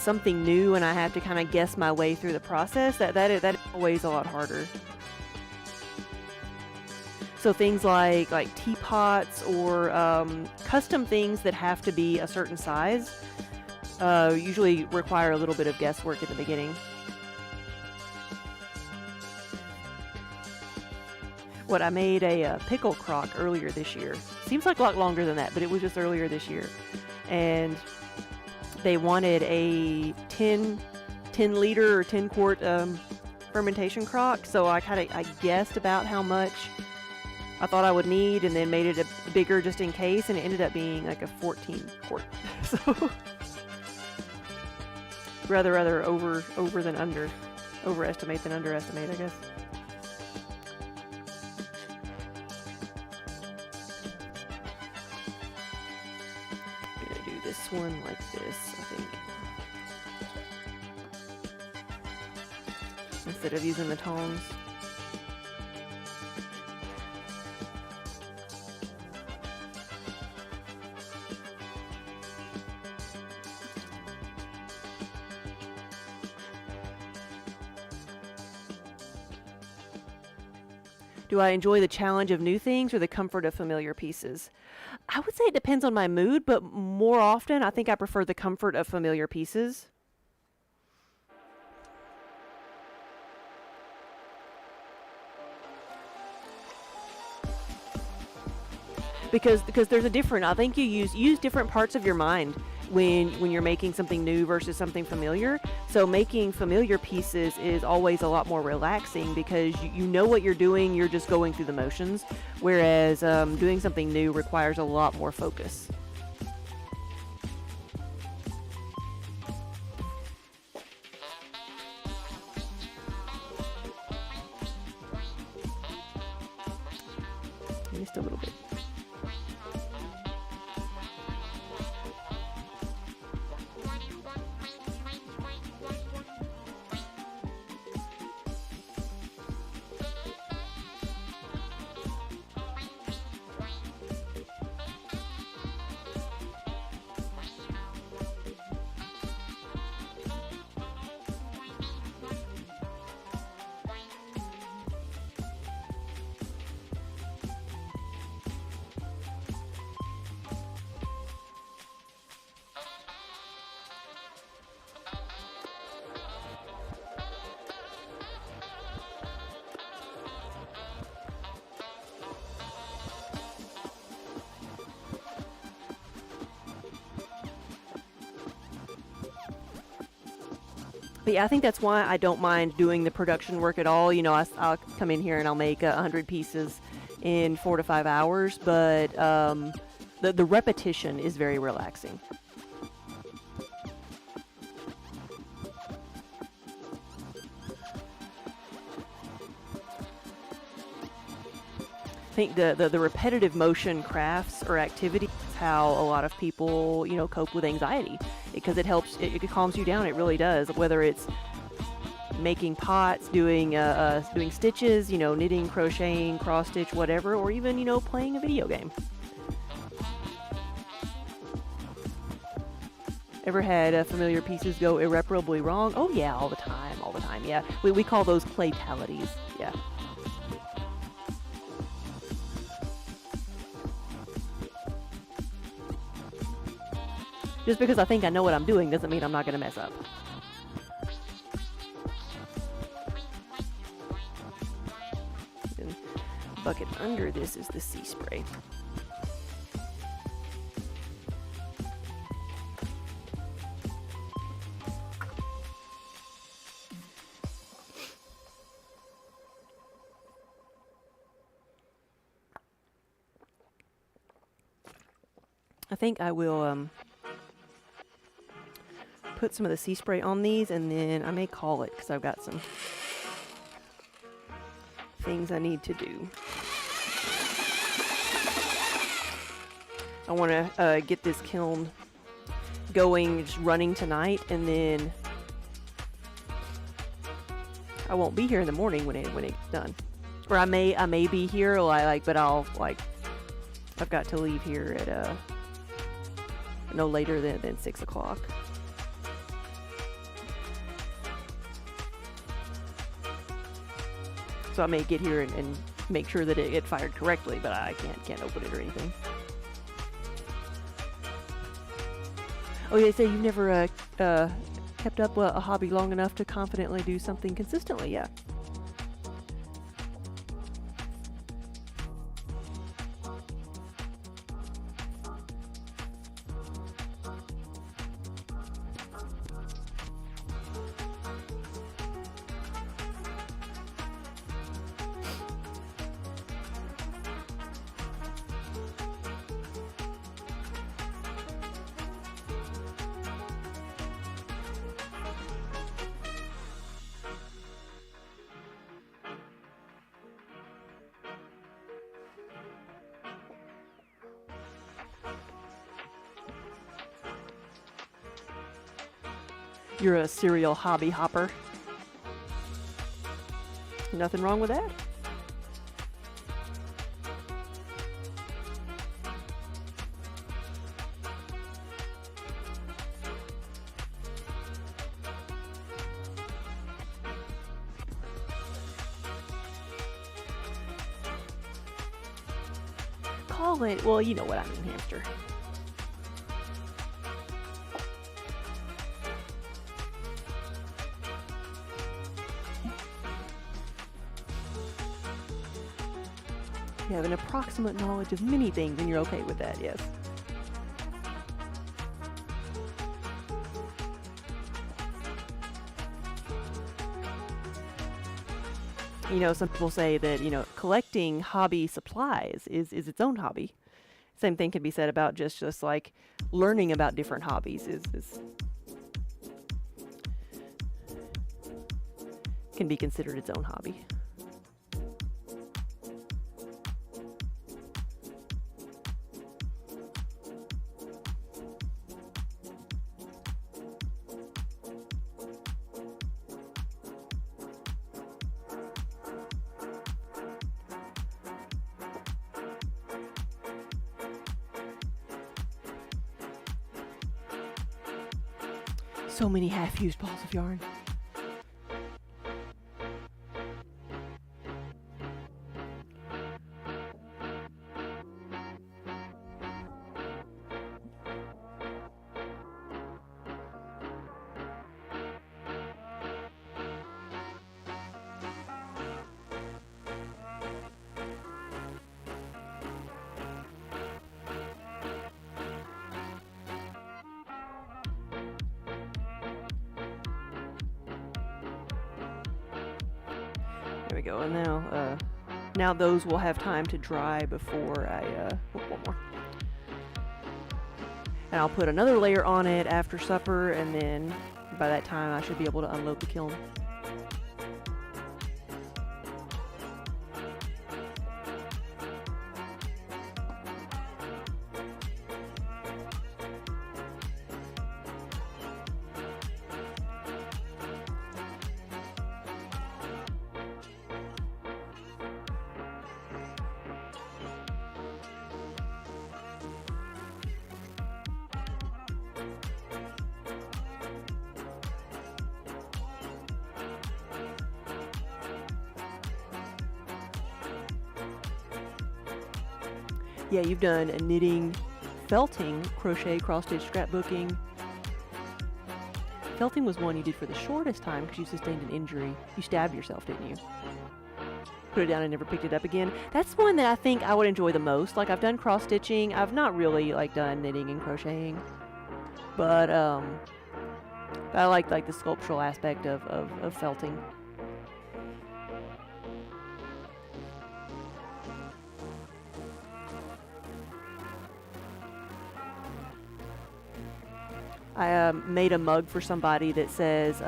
something new and I have to kind of guess my way through the process, that is always a lot harder. So things like teapots or custom things that have to be a certain size usually require a little bit of guesswork at the beginning. I made a pickle crock earlier this year. Seems like a lot longer than that, but it was just earlier this year. And they wanted a 10 liter or 10 quart fermentation crock, so I guessed about how much I thought I would need and then made it a bigger just in case, and it ended up being like a 14 quart. So rather over than under. Overestimate than underestimate, I guess. this one like this, I think. Instead of using the tongs. Do I enjoy the challenge of new things or the comfort of familiar pieces? I would say it depends on my mood, but more often I think I prefer the comfort of familiar pieces. Because there's a different, I think you use different parts of your mind when you're making something new versus something familiar. So making familiar pieces is always a lot more relaxing because you know what you're doing, you're just going through the motions, whereas doing something new requires a lot more focus. Just a little bit. But yeah, I think that's why I don't mind doing the production work at all. You know, I'll come in here and I'll make 100 pieces in 4 to 5 hours, but the repetition is very relaxing. I think the repetitive motion crafts or activities is how a lot of people, you know, cope with anxiety, because it helps, it calms you down. It really does. Whether it's making pots, doing stitches, you know, knitting, crocheting, cross stitch, whatever, or even, you know, playing a video game. Ever had familiar pieces go irreparably wrong? Oh yeah, all the time. Yeah, we call those claytalities. Yeah. Just because I think I know what I'm doing doesn't mean I'm not going to mess up. And the bucket under this is the sea spray. I think I will put some of the sea spray on these, and then I may call it because I've got some things I need to do. I want to get this kiln going, just running tonight, and then I won't be here in the morning when it's done. Or I may be here, but I'll I've got to leave here at no later than 6 o'clock. So I may get here and make sure that it fired correctly, but I can't open it or anything. Oh, yeah, they say you've never kept up a hobby long enough to confidently do something consistently. Yeah. You're a serial hobby hopper. Nothing wrong with that. Call it, well, you know what I mean, hamster. You have an approximate knowledge of many things and you're okay with that, yes. You know, some people say that, you know, collecting hobby supplies is its own hobby. Same thing can be said about just like learning about different hobbies is can be considered its own hobby. So many half-used balls of yarn. There we go, and now those will have time to dry before I, one more. And I'll put another layer on it after supper, and then by that time I should be able to unload the kiln. Yeah, you've done knitting, felting, crochet, cross-stitch, scrapbooking. Felting was one you did for the shortest time because you sustained an injury. You stabbed yourself, didn't you? Put it down and never picked it up again. That's one that I think I would enjoy the most. Like, I've done cross-stitching. I've not really, like, done knitting and crocheting. But I like the sculptural aspect of felting. I made a mug for somebody that says,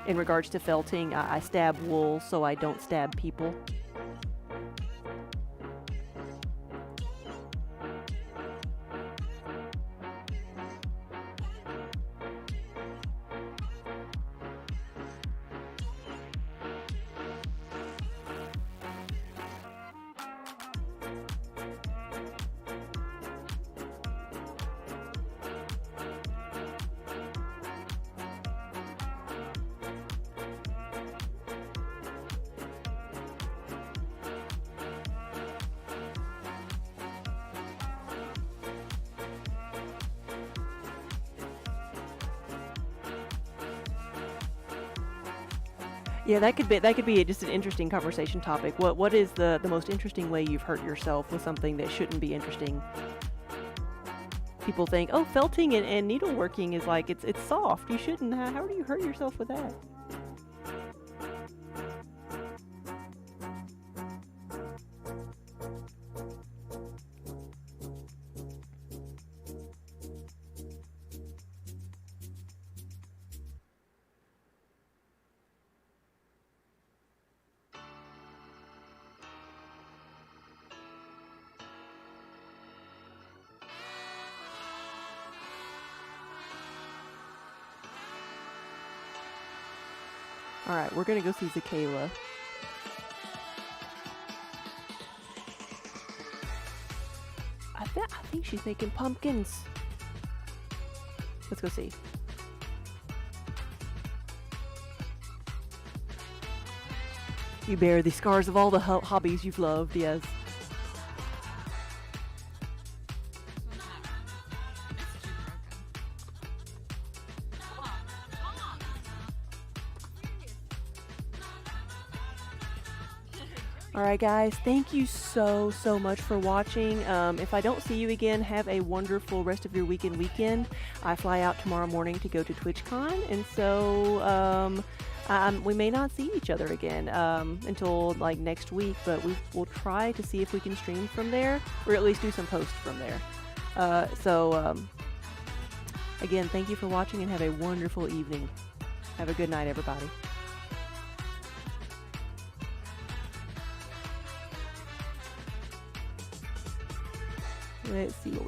in regards to felting, I stab wool so I don't stab people. Yeah, that could be just an interesting conversation topic. What is the most interesting way you've hurt yourself with something that shouldn't be interesting? People think, oh, felting and needleworking is like it's soft. You shouldn't. How do you hurt yourself with that? All right, we're gonna go see Zakayla. I think she's making pumpkins. Let's go see. You bear the scars of all the hobbies you've loved, yes. Alright guys, thank you so much for watching. If I don't see you again, have a wonderful rest of your weekend. I fly out tomorrow morning to go to TwitchCon, and so we may not see each other again until like next week, but we'll try to see if we can stream from there, or at least do some posts from there. Again, thank you for watching and have a wonderful evening. Have a good night, everybody. Let's see what we